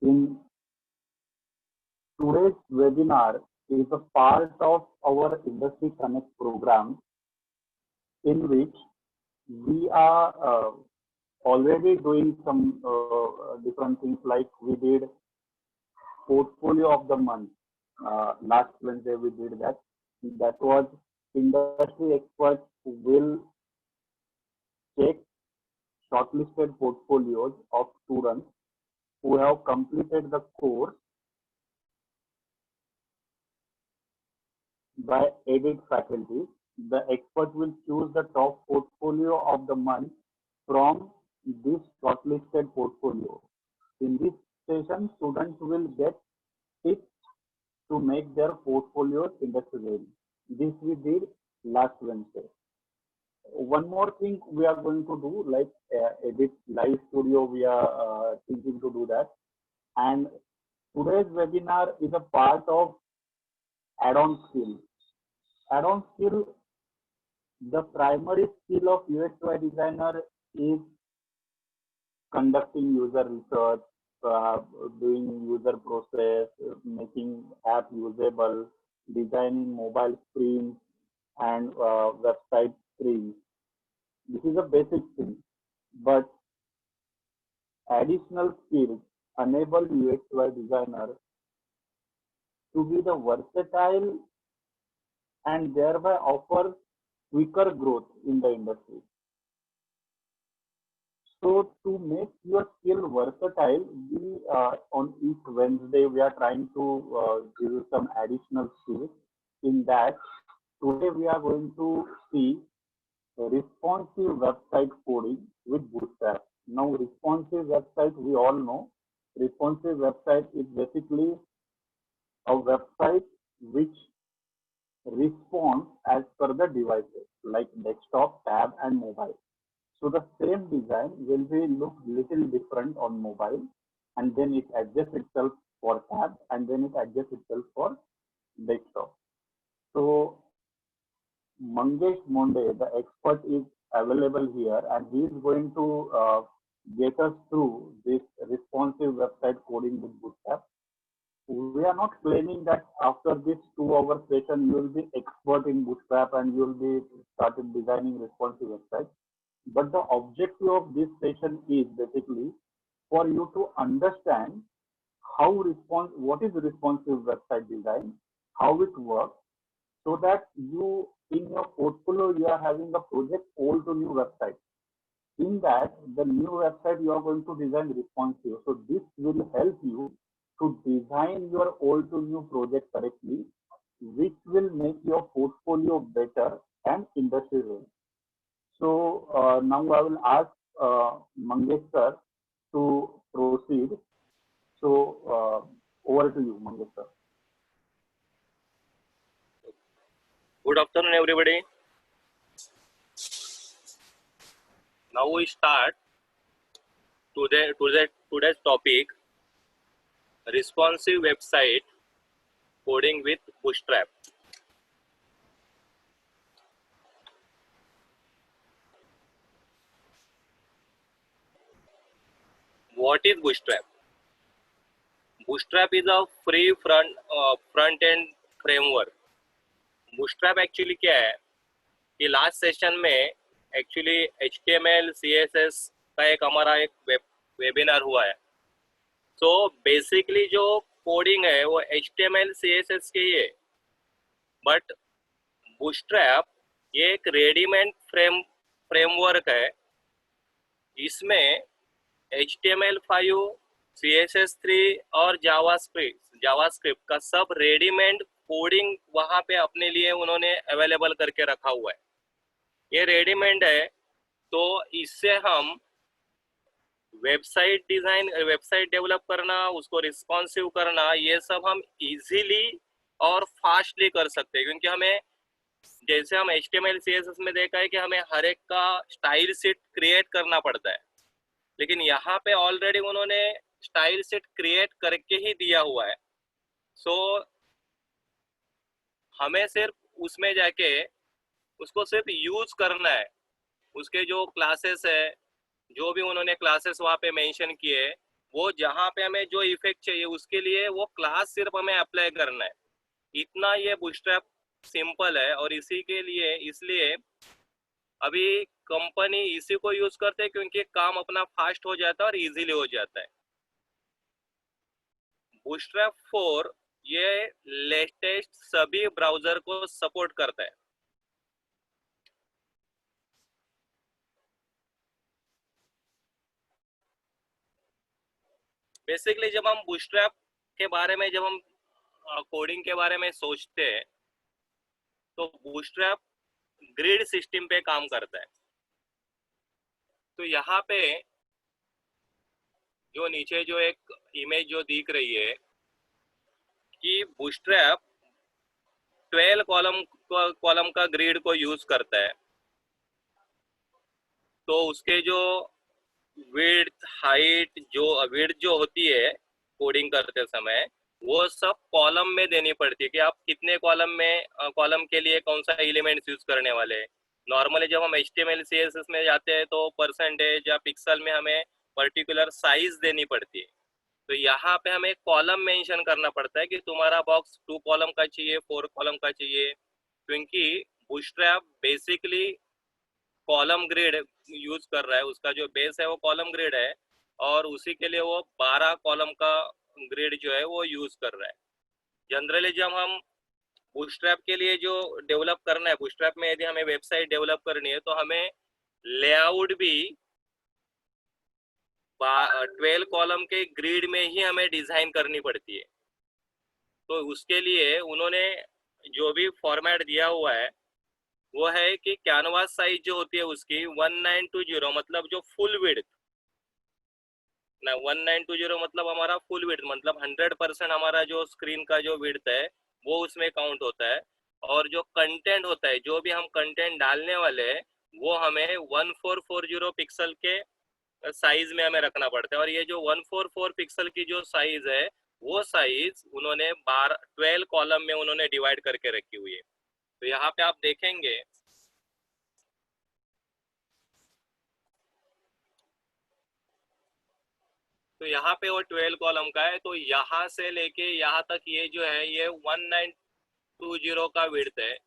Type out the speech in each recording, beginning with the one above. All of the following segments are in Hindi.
In today's webinar is a part of our Industry Connect program in which we are already doing some different things like we did portfolio of the month. Last Wednesday we did that. That was industry experts who will check shortlisted portfolios of students who have completed the course by aided faculty. The expert will choose the top portfolio of the month from this shortlisted portfolio. In this session, students will get tips to make their portfolios industry ready. This we did last Wednesday. One more thing we are going to do, like edit live studio, we are thinking to do that. And today's webinar is a part of add-on skill. Add-on skill, the primary skill of UX/UI designer is conducting user research, doing user process, making app usable, designing mobile screens and website screens. This is a basic thing, but additional skills enable UX/UI designer to be the versatile and thereby offer quicker growth in the industry. So to make your skill versatile, we on each Wednesday we are trying to give you some additional skills. In that, today we are going to see responsive website coding with Bootstrap. Now, responsive website, we all know, responsive website is basically a website which responds as per the devices like desktop, tab, and mobile. So the same design will be look little different on mobile, and then it adjusts itself for tab, and then it adjusts itself for desktop. So Mangesh Monde, the expert, is available here, and he is going to get us through this responsive website coding with Bootstrap. We are not claiming that after this 2-hour session you will be expert in Bootstrap and you will be started designing responsive websites. But the objective of this session is basically for you to understand what is responsive website design, how it works, so that you in your portfolio you are having a project old to new website. In that, the new website you are going to design responsive. So this will help you to design your old to new project correctly, which will make your portfolio better and industry ready. So now I will ask Mangesh sir to proceed. So over to you, Mangesh sir. Good afternoon, everybody. Now we start today's topic: responsive website coding with Bootstrap. What is Bootstrap? Bootstrap is a free front-end framework. Bootstrap actually क्या है कि लास्ट सेशन में एक्चुअली HTML CSS का हमारा एक वेबिनार हुआ है. तो बेसिकली जो कोडिंग है वो HTML CSS के ही है, बट Bootstrap ये एक रेडीमेड फ्रेमवर्क है. इसमें HTML5, CSS3 और जावास्क्रिप्ट का सब रेडीमेड कोडिंग वहाँ पे अपने लिए उन्होंने अवेलेबल करके रखा हुआ है. ये रेडीमेड है, तो इससे हम वेबसाइट डिजाइन, वेबसाइट डेवलप करना, उसको रिस्पॉन्सिव करना, ये सब हम इजीली और फास्टली कर सकते हैं. क्योंकि हमें, जैसे हम HTML CSS में देखा है कि हमें हर एक का स्टाइल शीट क्रिएट करना पड़ता है, लेकिन यहाँ पे ऑलरेडी उन्होंने स्टाइल शीट क्रिएट करके ही दिया हुआ है. सो हमें सिर्फ उसमें जाके उसको सिर्फ यूज करना है. उसके जो क्लासेस है, जो भी उन्होंने क्लासेस वहाँ पे मेंशन किए, वो जहाँ पे हमें जो इफेक्ट चाहिए उसके लिए वो क्लास सिर्फ हमें अप्लाई करना है। इतना ये बूटस्ट्रैप सिंपल है, और इसी के लिए इसलिए अभी कंपनी इसी को यूज करते हैं क्योंकि काम अपना फास्ट हो जाता है और इजीली हो जाता है। बूटस्ट्रैप 4 ये लेटेस्ट सभी ब्राउजर को सपोर्ट करता है। बेसिकली जब हम बूटस्ट्रैप के बारे में, जब हम कोडिंग के बारे में सोचते हैं, तो बूटस्ट्रैप ग्रिड सिस्टम पे काम करता है। तो यहाँ पे जो नीचे जो एक इमेज जो दिख रही है कि बूटस्ट्रैप 12 कॉलम का ग्रिड को यूज करता है। तो उसके जो विड्थ हाइट जो होती है कोडिंग करते समय, वो सब कॉलम में देनी पड़ती है कि आप कितने कॉलम में, कॉलम के लिए कौन सा एलिमेंट्स यूज करने वाले हैं। नॉर्मली जब हम HTML CSS में जाते हैं तो परसेंटेज या पिक्सल में हमें पर्टिकुलर साइज देनी पड़ती है। तो यहाँ पे हमें कॉलम मेंशन करना पड़ता है कि तुम्हारा बॉक्स 2 कॉलम का चाहिए, 4 कॉलम का चाहिए, क्योंकि bootstrap basically column grid use कर रहा है। उसका जो बेस है वो कॉलम ग्रिड है, और उसी के लिए वो 12 कॉलम का ग्रिड जो है वो यूज कर रहा है। जनरली जब हम बूटस्ट्रैप के लिए जो डेवलप करना है, बूटस्ट्रैप में यदि हमें वेबसाइट डेवलप करनी है तो हमें लेआउट भी 12 कॉलम के ग्रिड में ही हमें डिजाइन करनी पड़ती है। तो उसके लिए उन्होंने जो भी फॉर्मेट दिया हुआ है वो है कि कैनवास साइज जो होती है उसकी 1920, मतलब जो फुल विड्थ ना, 1920 मतलब हमारा फुल विड्थ, मतलब 100% हमारा जो स्क्रीन का जो विड्थ है वो उसमें काउंट होता है। और जो कंटेंट होता है, जो भी हम कंटेंट डालने वाले हैं, वो हमें 1440 पिक्सल के साइज में हमें रखना पड़ता है। और ये जो 144 पिक्सल की जो साइज है, वो साइज उन्होंने 12 कॉलम में उन्होंने डिवाइड करके रखी हुई है। तो यहाँ पे आप देखेंगे तो यहाँ पे वो 12 कॉलम का है। तो यहाँ से लेके यहाँ तक ये जो है ये 1920 का विड्थ है,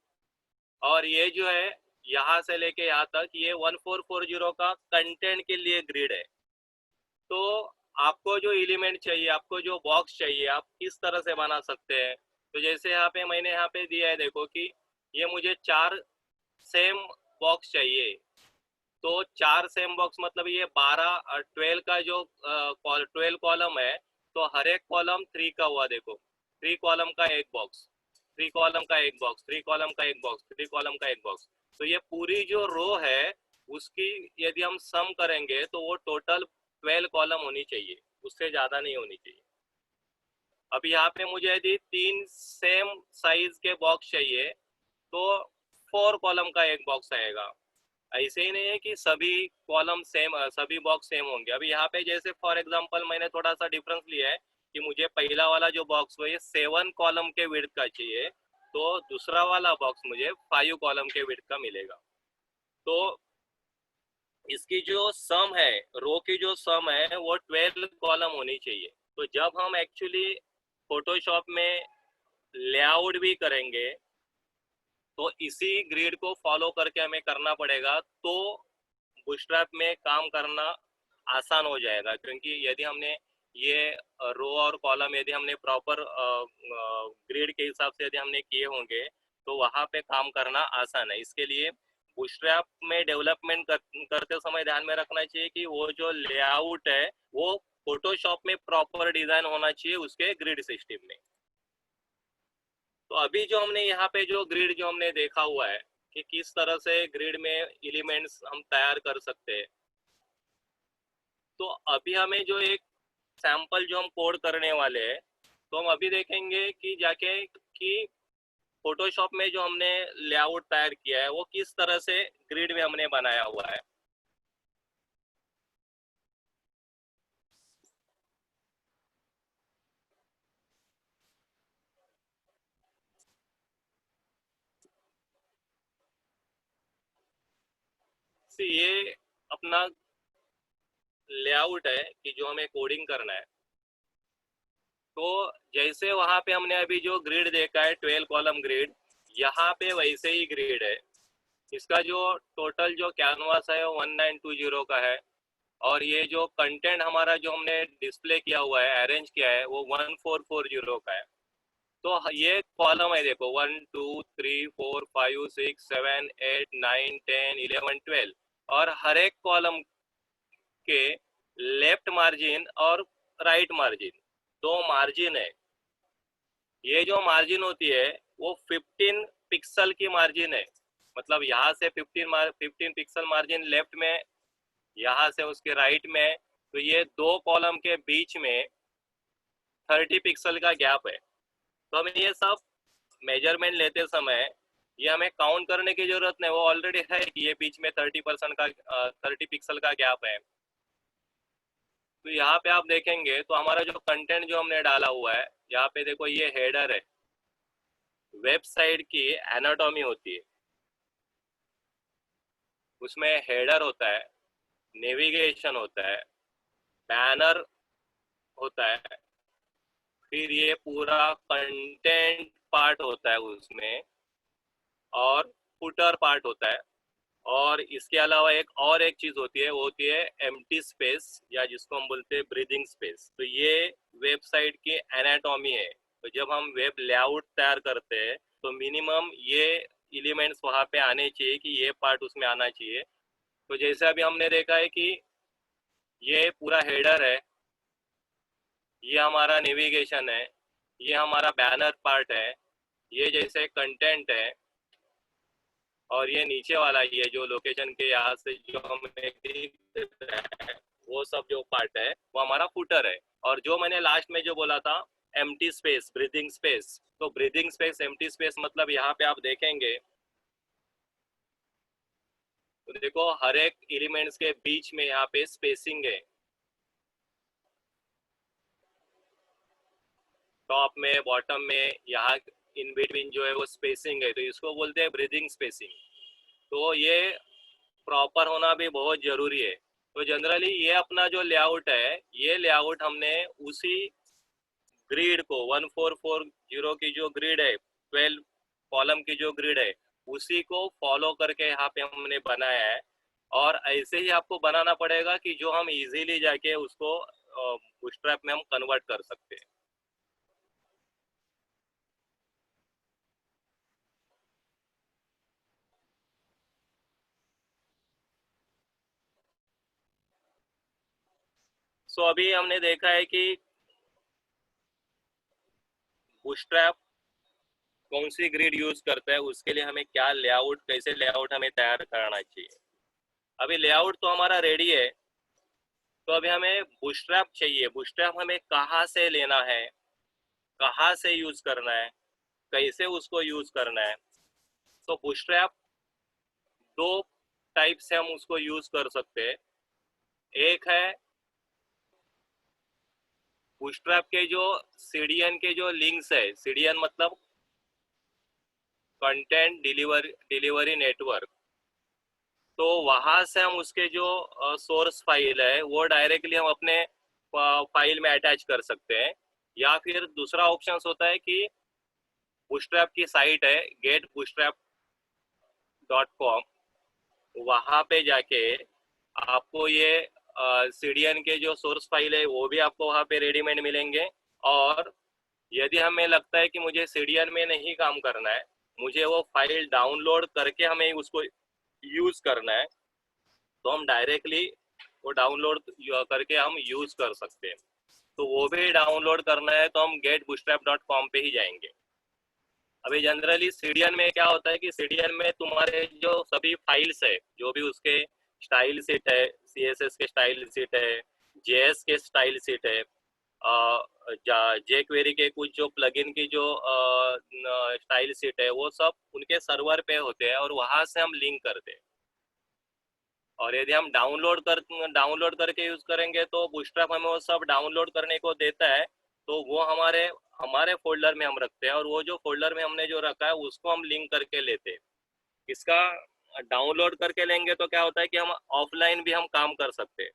और ये जो है यहाँ से लेके यहाँ तक ये 1440 का कंटेंट के लिए ग्रिड है। तो आपको जो एलिमेंट चाहिए, आपको जो बॉक्स चाहिए, आप किस तरह से बना सकते हैं। तो जैसे यहाँ पे मैंने यहाँ पे दिया है, देखो कि ये मुझे 4 सेम बॉक्स चाहिए। तो 4 सेम बॉक्स मतलब ये 12 का जो 12 कॉलम है, तो हर एक कॉलम 3 का हुआ, देखो 3 कॉलम का एक बॉक्स, 3 कॉलम का एक बॉक्स, 3 कॉलम का एक बॉक्स, 3 कॉलम का एक बॉक्स। तो ये पूरी जो रो है उसकी यदि हम सम करेंगे तो वो टोटल 12 कॉलम होनी चाहिए, उससे ज्यादा नहीं होनी चाहिए। अब यहाँ पे मुझे यदि 3 सेम साइज के बॉक्स चाहिए तो 4 कॉलम का एक बॉक्स आएगा। ऐसे ही नहीं है कि सभी कॉलम सेम, सभी बॉक्स सेम होंगे। अभी यहाँ पे जैसे फॉर एग्जांपल मैंने थोड़ा सा डिफरेंस लिया है कि मुझे पहला वाला जो बॉक्स है ये 7 कॉलम के विड्थ का चाहिए, तो दूसरा वाला बॉक्स मुझे 5 कॉलम के विड्थ का मिलेगा। तो इसकी जो सम है, रो की जो सम है वो 12 कॉलम होनी चाहिए। तो जब हम एक्चुअली फोटोशॉप में लेआउट भी करेंगे तो इसी ग्रिड को फॉलो करके हमें करना पड़ेगा, तो बूटस्ट्रैप में काम करना आसान हो जाएगा। क्योंकि यदि हमने ये रो और कॉलम यदि हमने प्रॉपर ग्रिड के हिसाब से यदि हमने किए होंगे तो वहाँ पे काम करना आसान है। इसके लिए बूटस्ट्रैप में डेवलपमेंट करते समय ध्यान में रखना चाहिए कि वो जो लेआउट है वो फोटोशॉप में प्रॉपर डिजाइन होना चाहिए उसके ग्रिड सिस्टम में। तो अभी जो हमने यहाँ पे जो ग्रिड जो हमने देखा हुआ है कि किस तरह से ग्रिड में एलिमेंट्स हम तैयार कर सकते हैं, तो अभी हमें जो एक सैंपल जो हम कोड करने वाले हैं, तो हम अभी देखेंगे कि जाके कि फोटोशॉप में जो हमने लेआउट तैयार किया है वो किस तरह से ग्रिड में हमने बनाया हुआ है। ये अपना लेआउट है कि जो हमें कोडिंग करना है, तो जैसे वहां पे हमने अभी जो ग्रिड देखा है 12 कॉलम ग्रिड, यहाँ पे वैसे ही ग्रिड है। इसका जो टोटल जो कैनवास है वो 1920 का है, और ये जो कंटेंट हमारा जो हमने डिस्प्ले किया हुआ है, अरेंज किया है, वो 1440 का है। तो ये कॉलम है, देखो 1 2 3 4 5 6 7 8 9 10 11 12, और हर एक कॉलम के लेफ्ट मार्जिन और राइट मार्जिन, दो मार्जिन है। ये जो मार्जिन होती है वो 15 पिक्सल की मार्जिन है, मतलब यहाँ से 15 पिक्सल मार्जिन लेफ्ट में, यहाँ से उसके राइट में, तो ये दो कॉलम के बीच में 30 पिक्सल का गैप है। तो हमें ये सब मेजरमेंट लेते समय ये हमें काउंट करने की जरूरत नहीं, वो ऑलरेडी है कि ये बीच में 30% का 30 पिक्सल का गैप है। तो यहाँ पे आप देखेंगे तो हमारा जो कंटेंट जो हमने डाला हुआ है, यहाँ पे देखो ये हेडर है, वेबसाइट की एनाटॉमी होती है, उसमें हेडर होता है, नेविगेशन होता है, बैनर होता है, फिर ये पूरा कंटेंट पार्ट होता है उसमें, और फुटर पार्ट होता है, और इसके अलावा एक चीज होती है, वो होती है एम्प्टी स्पेस, या जिसको हम बोलते हैं ब्रीदिंग स्पेस। तो ये वेबसाइट की एनाटॉमी है। तो जब हम वेब लेआउट तैयार करते हैं तो मिनिमम ये एलिमेंट्स वहाँ पे आने चाहिए कि ये पार्ट उसमें आना चाहिए। तो जैसे अभी हमने देखा है कि ये पूरा हेडर है, ये हमारा नेविगेशन है, ये हमारा बैनर पार्ट है, ये जैसे कंटेंट है, और ये नीचे वाला ये जो लोकेशन के यहाँ से जो हमें दिख रहा है वो सब जो पार्ट है वो हमारा फुटर है। और जो मैंने लास्ट में जो बोला था एम्प्टी स्पेस, ब्रीदिंग स्पेस, तो ब्रीदिंग स्पेस, एम्प्टी स्पेस मतलब यहाँ पे आप देखेंगे तो देखो हर एक एलिमेंट्स के बीच में यहाँ पे स्पेसिंग है, टॉप में बॉटम में, यहाँ इन बिटवीन जो है वो स्पेसिंग है, तो इसको बोलते हैं ब्रीदिंग स्पेसिंग। तो ये प्रॉपर होना भी बहुत जरूरी है। तो जनरली ये अपना जो लेआउट है, ये लेआउट हमने उसी ग्रिड को 1440 की जो ग्रिड है, 12 कॉलम की जो ग्रिड है, उसी को फॉलो करके यहाँ पे हमने बनाया है। और ऐसे ही आपको बनाना पड़ेगा कि जो हम इजीली जाके उसको बूटस्ट्रैप में हम कन्वर्ट कर सकते हैं। सो अभी हमने देखा है कि बूटस्ट्रैप कौन सी ग्रिड यूज करता है, उसके लिए हमें क्या लेआउट, कैसे लेआउट हमें तैयार करना चाहिए। अभी लेआउट तो हमारा रेडी है, तो अभी हमें बूटस्ट्रैप चाहिए। बूटस्ट्रैप हमें कहाँ से लेना है, कहाँ से यूज करना है, कैसे उसको यूज करना है। तो बूटस्ट्रैप दो टाइप से हम उसको यूज कर सकते हैं। एक है बूटस्ट्रैप के जो सीडीएन के जो लिंक्स है, सीडीएन मतलब कंटेंट डिलीवरी नेटवर्क, तो वहां से हम उसके जो सोर्स फाइल है वो डायरेक्टली हम अपने फाइल में अटैच कर सकते हैं। या फिर दूसरा ऑप्शन होता है कि बूटस्ट्रैप की साइट है getbootstrap.com, वहां पे जाके आपको ये सीडीएन के जो सोर्स फाइल है वो भी आपको वहाँ पे रेडीमेड मिलेंगे। और यदि हमें लगता है कि मुझे सीडीएन में नहीं काम करना है, मुझे वो फाइल डाउनलोड करके हमें उसको यूज करना है, तो हम डायरेक्टली वो डाउनलोड करके हम यूज कर सकते हैं। तो वो भी डाउनलोड करना है तो हम getbootstrap.com पे ही जाएंगे। अभी जनरली सीडीएन में क्या होता है कि सीडीएन में तुम्हारे जो सभी फाइल्स है, जो भी उसके स्टाइल सीट है, सीएसएस के स्टाइल सीट है, जेएस के स्टाइल सीट है, जे क्वेरी के कुछ जो प्लगइन की जो स्टाइल सीट है, वो सब उनके सर्वर पे होते हैं और वहां से हम लिंक करते हैं। और यदि हम डाउनलोड करके यूज करेंगे तो बूटस्ट्रैप हमें वो सब डाउनलोड करने को देता है, तो वो हमारे हमारे फोल्डर में हम रखते हैं, और वो जो फोल्डर में हमने जो रखा है उसको हम लिंक करके लेते हैं। इसका डाउनलोड करके लेंगे तो क्या होता है कि हम ऑफलाइन भी हम काम कर सकते हैं।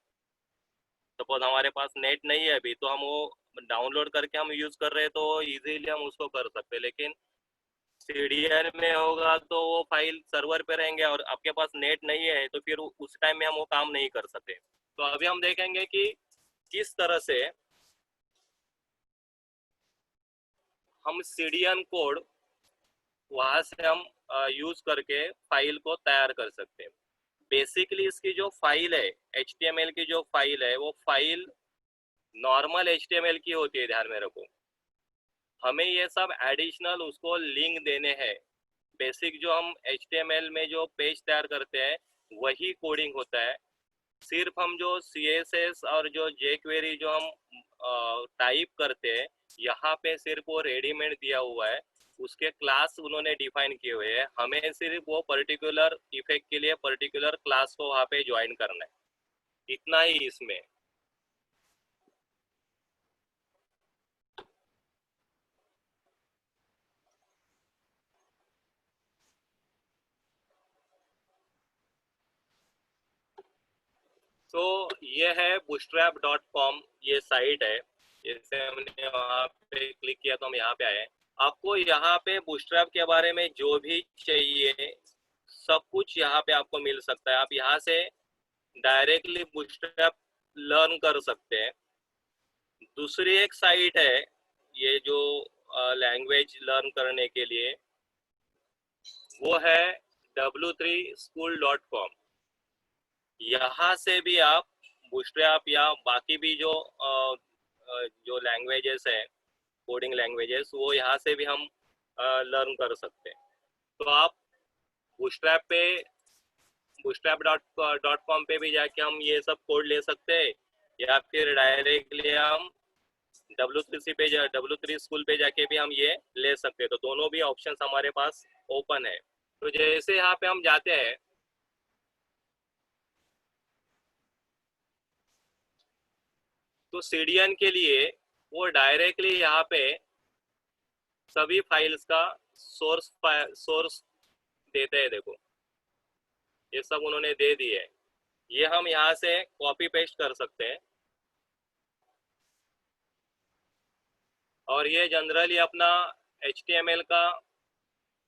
सपोज हमारे पास नेट नहीं है अभी, तो हम वो डाउनलोड करके हम यूज कर रहे हैं तो इजीली हम उसको कर सकते हैं। लेकिन सीडीआर में होगा तो वो फाइल सर्वर पे रहेंगे और आपके पास नेट नहीं है तो फिर उस टाइम में हम वो काम नहीं कर सकते। तो अभी हम देखेंगे कि किस तरह से हम सीडीएन कोड वहां से हम यूज करके फाइल को तैयार कर सकते हैं। बेसिकली इसकी जो फाइल है, HTML की जो फाइल है, वो फाइल नॉर्मल HTML की होती है, ध्यान में रखो। हमें ये सब एडिशनल उसको लिंक देने हैं। बेसिक जो हम HTML में जो पेज तैयार करते हैं वही कोडिंग होता है। सिर्फ हम जो CSS और जो jQuery जो हम टाइप करते हैं, यहाँ पे सिर्फ वो रेडीमेड दिया हुआ है, उसके क्लास उन्होंने डिफाइन किए हुए हैं। हमें सिर्फ वो पर्टिकुलर इफेक्ट के लिए पर्टिकुलर क्लास को वहाँ पे ज्वाइन करना है, इतना ही इसमें। तो ये है bootstrap.com, ये साइट है। जैसे हमने वहाँ पे क्लिक किया तो हम यहाँ पे आए। आपको यहाँ पे bootstrap के बारे में जो भी चाहिए सब कुछ यहाँ पे आपको मिल सकता है। आप यहाँ से डायरेक्टली bootstrap लर्न कर सकते हैं। दूसरी एक साइट है ये जो लैंग्वेज लर्न करने के लिए, वो है w3school.com। यहाँ से भी आप बूटस्ट्रैप या बाकी भी जो लैंग्वेजेस है, कोडिंग लैंग्वेजेस, वो यहाँ से भी हम लर्न कर सकते हैं। तो आप बूटस्ट्रैप पे bootstrap.com पे भी जाके हम ये सब कोड ले सकते हैं, या फिर डायरेक्टली हम W3 स्कूल पे जाके भी हम ये ले सकते हैं। तो दोनों भी ऑप्शंस हमारे पास ओपन है। तो जैसे यहाँ पे हम जाते हैं, तो सीडीएन के लिए वो डायरेक्टली यहाँ पे सभी फाइल्स का सोर्स देते हैं। देखो ये सब उन्होंने दे दिए है। ये हम यहाँ से कॉपी पेस्ट कर सकते हैं, और ये जनरली अपना HTML का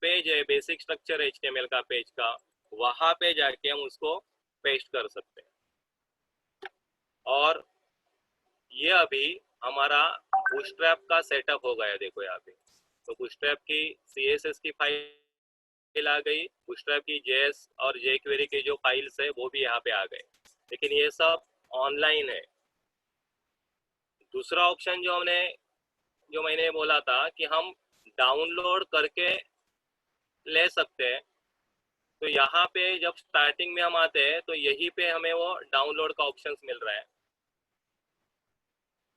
पेज है, बेसिक स्ट्रक्चर HTML का पेज का, वहाँ पे जाके हम उसको पेस्ट कर सकते हैं। और ये अभी हमारा बूटस्ट्रैप का सेटअप हो गया। देखो यहाँ पे तो बूटस्ट्रैप की CSS की फाइल आ गई, बूटस्ट्रैप की JS और jQuery की जो फाइल्स है वो भी यहाँ पे आ गए, लेकिन ये सब ऑनलाइन है। दूसरा ऑप्शन जो मैंने बोला था कि हम डाउनलोड करके ले सकते हैं, तो यहाँ पे जब स्टार्टिंग में हम आते हैं तो यहीं पे हमें वो डाउनलोड का ऑप्शन मिल रहा है।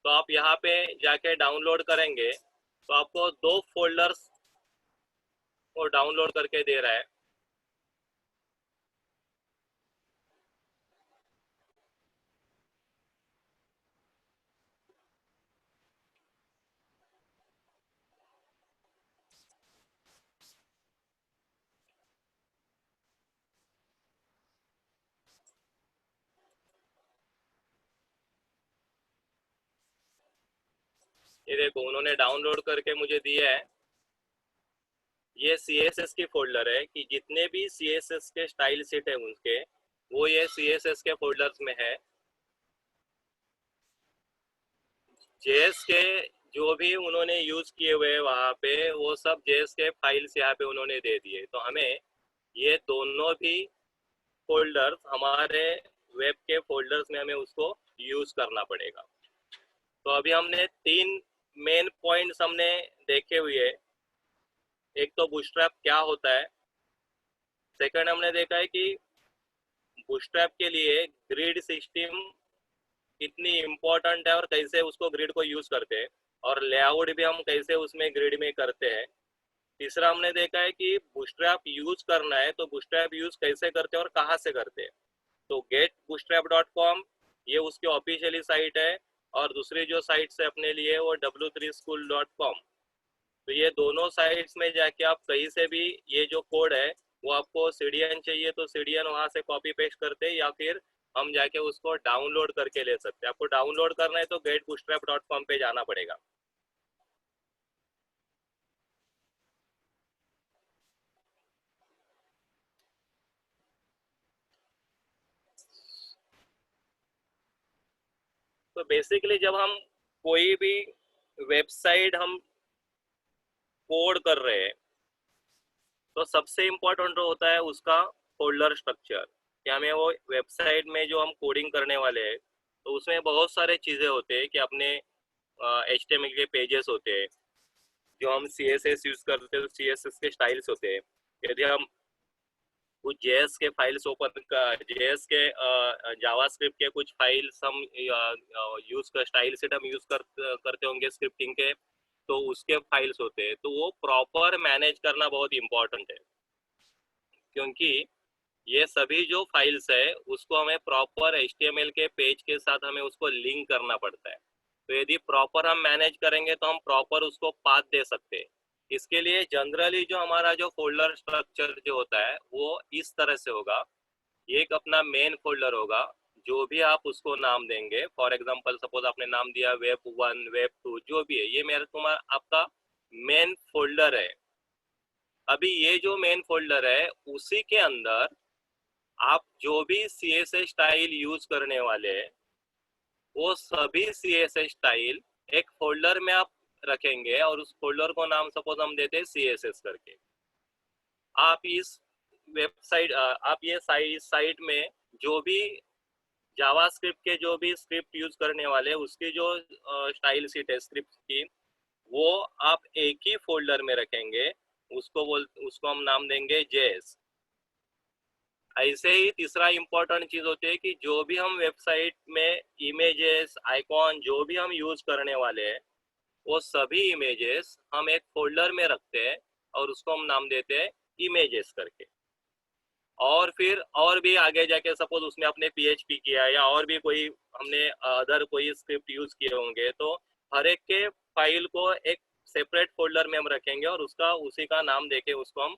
तो आप यहाँ पे जाके डाउनलोड करेंगे तो आपको 2 फोल्डर्स को डाउनलोड करके दे रहा है। ये देखो उन्होंने डाउनलोड करके मुझे दिया है। ये CSS की फोल्डर है कि जितने भी CSS के स्टाइल सेट है उनके, वो ये CSS के फोल्डर्स में है। JS के जो भी उन्होंने यूज किए हुए वहाँ पे वो सब JS के फाइल्स यहाँ पे उन्होंने दे दिए। तो हमें ये दोनों भी फोल्डर्स हमारे वेब के फोल्डर्स में हमें उसको यूज करना पड़ेगा। तो अभी हमने 3 मेन पॉइंट्स हमने देखे हुए। एक तो बूटस्ट्रैप क्या होता है, सेकंड हमने देखा है कि बूटस्ट्रैप के लिए ग्रिड सिस्टम कितनी इम्पोर्टेंट है और कैसे उसको ग्रिड को यूज करते हैं, और लेआउट भी हम कैसे उसमें ग्रिड में करते हैं। तीसरा हमने देखा है कि बूटस्ट्रैप यूज करना है तो बूटस्ट्रैप यूज कैसे करते हैं और कहाँ से करते हैं। तो getbootstrap.com ये उसकी ऑफिशियली साइट है, और दूसरी जो साइट्स है अपने लिए वो w3school.com। तो ये दोनों साइट्स में जाके आप कहीं से भी ये जो कोड है वो आपको सीडीएन चाहिए तो सीडीएन वहाँ से कॉपी पेस्ट करते हैं, या फिर हम जाके उसको डाउनलोड करके ले सकते हैं। आपको डाउनलोड करना है तो getbootstrap.com पे जाना पड़ेगा। तो बेसिकली जब हम कोई भी वेबसाइट हम कोड कर रहे हैं तो सबसे इम्पोर्टेंट होता है उसका फोल्डर स्ट्रक्चर, कि हमें वो वेबसाइट में जो हम कोडिंग करने वाले हैं तो उसमें बहुत सारे चीज़ें होते हैं कि अपने HTML के पेजेस होते हैं, जो हम CSS यूज़ करते हैं तो CSS के स्टाइल्स होते हैं। यदि हम कुछ JS के फाइल्स ओपन का JS के जावास्क्रिप्ट के कुछ फाइल्स हम यूज़ कर स्टाइल सेट हम यूज़ करते होंगे स्क्रिप्टिंग के, तो उसके फाइल्स होते हैं, तो वो प्रॉपर मैनेज करना बहुत इम्पोर्टेंट है, क्योंकि ये सभी जो फाइल्स है उसको हमें प्रॉपर HTML के पेज के साथ हमें उसको लिंक करना पड़ता है। तो यदि प्रॉपर हम मैनेज करेंगे तो हम प्रॉपर उसको पाथ दे सकते हैं। इसके लिए जनरली जो हमारा जो फोल्डर स्ट्रक्चर जो होता है वो इस तरह से होगा। एक अपना मेन फोल्डर होगा, जो भी आप उसको नाम देंगे, फॉर एग्जांपल सपोज आपने नाम दिया वेब 1 वेब 2 जो भी है, ये मेरा तुम्हारा आपका मेन फोल्डर है। अभी ये जो मेन फोल्डर है उसी के अंदर आप जो भी CSS स्टाइल यूज करने वाले हैं वो सभी CSS स्टाइल एक फोल्डर में आप रखेंगे और उस फोल्डर को नाम सपोज हम देते हैं CSS करके। आप इस वेबसाइट आप ये साइट में जो भी जावास्क्रिप्ट के जो भी स्क्रिप्ट यूज करने वाले हैं उसकी जो स्टाइल शीट है स्क्रिप्ट की, वो आप एक ही फोल्डर में रखेंगे। उसको हम नाम देंगे JS। ऐसे ही तीसरा इम्पोर्टेंट चीज होती है कि जो भी हम वेबसाइट में इमेजेस आइकॉन जो भी हम यूज करने वाले हैं वो सभी इमेजेस हम एक फोल्डर में रखते हैं और उसको हम नाम देते हैं इमेजेस करके। और फिर और भी आगे जाके सपोज उसमें अपने PHP किया या और भी कोई हमने अदर कोई स्क्रिप्ट यूज किए होंगे तो हर एक के फाइल को एक सेपरेट फोल्डर में हम रखेंगे और उसका उसी का नाम देके उसको हम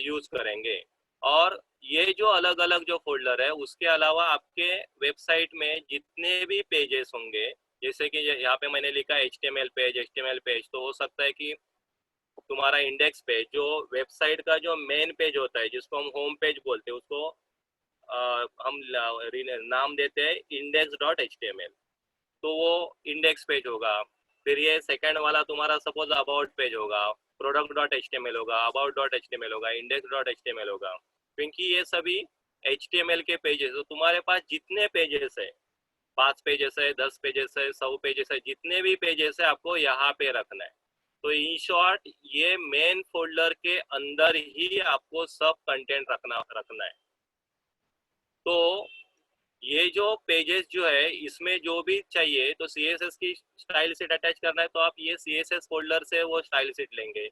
यूज करेंगे। और ये जो अलग अलग जो फोल्डर है उसके अलावा आपके वेबसाइट में जितने भी पेजेस होंगे, जैसे कि यहाँ पे मैंने लिखा HTML पेज, तो हो सकता है कि तुम्हारा इंडेक्स पेज जो वेबसाइट का जो मेन पेज होता है जिसको हम होम पेज बोलते हैं उसको हम नाम देते हैं index.html, तो वो इंडेक्स पेज होगा। फिर ये सेकंड वाला तुम्हारा सपोज अबाउट पेज होगा, product.html होगा, about.html होगा, index.html होगा, क्योंकि ये सभी HTML के पेजेस। तो तुम्हारे पास जितने पेजेस है 5 पेजेस है 10 पेजेस है 100 पेजेस है, जितने भी पेजेस है आपको यहाँ पे रखना है। तो इन शॉर्ट ये मेन फोल्डर के अंदर ही आपको सब कंटेंट रखना है। तो ये जो पेजेस जो है इसमें जो भी चाहिए तो CSS की स्टाइल शीट अटैच करना है तो आप ये CSS फोल्डर से वो स्टाइल शीट लेंगे।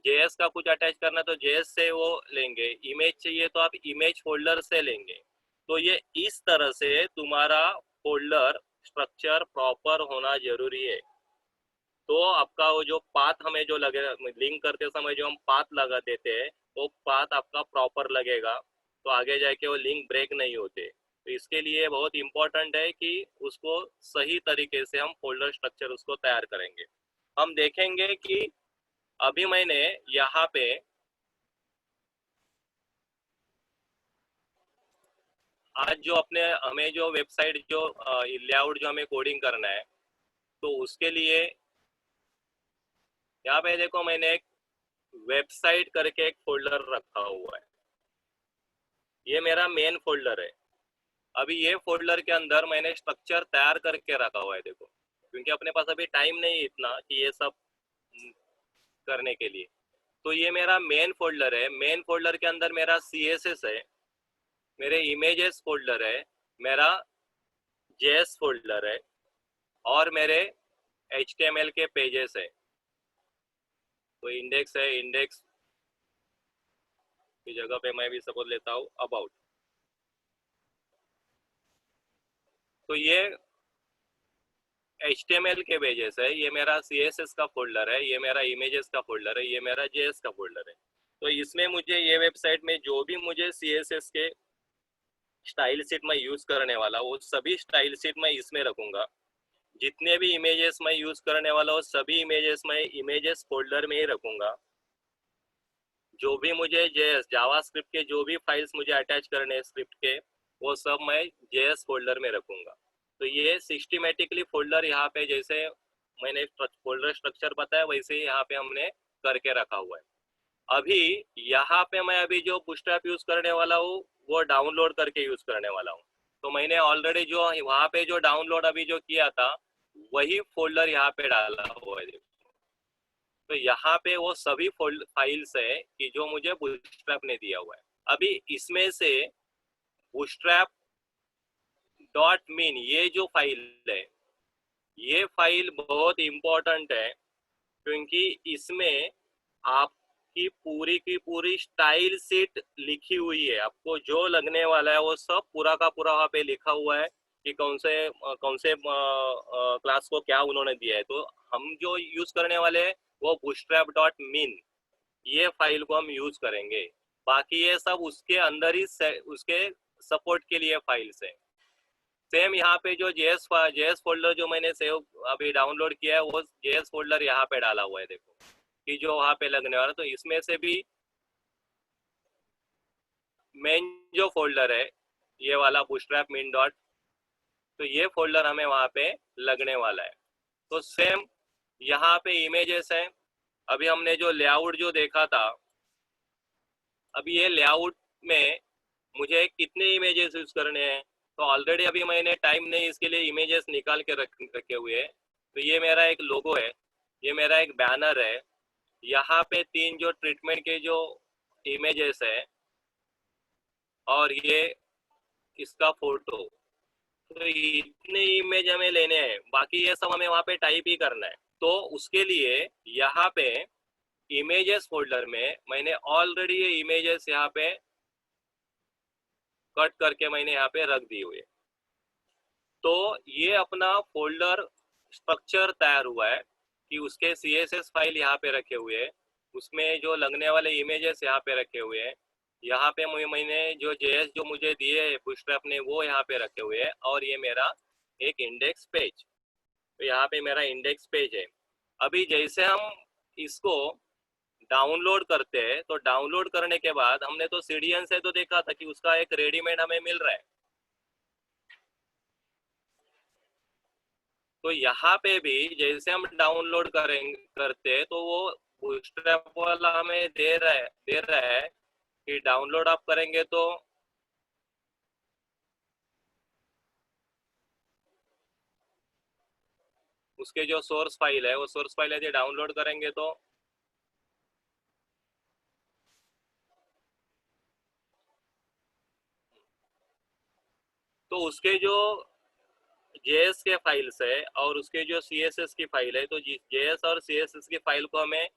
JS का कुछ अटैच करना है तो JS से वो लेंगे। इमेज चाहिए तो आप इमेज फोल्डर से लेंगे। तो ये इस तरह से तुम्हारा फोल्डर स्ट्रक्चर प्रॉपर होना जरूरी है। तो आपका वो जो पाथ हमें जो लगे लिंक करते समय जो हम पाथ लगा देते हैं वो पाथ आपका प्रॉपर लगेगा, तो आगे जाके वो लिंक ब्रेक नहीं होते। तो इसके लिए बहुत इम्पोर्टेंट है कि उसको सही तरीके से हम फोल्डर स्ट्रक्चर उसको तैयार करेंगे। हम देखेंगे कि अभी मैंने यहाँ पे आज जो अपने हमें जो वेबसाइट जो लेआउट जो हमें कोडिंग करना है तो उसके लिए यहाँ पे देखो मैंने एक वेबसाइट करके एक फोल्डर रखा हुआ है। ये मेरा मेन फोल्डर है। अभी ये फोल्डर के अंदर मैंने स्ट्रक्चर तैयार करके रखा हुआ है देखो, क्योंकि अपने पास अभी टाइम नहीं है इतना कि ये सब करने के लिए। तो ये मेरा मेन फोल्डर है। मेन फोल्डर के अंदर मेरा CSS है, मेरे इमेजेस फोल्डर है, मेरा JS फोल्डर है और मेरे HTML के पेजेस है। तो इंडेक्स है, इंडेक्स की जगह पे मैं भी सपोज लेता हूँ अबाउट। तो ये HTML के पेजेस है, ये मेरा CSS का फोल्डर है, ये मेरा इमेजेस का फोल्डर है, ये मेरा JS का फोल्डर है। तो इसमें मुझे ये वेबसाइट में जो भी मुझे CSS के स्टाइल शीट मैं यूज करने वाला वो सभी स्टाइल शीट मैं इसमें रखूंगा। जितने भी इमेजेस मैं यूज करने वाला हूँ सभी इमेजेस मैं इमेजेस फोल्डर में ही रखूंगा। जो भी मुझे जेएस जावास्क्रिप्ट के जो भी फाइल्स मुझे अटैच करने हैं स्क्रिप्ट के वो सब मैं जेएस फोल्डर में रखूंगा। तो ये सिस्टमेटिकली फोल्डर यहाँ पे जैसे मैंने फोल्डर स्ट्रक्चर बताया वैसे ही यहाँ पे हमने करके रखा हुआ है। अभी यहाँ पे मैं अभी जो बूटस्ट्रैप यूज करने वाला हूँ वो डाउनलोड करके यूज करने वाला हूँ। तो मैंने ऑलरेडी जो वहाँ पे जो डाउनलोड अभी जो किया था वही फोल्डर यहाँ पे डाला हुआ है। तो यहाँ पे वो सभी फाइल्स है कि जो मुझे बूटस्ट्रैप ने दिया हुआ है। अभी इसमें से बूटस्ट्रैप डॉट मीन ये जो फाइल है ये फाइल बहुत इंपॉर्टेंट है क्योंकि इसमें आपकी पूरी की पूरी स्टाइल शीट लिखी हुई है। आपको जो लगने वाला है वो सब पूरा का पूरा वहाँ पे लिखा हुआ है कि कौन से क्लास को क्या उन्होंने दिया है। तो हम जो यूज करने वाले हैं वो बूटस्ट्रैप डॉट मीन ये फाइल को हम यूज करेंगे। बाकी ये सब उसके अंदर ही उसके सपोर्ट के लिए फाइल्स है। सेम यहाँ पे जो जेएस फोल्डर जो मैंने सेव अभी डाउनलोड किया है वो जेएस फोल्डर यहाँ पे डाला हुआ है देखो कि जो वहाँ पे लगने वाला। तो इसमें से भी मेन जो फोल्डर है ये वाला बूटस्ट्रैप min डॉट तो ये फोल्डर हमें वहाँ पे लगने वाला है। तो सेम यहाँ पे इमेजेस हैं। अभी हमने जो लेआउट जो देखा था अभी ये लेआउट में मुझे कितने इमेजेस यूज करने हैं तो ऑलरेडी अभी मैंने टाइम नहीं इसके लिए इमेजेस निकाल के रखे हुए हैं। तो ये मेरा एक लोगो है, ये मेरा एक बैनर है, यहाँ पे 3 जो ट्रीटमेंट के जो इमेजेस है और ये इसका फोटो। तो इतने इमेज हमें लेने हैं बाकी ये सब हमें वहाँ पे टाइप ही करना है। तो उसके लिए यहाँ पे इमेजेस फोल्डर में मैंने ऑलरेडी ये इमेजेस यहाँ पे कट करके मैंने यहाँ पे रख दी हुई है। तो ये अपना फोल्डर स्ट्रक्चर तैयार हुआ है कि उसके CSS फाइल यहाँ पे रखे हुए हैं, उसमें जो लगने वाले इमेजेस यहाँ पे रखे हुए हैं, यहाँ पे मैंने जो JS जो मुझे दिए है बूटस्ट्रैप ने वो यहाँ पे रखे हुए हैं और ये मेरा एक इंडेक्स पेज। तो यहाँ पे मेरा इंडेक्स पेज है। अभी जैसे हम इसको डाउनलोड करते हैं तो डाउनलोड करने के बाद हमने तो CDN से तो देखा था कि उसका एक रेडीमेड हमें मिल रहा है। तो यहाँ पे भी जैसे हम डाउनलोड करते तो वो बूटस्ट्रैप वाला हमें दे रहा है कि डाउनलोड आप करेंगे तो उसके जो सोर्स फाइल है वो सोर्स फाइल यदि डाउनलोड करेंगे तो उसके जो JS के फाइल्स है और उसके जो CSS की फाइल है तो JS और CSS की फाइल को हमें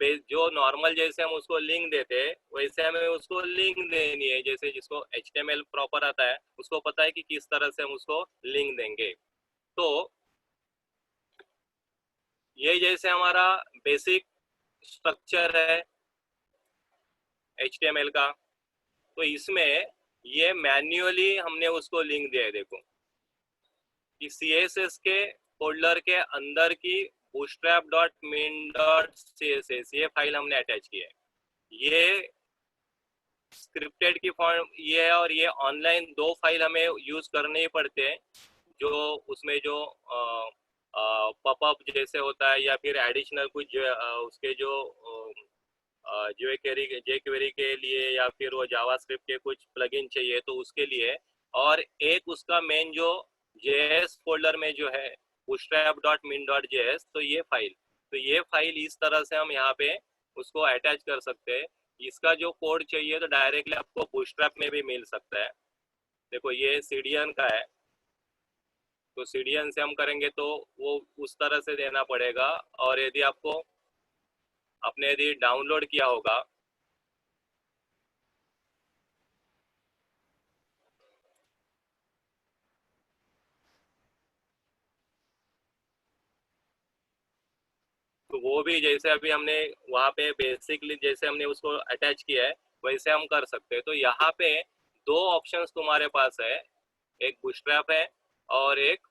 जो नॉर्मल जैसे हम उसको लिंक देते हैं वैसे हमें उसको लिंक देनी है। जैसे जिसको HTML प्रॉपर आता है उसको पता है कि किस तरह से हम उसको लिंक देंगे। तो ये जैसे हमारा बेसिक स्ट्रक्चर है HTML का। तो इसमें ये मैन्युअली हमने उसको लिंक दिया है देखो कि CSS के फोल्डर के अंदर की bootstrap.min.css ये फाइल हमने अटैच की है। ये स्क्रिप्टेड की फॉर्म ये है और ये ऑनलाइन 2 फाइल हमें यूज करने ही पड़ते हैं। जो उसमें जो पॉपअप जैसे होता है या फिर एडिशनल कुछ उसके जो jQuery के लिए या फिर वो जावास्क्रिप्ट के कुछ प्लगइन चाहिए तो उसके लिए। और एक उसका मेन जो JS फोल्डर में जो है bootstrap.min.js तो ये फाइल इस तरह से हम यहाँ पे उसको अटैच कर सकते हैं। इसका जो कोड चाहिए तो डायरेक्टली आपको बूटस्ट्रैप में भी मिल सकता है। देखो ये CDN का है तो CDN से हम करेंगे तो वो उस तरह से देना पड़ेगा। और यदि आपने यदि डाउनलोड किया होगा तो वो भी जैसे अभी हमने वहाँ पे बेसिकली जैसे हमने उसको अटैच किया है वैसे हम कर सकते हैं। तो यहाँ पे दो ऑप्शंस तुम्हारे पास है, एक बूटस्ट्रैप है और एक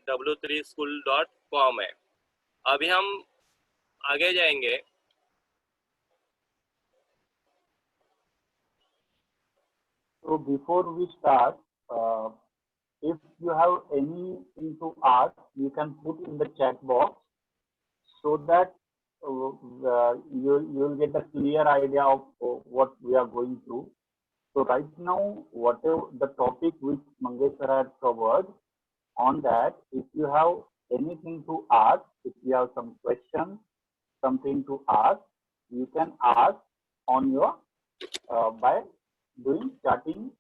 w3school.com है। अभी हम आगे जाएंगे। So before we start, if you have anything to ask, you can put in the chat box so that you will get a clear idea of what we are going through. So right now, whatever the topic which Mangesh sir had covered, on that, if you have anything to ask, if you have some questions, something to ask, you can ask on your by doing chatting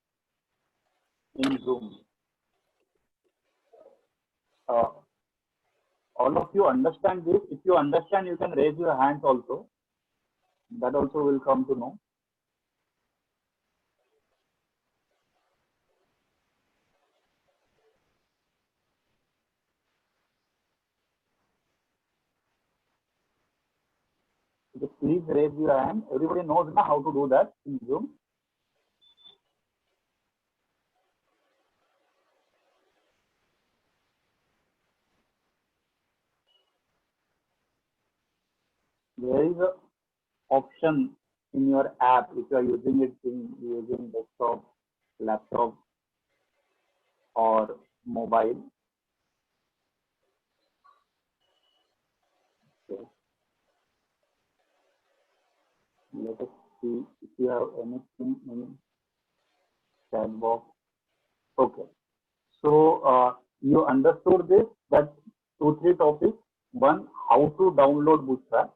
in Zoom. All of you understand this? If you understand, you can raise your hands also. That also will come to know. So please raise your hand. Everybody knows now how to do that in Zoom. There is a option in your app if you are using it using desktop, laptop, or mobile. Okay. Let us see if you have anything in chat box. Okay. So you understood this, that 2-3 topics. One, how to download Bootstrap.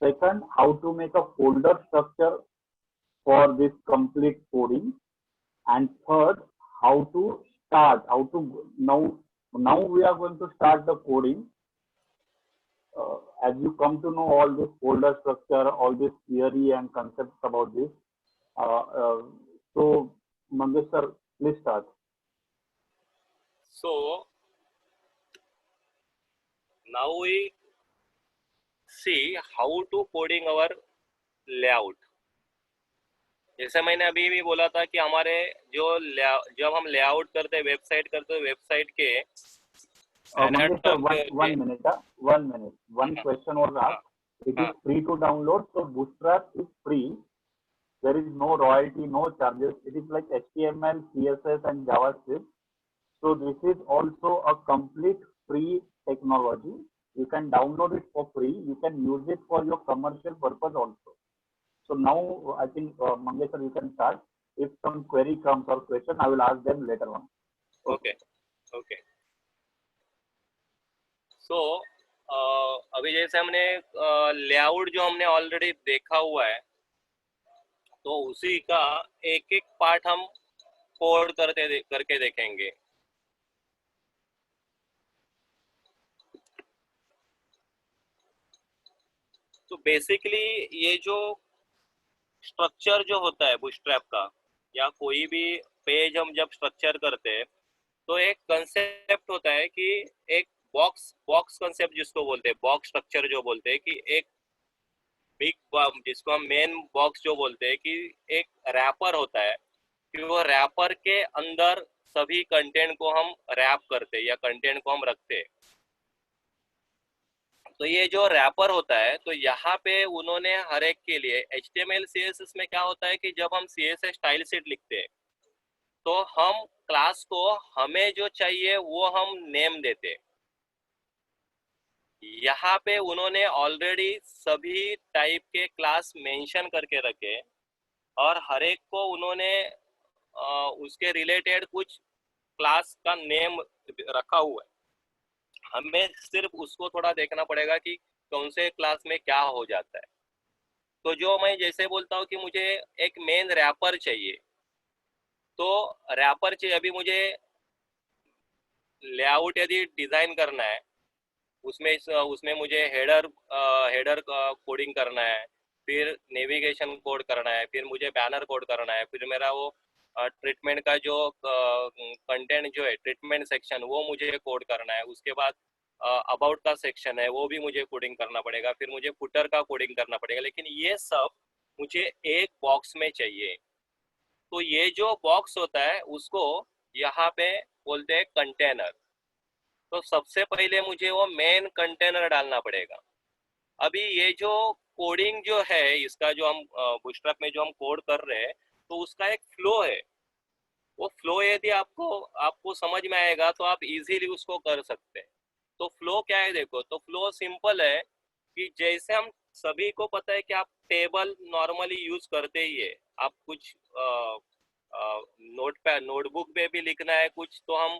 Second, how to make a folder structure for this complete coding. And third, how to start, now we are going to start the coding. As you come to know all this folder structure, all this theory and concepts about this. So Mangesh sir, please start. So now we see how to coding our layout. जैसे मैंने अभी भी बोला था कि हमारे जो जब हम लेआउट करते हैं, वेबसाइट करते हैं, वेबसाइट के Mangesh sir, one minute. One question was asked. It is free to download. So Bootstrap is free. There is no royalty, no charges. It is like HTML, CSS, and JavaScript. So this is also a complete free technology. You can download it for free. You can use it for your commercial purpose also. So now I think Mangesh sir, you can start. If some query comes or question, I will ask them later on. Okay. So अभी जैसे हमने लेआउट जो हमने ऑलरेडी देखा हुआ है, तो उसी का एक एक पार्ट हम कोड करके देखेंगे। तो बेसिकली ये जो स्ट्रक्चर जो होता है बूटस्ट्रैप का, या कोई भी पेज हम जब स्ट्रक्चर करते हैं, तो एक कंसेप्ट होता है कि एक बॉक्स कंसेप्ट जिसको बोलते हैं, बॉक्स स्ट्रक्चर जो बोलते हैं, कि एक बिग जिसको हम मेन बॉक्स जो बोलते हैं, कि एक रैपर होता है, कि वो रैपर के अंदर सभी कंटेंट को हम रैप करते हैं या कंटेंट को हम रखते हैं। तो ये जो रैपर होता है, तो यहाँ पे उन्होंने हर एक के लिए HTML CSS में क्या होता है कि जब हम CSS स्टाइल शीट लिखते हैं, तो हम क्लास को हमें जो चाहिए वो हम नेम देते हैं। यहाँ पे उन्होंने ऑलरेडी सभी टाइप के क्लास मेंशन करके रखे, और हर एक को उन्होंने उसके रिलेटेड कुछ क्लास का नेम रखा हुआ है। हमें सिर्फ उसको थोड़ा देखना पड़ेगा कि कौन से क्लास में क्या हो जाता है। तो जो मैं जैसे बोलता हूँ कि मुझे एक मेन रैपर चाहिए, तो रैपर चाहिए, अभी मुझे लेआउट यदि डिजाइन करना है, उसमें मुझे हेडर कोडिंग करना है, फिर नेविगेशन कोड करना है, फिर मुझे बैनर कोड करना है, फिर मेरा वो ट्रीटमेंट का जो कंटेंट जो है, ट्रीटमेंट सेक्शन, वो मुझे कोड करना है। उसके बाद अबाउट का सेक्शन है, वो भी मुझे कोडिंग करना पड़ेगा, फिर मुझे फुटर का कोडिंग करना पड़ेगा। लेकिन ये सब मुझे एक बॉक्स में चाहिए। तो ये जो बॉक्स होता है उसको यहाँ पे बोलते हैं कंटेनर। तो सबसे पहले मुझे वो मेन कंटेनर डालना पड़ेगा। अभी ये जो कोडिंग जो है इसका, जो हम बूटस्ट्रैप में जो हम कोड कर रहे हैं, तो उसका एक फ्लो है। वो फ्लो यदि आपको आपको समझ में आएगा तो आप इजीली उसको कर सकते हैं। तो फ्लो क्या है देखो, तो फ्लो सिंपल है कि जैसे हम सभी को पता है कि आप टेबल नॉर्मली यूज करते ही है। आप कुछ नोटबुक पे भी लिखना है कुछ, तो हम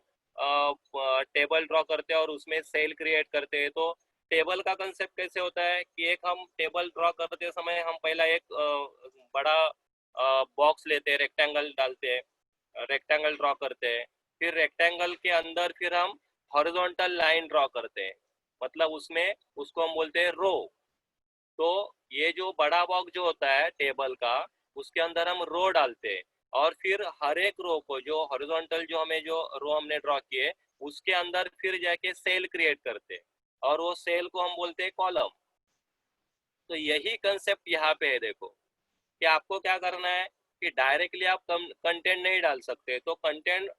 टेबल ड्रॉ करते हैं और उसमें सेल क्रिएट करते हैं। तो टेबल का कंसेप्ट कैसे होता है कि एक हम टेबल ड्रॉ करते समय हम पहला एक बड़ा बॉक्स लेते हैं, रेक्टेंगल डालते हैं, रेक्टेंगल ड्रॉ करते हैं। फिर रेक्टेंगल के अंदर फिर हम हॉरिजॉन्टल लाइन ड्रॉ करते हैं, मतलब उसमें उसको हम बोलते हैं रो। तो ये जो बड़ा बॉक्स जो होता है टेबल का, उसके अंदर हम रो डालते हैं। और फिर हर एक रो को, जो हॉरिजॉन्टल जो हमें जो रो हमने ड्रॉ किए, उसके अंदर फिर जाके सेल क्रिएट करते हैं, और वो सेल को हम बोलते हैं कॉलम। तो यही कंसेप्ट यहाँ पे है देखो, कि आपको क्या करना है कि डायरेक्टली आप कंटेंट नहीं डाल सकते। तो कंटेंट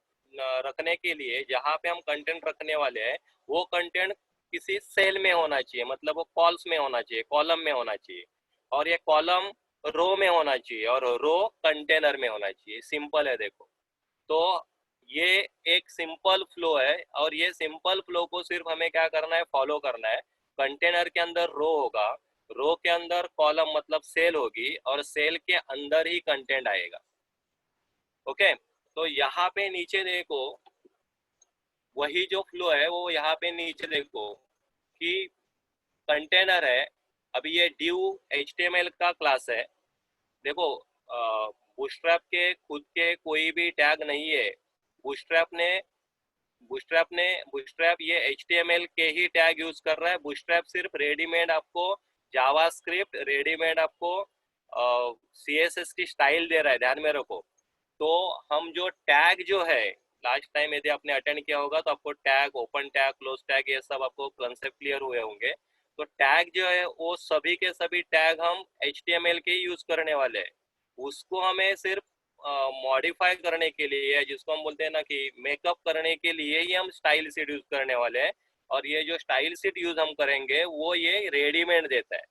रखने के लिए जहाँ पे हम कंटेंट रखने वाले हैं, वो कंटेंट किसी सेल में होना चाहिए, मतलब वो कॉल्स में होना चाहिए, कॉलम में होना चाहिए। और ये कॉलम रो में होना चाहिए और रो कंटेनर में होना चाहिए। सिंपल है देखो। तो ये एक सिंपल फ्लो है, और ये सिंपल फ्लो को सिर्फ हमें क्या करना है, फॉलो करना है। कंटेनर के अंदर रो होगा, रो के अंदर कॉलम मतलब सेल होगी, और सेल के अंदर ही कंटेंट आएगा। ओके। तो यहाँ पे नीचे देखो, वही जो फ्लो है वो यहाँ पे नीचे देखो कि कंटेनर है। अभी ये ड्यू HTML का क्लास है। देखो, बूटस्ट्रैप के खुद के कोई भी टैग नहीं है। बूटस्ट्रैप ने बूटस्ट्रैप ये HTML के ही टैग यूज कर रहा है। बूटस्ट्रैप सिर्फ रेडीमेड आपको जावास्क्रिप्ट, रेडीमेड आपको CSS की स्टाइल दे रहा है, ध्यान में रखो। तो हम जो टैग जो है, लास्ट टाइम यदि आपने अटेंड किया होगा तो आपको tag, open tag, close tag, ये सब आपको कंसेप्ट क्लियर हुए होंगे। तो टैग जो है वो सभी के सभी टैग हम HTML के ही यूज करने वाले हैं। उसको हमें सिर्फ मॉडिफाई करने के लिए, या जिसको हम बोलते हैं ना कि मेकअप करने के लिए ही हम स्टाइल शीट यूज करने वाले हैं। और ये जो स्टाइल शीट यूज हम करेंगे वो ये रेडीमेड देता है।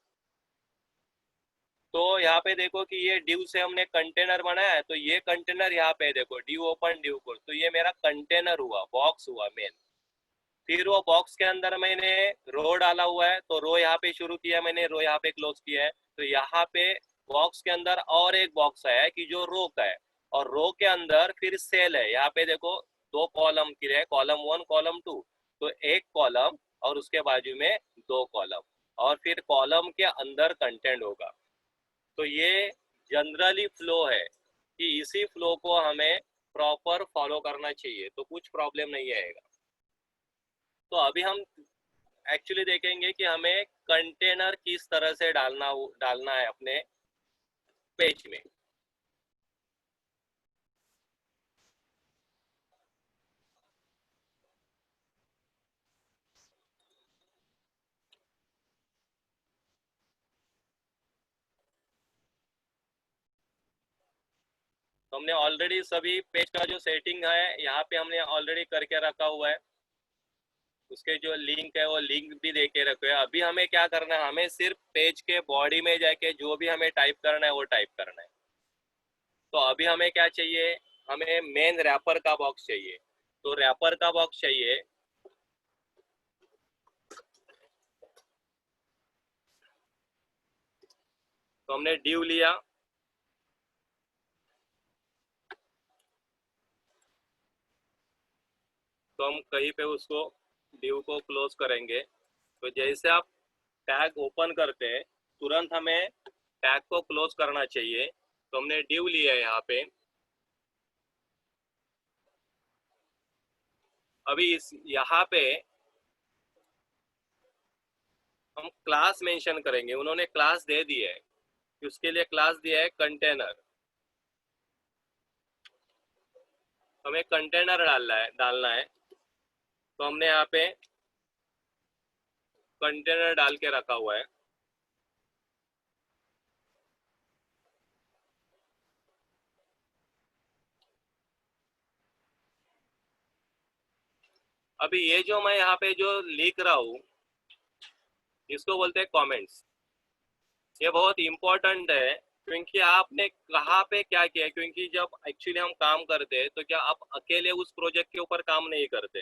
तो यहाँ पे देखो कि ये डिव से हमने कंटेनर बनाया है, तो ये कंटेनर यहाँ पे देखो, डिव ओपन डिव क्लोज, तो ये मेरा कंटेनर हुआ, बॉक्स हुआ मेन। फिर वो बॉक्स के अंदर मैंने रो डाला हुआ है, तो रो यहाँ पे शुरू किया मैंने, रो यहाँ पे क्लोज किया है। तो यहाँ पे बॉक्स के अंदर और एक बॉक्स आया है कि जो रो का है, और रो के अंदर फिर सेल है। यहाँ पे देखो दो कॉलम की है, कॉलम 1, कॉलम 2। तो एक कॉलम और उसके बाजू में दो कॉलम, और फिर कॉलम के अंदर कंटेंट होगा। तो ये जनरली फ्लो है कि इसी फ्लो को हमें प्रॉपर फॉलो करना चाहिए, तो कुछ प्रॉब्लम नहीं आएगा। तो अभी हम एक्चुअली देखेंगे कि हमें कंटेनर किस तरह से डालना है अपने पेज में। तो हमने ऑलरेडी सभी पेज का जो सेटिंग है यहाँ पे हमने ऑलरेडी करके रखा हुआ है। उसके जो लिंक है वो लिंक भी दे के रखे हैं। अभी हमें क्या करना है, हमें सिर्फ पेज के बॉडी में जाके जो भी हमें टाइप करना है वो टाइप करना है। तो अभी हमें क्या चाहिए, हमें मेन रैपर का बॉक्स चाहिए। तो रैपर का बॉक्स चाहिए, तो हमने डिव लिया। तो हम कहीं पे उसको डिव को क्लोज करेंगे। तो जैसे आप टैग ओपन करते हैं, तुरंत हमें टैग को क्लोज करना चाहिए। तो हमने डिव लिया है यहाँ पे। अभी इस यहाँ पे हम क्लास मेंशन करेंगे। उन्होंने क्लास दे दी है कि उसके लिए क्लास दिया है कंटेनर। हमें कंटेनर डालना है। तो हमने यहाँ पे कंटेनर डाल के रखा हुआ है। अभी ये जो मैं यहाँ पे जो लिख रहा हूँ इसको बोलते हैं कमेंट्स। ये बहुत इंपॉर्टेंट है क्योंकि आपने कहाँ पे क्या किया है, क्योंकि जब एक्चुअली हम काम करते हैं तो क्या आप अकेले उस प्रोजेक्ट के ऊपर काम नहीं करते,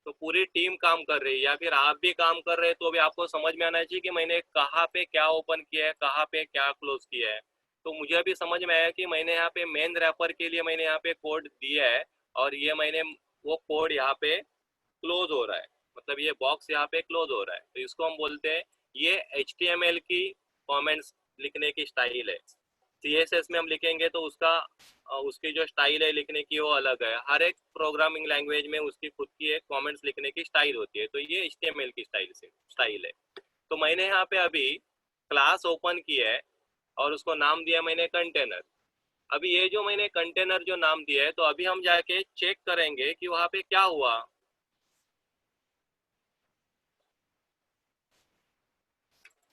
तो पूरी टीम काम कर रही है, या फिर आप भी काम कर रहे हैं तो भी आपको समझ में आना चाहिए कि मैंने कहाँ पे क्या ओपन किया है, कहाँ पे क्या क्लोज किया है। तो मुझे अभी समझ में आया कि मैंने यहाँ पे मेन रैपर के लिए मैंने यहाँ पे कोड दिया है, और ये मैंने वो कोड यहाँ पे क्लोज हो रहा है, मतलब ये बॉक्स यहाँ पे क्लोज हो रहा है, तो इसको हम बोलते हैं ये HTML की कमेंट्स लिखने की स्टाइल है। CSS में हम लिखेंगे तो उसकी जो स्टाइल है लिखने की वो अलग है, हर एक प्रोग्रामिंग लैंग्वेज में उसकी खुद की एक कमेंट्स लिखने की स्टाइल होती है, तो ये HTML की स्टाइल है। तो मैंने यहाँ पे अभी क्लास ओपन किया है और उसको नाम दिया मैंने कंटेनर। अभी ये जो मैंने कंटेनर जो नाम दिया है, तो अभी हम जाके चेक करेंगे कि वहां पे क्या हुआ।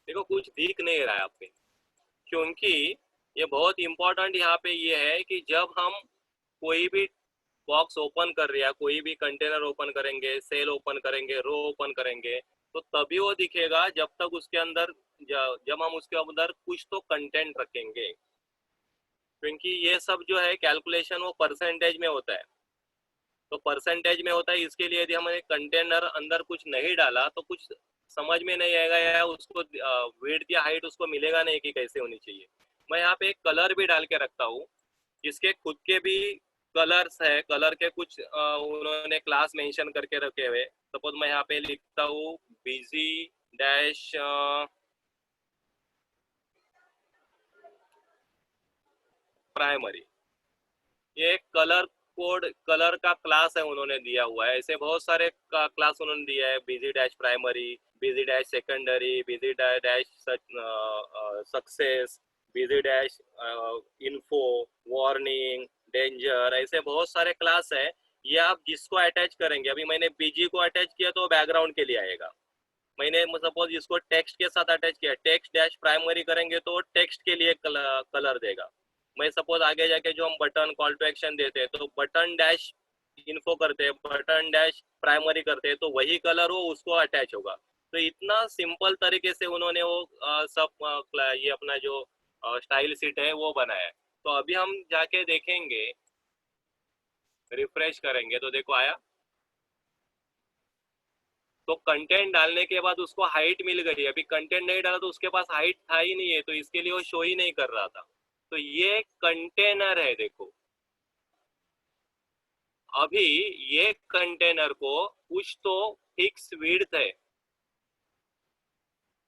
देखो कुछ दिख नहीं रहा है आपके, क्योंकि ये बहुत इंपॉर्टेंट यहाँ पे ये है कि जब हम कोई भी बॉक्स ओपन कर रहे हैं, कोई भी कंटेनर ओपन करेंगे, सेल ओपन करेंगे, रो ओपन करेंगे, तो तभी वो दिखेगा जब तक उसके अंदर जब हम उसके अंदर कुछ तो कंटेंट रखेंगे, क्योंकि ये सब जो है कैलकुलेशन वो परसेंटेज में होता है। तो परसेंटेज में होता है, इसके लिए यदि हमने कंटेनर अंदर कुछ नहीं डाला तो कुछ समझ में नहीं आएगा, या उसको विड्थ या हाइट उसको मिलेगा नहीं कि कैसे होनी चाहिए। मैं यहाँ पे एक कलर भी डाल के रखता हूँ, जिसके खुद के भी कलर्स है, कलर के कुछ उन्होंने क्लास मेंशन करके रखे हुए। सपोज मैं यहाँ पे लिखता हूँ बिजी डैश प्राइमरी, ये कलर कोड कलर का क्लास है उन्होंने दिया हुआ है। ऐसे बहुत सारे क्लास उन्होंने दिया है, busy dash primary, busy dash secondary, busy dash success, busy dash info, warning, danger, ऐसे बहुत सारे क्लास है। ये आप जिसको अटैच करेंगे, अभी मैंने बीजी को अटैच किया तो बैकग्राउंड के लिए आएगा। मैंने सपोज इसको टेक्स्ट के साथ अटैच किया, टेक्स्ट डैश प्राइमरी करेंगे तो टेक्स्ट के लिए कलर देगा। मैं सपोज आगे जाके जो हम बटन कॉल टू एक्शन देते हैं तो बटन डैश इन्फो करते हैं, बटन डैश प्राइमरी करते हैं, तो वही कलर वो उसको अटैच होगा। तो इतना सिंपल तरीके से उन्होंने वो ये अपना जो स्टाइल सीट है वो बनाया है। तो अभी हम जाके देखेंगे, रिफ्रेश करेंगे तो देखो आया। तो कंटेंट डालने के बाद उसको हाइट मिल गई, अभी कंटेंट नहीं डाला तो उसके पास हाइट था ही नहीं है, तो इसके लिए वो शो ही नहीं कर रहा था। तो ये कंटेनर है देखो। अभी ये कंटेनर को कुछ तो फिक्स विड्थ है,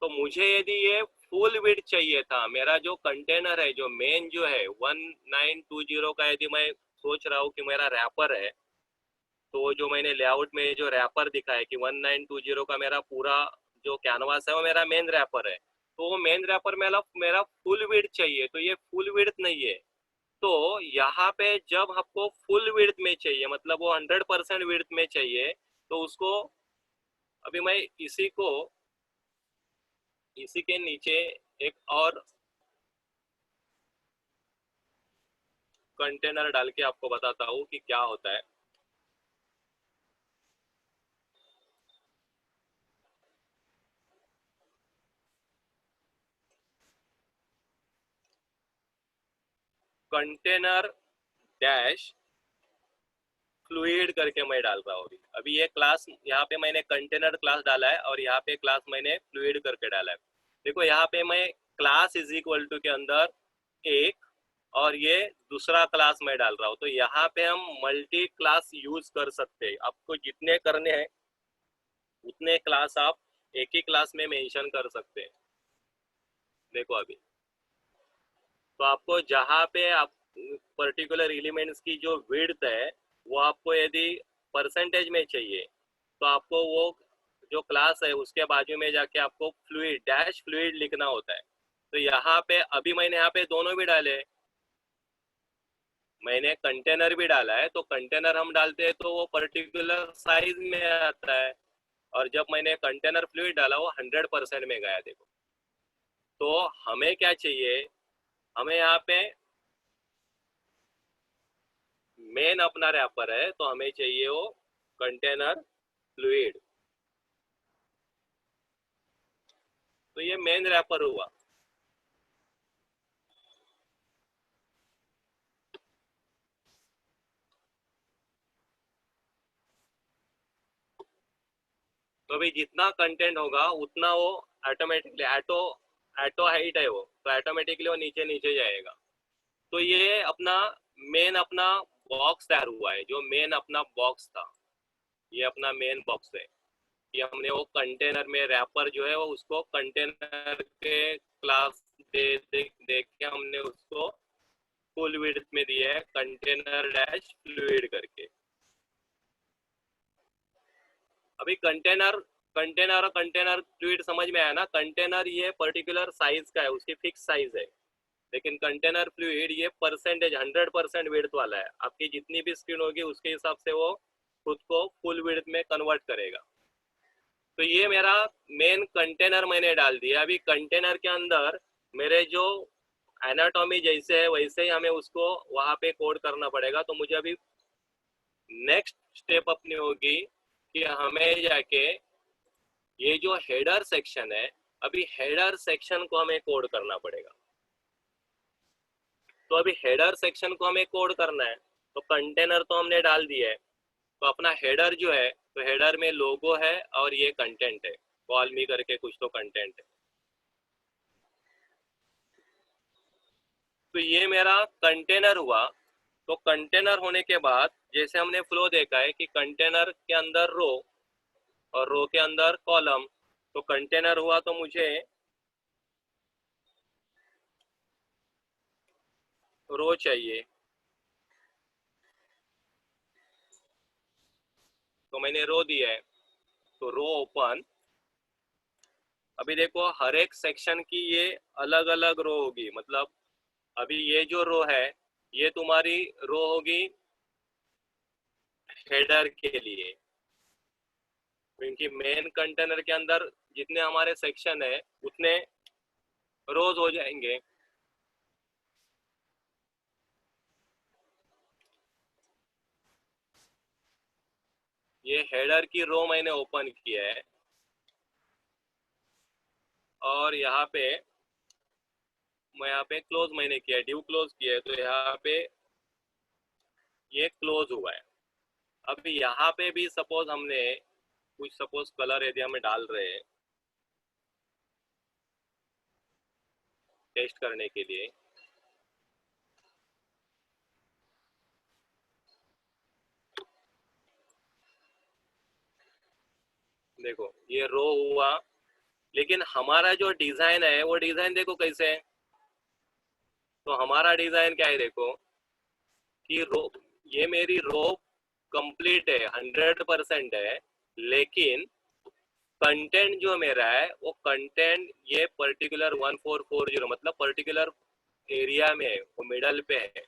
तो मुझे यदि ये फुल विड्थ चाहिए था, मेरा जो कंटेनर है जो मेन जो है 1920 का, यदि मैं सोच रहा हूँ कि मेरा रैपर है, तो जो मैंने लेआउट में जो रैपर दिखा है कि 1920 का मेरा पूरा जो कैनवास है वो मेरा मेन रैपर है, तो वो मेन रैपर मेरा मेरा फुल विड्थ चाहिए, तो ये फुल विड्थ नहीं है। तो यहाँ पे जब आपको फुल विड्थ में चाहिए, मतलब वो 100% विड्थ में चाहिए, तो उसको अभी मैं इसी के नीचे एक और कंटेनर डाल के आपको बताता हूँ कि क्या होता है। कंटेनर डैश फ्लूइड करके मैं डाल रहा हूँ। अभी ये क्लास यहाँ पे मैंने कंटेनर क्लास डाला है और यहाँ पे क्लास मैंने फ्लूइड करके डाला है। देखो यहाँ पे मैं क्लास इज इक्वल टू के अंदर एक और ये दूसरा क्लास मैं डाल रहा हूँ, तो यहाँ पे हम मल्टी क्लास यूज कर सकते हैं। आपको जितने करने हैं उतने क्लास आप एक ही क्लास में मेंशन कर सकते हैं। देखो अभी तो आपको जहाँ पे आप पर्टिकुलर एलिमेंट्स की जो विड्थ है वो आपको यदि परसेंटेज में चाहिए, तो आपको वो जो क्लास है उसके बाजू में जाके आपको फ्लूइड डैश फ्लूइड लिखना होता है। तो यहाँ पे अभी मैंने यहाँ पे दोनों भी डाले, मैंने कंटेनर भी डाला है, तो कंटेनर हम डालते हैं तो वो पर्टिकुलर साइज में आता है, और जब मैंने कंटेनर फ्लूइड डाला वो 100% में गया। देखो तो हमें क्या चाहिए, हमें यहाँ पे मेन अपना रैपर है तो हमें चाहिए वो कंटेनर फ्लूइड। तो ये मेन रैपर हुआ। तो अभी जितना कंटेंट होगा उतना वो ऑटोमेटिकली एटो हाइट है वो, तो ऑटोमेटिकली वो नीचे नीचे जाएगा। तो ये अपना मेन अपना बॉक्स तैयार हुआ है, जो मेन अपना बॉक्स था, ये अपना मेन बॉक्स है कि हमने वो कंटेनर में रैपर जो है वो उसको कंटेनर के क्लास दे के हमने उसको फुल विड्थ में दिया है, कंटेनर डैश फ्लूइड करके। अभी कंटेनर कंटेनर और कंटेनर फ्लूइड समझ में आया ना। कंटेनर ये पर्टिकुलर साइज का है, उसकी फिक्स साइज है, लेकिन कंटेनर फ्लूइड ये परसेंटेज 100% विड्थ वाला है। आपकी जितनी भी स्क्रीन होगी उसके हिसाब से वो खुद को फुल विड्थ में कन्वर्ट करेगा। तो ये मेरा मेन कंटेनर मैंने डाल दिया। अभी कंटेनर के अंदर मेरे जो एनाटॉमी जैसे है वैसे ही हमें उसको वहां पे कोड करना पड़ेगा। तो मुझे अभी नेक्स्ट स्टेप अपनी होगी कि हमें जाके ये जो हेडर सेक्शन है, अभी हेडर सेक्शन को हमें कोड करना पड़ेगा। तो अभी हेडर सेक्शन को हमें कोड करना है। तो कंटेनर तो हमने डाल दिया है, तो अपना हेडर जो है, तो हेडर में लोगो है और ये कंटेंट है, कॉल मी करके कुछ तो कंटेंट है। तो ये मेरा कंटेनर हुआ। तो कंटेनर होने के बाद जैसे हमने फ्लो देखा है कि कंटेनर के अंदर रो और रो के अंदर कॉलम, तो कंटेनर हुआ तो मुझे रो चाहिए, तो मैंने रो दिया है। तो रो ओपन। अभी देखो हर एक सेक्शन की ये अलग अलग रो होगी, मतलब अभी ये जो रो है ये तुम्हारी रो होगी हेडर के लिए, क्योंकि मेन कंटेनर के अंदर जितने हमारे सेक्शन है उतने रोज हो जाएंगे। ये हेडर की रो मैंने ओपन किया है और यहाँ पे मैं यहाँ पे क्लोज मैंने किया है, ड्यू क्लोज किया है, तो यहाँ पे ये क्लोज हुआ है। अभी यहाँ पे भी सपोज हमने कुछ सपोज कलर एरिया में डाल रहे हैं टेस्ट करने के लिए। देखो ये रो हुआ, लेकिन हमारा जो डिजाइन है वो डिजाइन देखो कैसे है। तो हमारा डिजाइन क्या है देखो कि रो, ये मेरी रो कंप्लीट है, 100% है, लेकिन कंटेंट जो मेरा है वो कंटेंट ये पर्टिकुलर 1440 मतलब पर्टिकुलर एरिया में है, वो मिडल पे है।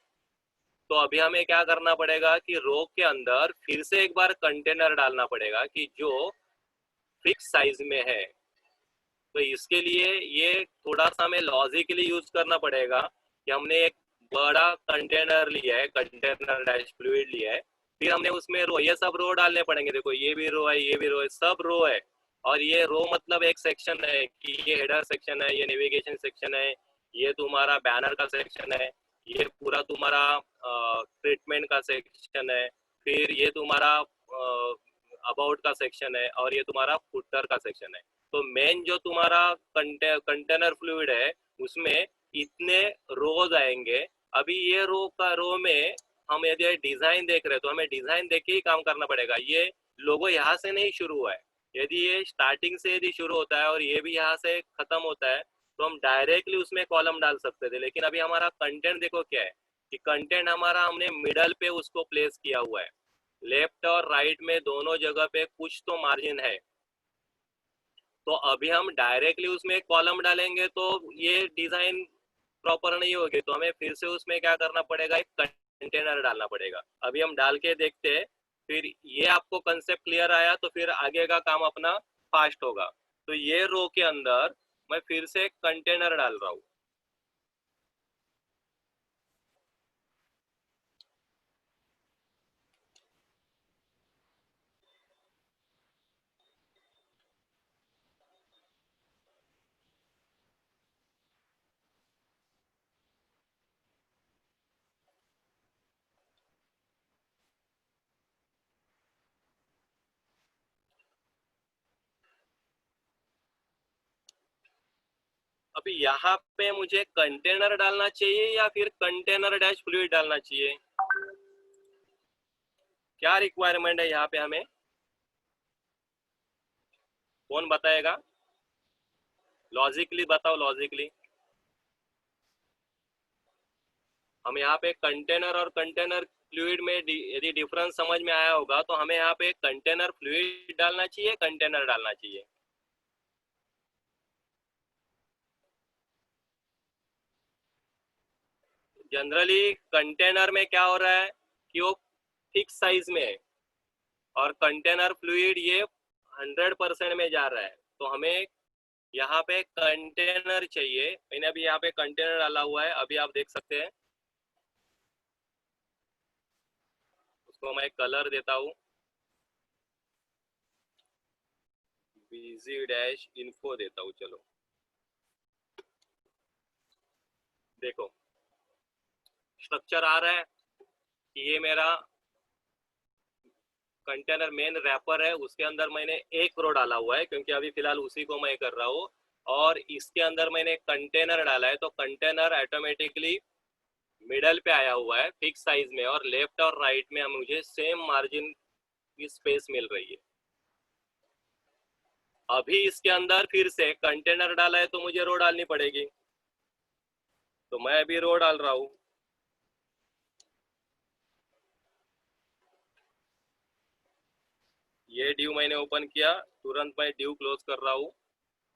तो अभी हमें क्या करना पड़ेगा कि रो के अंदर फिर से एक बार कंटेनर डालना पड़ेगा कि जो फिक्स साइज में है। तो इसके लिए ये थोड़ा सा हमें लॉजिकली यूज करना पड़ेगा कि हमने एक बड़ा कंटेनर लिया है, कंटेनर डैश फ्लूइड लिया है, फिर हमने उसमें रो, ये सब रो डालने पड़ेंगे। देखो ये भी रो है, ये भी रो है, सब रो है। और ये रो मतलब एक सेक्शन है कि ये हेडर सेक्शन है, ये नेविगेशन सेक्शन है, ये तुम्हारा बैनर का सेक्शन है, ये पूरा तुम्हारा ट्रीटमेंट का सेक्शन है, फिर ये तुम्हारा अबाउट का सेक्शन है, और ये तुम्हारा फुटर का सेक्शन है। तो मेन जो तुम्हारा कंटेनर फ्लूइड है उसमें इतने रोज आएंगे। अभी ये रो में हम यदि डिजाइन देख रहे हैं तो हमें डिजाइन देख के ही काम करना पड़ेगा। ये लोगो यहाँ से नहीं शुरू हुआ है, यदि ये स्टार्टिंग से यदि शुरू होता है और ये भी यहाँ से खत्म होता है तो हम डायरेक्टली उसमें कॉलम डाल सकते थे। लेकिन अभी हमारा कंटेंट देखो क्या है कि कंटेंट हमारा हमने मिडल पे उसको प्लेस किया हुआ है, लेफ्ट और राइट में दोनों जगह पे कुछ तो मार्जिन है। तो अभी हम डायरेक्टली उसमें कॉलम डालेंगे तो ये डिजाइन प्रॉपर नहीं होगी, तो हमें फिर से उसमें क्या करना पड़ेगा, एक कंटेनर डालना पड़ेगा। अभी हम डाल के देखते हैं, फिर ये आपको कंसेप्ट क्लियर आया तो फिर आगे का काम अपना फास्ट होगा। तो ये रो के अंदर मैं फिर से एक कंटेनर डाल रहा हूँ। अब यहाँ पे मुझे कंटेनर डालना चाहिए या फिर कंटेनर डैश फ्लूइड डालना चाहिए? क्या रिक्वायरमेंट है यहाँ पे हमें? कौन बताएगा? लॉजिकली बताओ, लॉजिकली। हम यहाँ पे कंटेनर और कंटेनर फ्लूइड में यदि डिफरेंस समझ में आया होगा तो हमें यहाँ पे कंटेनर फ्लूइड डालना चाहिए, कंटेनर डालना चाहिए? जनरली कंटेनर में क्या हो रहा है कि वो फिक्स साइज में है और कंटेनर फ्लूइड ये 100% में जा रहा है, तो हमें यहाँ पे कंटेनर चाहिए। मैंने अभी यहाँ पे कंटेनर डाला हुआ है, अभी आप देख सकते हैं। उसको मैं कलर देता हूँ, बिजी डैश इन्फो देता हूँ। चलो देखो स्ट्रक्चर आ रहा है कि ये मेरा कंटेनर मेन रैपर है, उसके अंदर मैंने एक रो डाला हुआ है क्योंकि अभी फिलहाल उसी को मैं कर रहा हूँ, और इसके अंदर मैंने कंटेनर डाला है, तो कंटेनर ऑटोमेटिकली मिडल पे आया हुआ है फिक्स साइज में, और लेफ्ट और राइट में मुझे सेम मार्जिन की स्पेस मिल रही है। अभी इसके अंदर फिर से कंटेनर डाला है तो मुझे रो डालनी पड़ेगी, तो मैं अभी रो डाल रहा हूँ। ये ड्यू मैंने ओपन किया, तुरंत मैं ड्यू क्लोज कर रहा हूँ।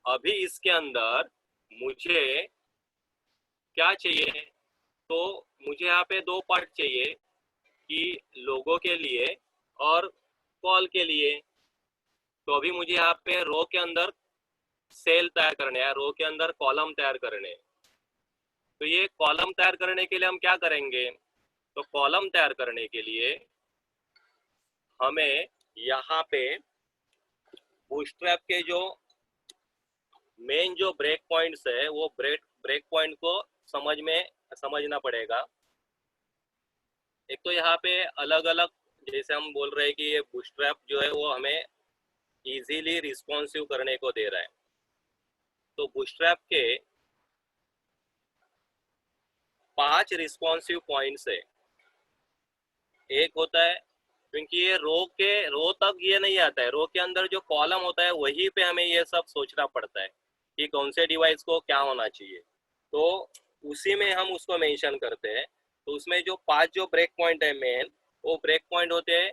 अभी इसके अंदर मुझे क्या चाहिए, तो मुझे यहाँ पे दो पार्ट चाहिए कि लोगों के लिए और कॉल के लिए। तो अभी मुझे यहाँ पे रो के अंदर सेल तैयार करने हैं, रो के अंदर कॉलम तैयार करने हैं। तो ये कॉलम तैयार करने के लिए हम क्या करेंगे, तो कॉलम तैयार करने के लिए हमें यहाँ पे बूटस्ट्रैप के जो मेन जो ब्रेक पॉइंट्स है वो ब्रेक पॉइंट को समझना पड़ेगा। एक तो यहाँ पे अलग अलग, जैसे हम बोल रहे हैं कि ये बूटस्ट्रैप जो है वो हमें इजीली रिस्पॉन्सिव करने को दे रहा है, तो बूटस्ट्रैप के 5 रिस्पॉन्सिव पॉइंट्स है। एक होता है, क्योंकि ये रो तक ये नहीं आता है, रो के अंदर जो कॉलम होता है वहीं पे हमें ये सब सोचना पड़ता है कि कौन से डिवाइस को क्या होना चाहिए, तो उसी में हम उसको मेंशन करते हैं। तो उसमें जो 5 जो ब्रेक पॉइंट है मेन, वो ब्रेक पॉइंट होते हैं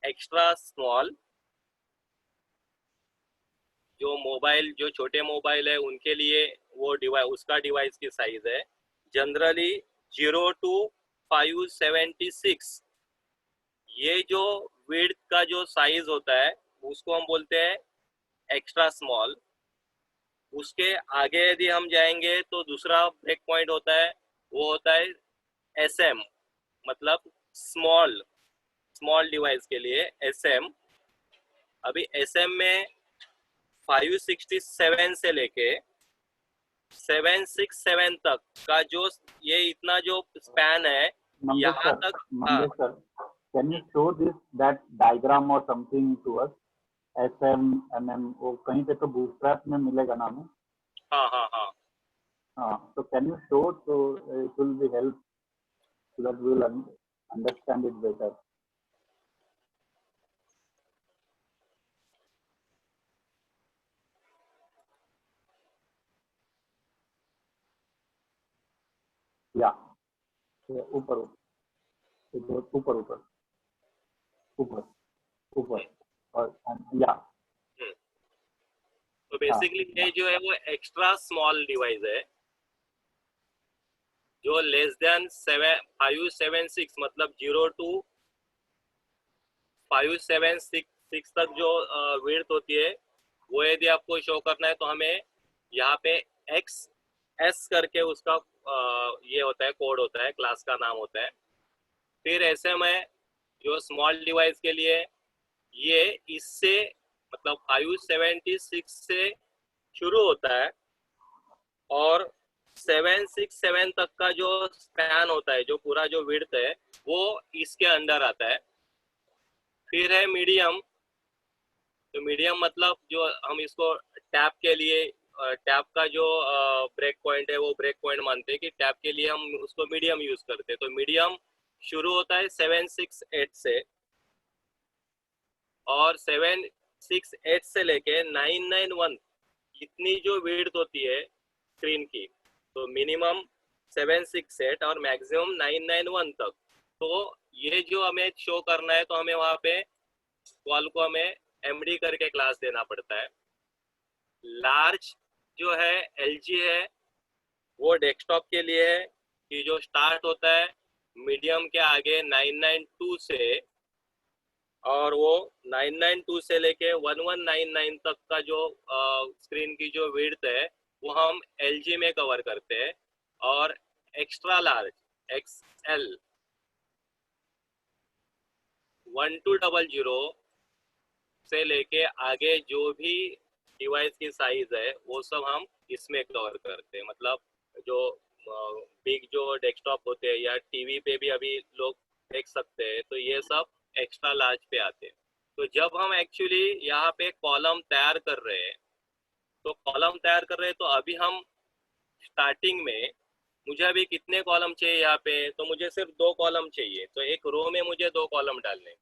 एक्स्ट्रा स्मॉल। जो छोटे मोबाइल है उनके लिए वो उसका डिवाइस की साइज है जनरली 0 to 576। ये जो विड्थ का जो साइज होता है उसको हम बोलते हैं एक्स्ट्रा स्मॉल। उसके आगे यदि हम जाएंगे तो दूसरा ब्रेक पॉइंट होता है, वो होता है SM, मतलब स्मॉल डिवाइस के लिए SM। अभी SM में 567 से लेके 767 तक का जो ये इतना जो स्पैन है यहाँ तक। Mangesh sir, can you show that diagram or something to us? SM, MM, वो कहीं पे तो बूटस्ट्रैप में मिलेगा ना हमें? हाँ हाँ हाँ हाँ, so can you show, so it will be help so that we will understand it better. Yeah, ऊपर ऊपर ऊपर ऊपर ऊपर और या। तो बेसिकली ये जो है वो एक्स्ट्रा स्मॉल डिवाइस है जो लेस देन 576, मतलब 0 to 576 तक जो विड्थ होती है वो यदि आपको शो करना है तो हमें यहाँ पे XS करके उसका ये होता है, कोड होता है, क्लास का नाम होता है। फिर SM है जो स्मॉल डिवाइस के लिए, ये इससे मतलब 576 से शुरू होता है और 767 तक का जो स्पैन होता है, जो पूरा जो विड्थ है वो इसके अंदर आता है। फिर है मीडियम, तो मीडियम मतलब जो हम इसको टैप के लिए टैब का जो ब्रेक पॉइंट है वो ब्रेक पॉइंट मानते हैं कि टैब के लिए हम उसको मीडियम यूज करते हैं। तो मीडियम शुरू होता है 768 से और 768 से लेके 991 इतनी जो विड्थ होती है स्क्रीन की, तो मिनिमम 768 और मैक्सिमम 991 तक। तो ये जो हमें शो करना है तो हमें वहाँ पे कॉल को हमें एमडी करके क्लास देना पड़ता है। लार्ज जो है एलजी है वो डेस्कटॉप के लिए है कि जो स्टार्ट होता है मीडियम के आगे 992 से और वो 992 से लेके 1199 तक का जो स्क्रीन की जो विड्थ है वो हम एलजी में कवर करते हैं। और एक्स्ट्रा लार्ज एक्सएल 1200 से लेके आगे जो भी डिवाइस की साइज है वो सब हम इसमें कवर करते हैं। मतलब जो बिग जो डेस्कटॉप होते हैं या टीवी पे भी अभी लोग देख सकते हैं, तो ये सब एक्स्ट्रा लार्ज पे आते हैं। तो जब हम एक्चुअली यहाँ पे कॉलम तैयार कर रहे हैं तो अभी हम स्टार्टिंग में मुझे अभी कितने कॉलम चाहिए यहाँ पे, तो मुझे सिर्फ 2 कॉलम चाहिए। तो एक रो में मुझे 2 कॉलम डालने,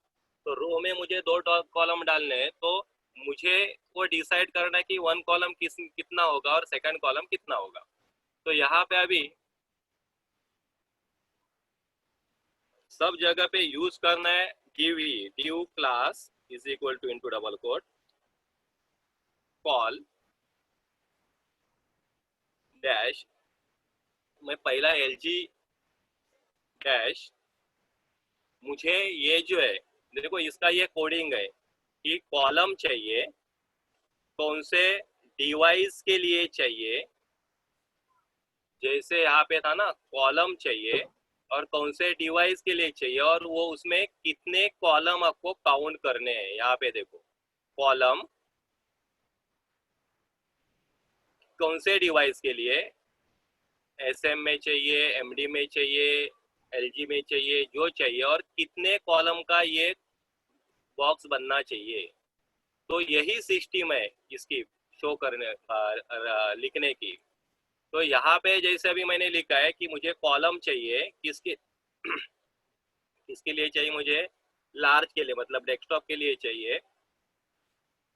तो रो में मुझे 2 कॉलम डालने हैं, तो मुझे वो डिसाइड करना है कि 1 कॉलम कितना होगा और सेकंड कॉलम कितना होगा। तो यहाँ पे अभी सब जगह पे यूज करना है div class is equal to into double quote col dash, मैं पहला LG डैश, मुझे ये जो है देखो इसका ये कोडिंग है कि कॉलम चाहिए कौन से डिवाइस के लिए चाहिए, जैसे यहाँ पे था ना कॉलम चाहिए और कौन से डिवाइस के लिए चाहिए और वो उसमें कितने कॉलम आपको काउंट करने हैं। यहाँ पे देखो कॉलम कौन से डिवाइस के लिए, SM में चाहिए, MD में चाहिए, LG में चाहिए, जो चाहिए और कितने कॉलम का ये बॉक्स बनना चाहिए। तो यही सिस्टम है इसकी शो करने लिखने की। तो यहाँ पे जैसे अभी मैंने लिखा है कि मुझे कॉलम चाहिए किसके किसके लिए चाहिए, मुझे लार्ज के लिए मतलब डेस्कटॉप के लिए चाहिए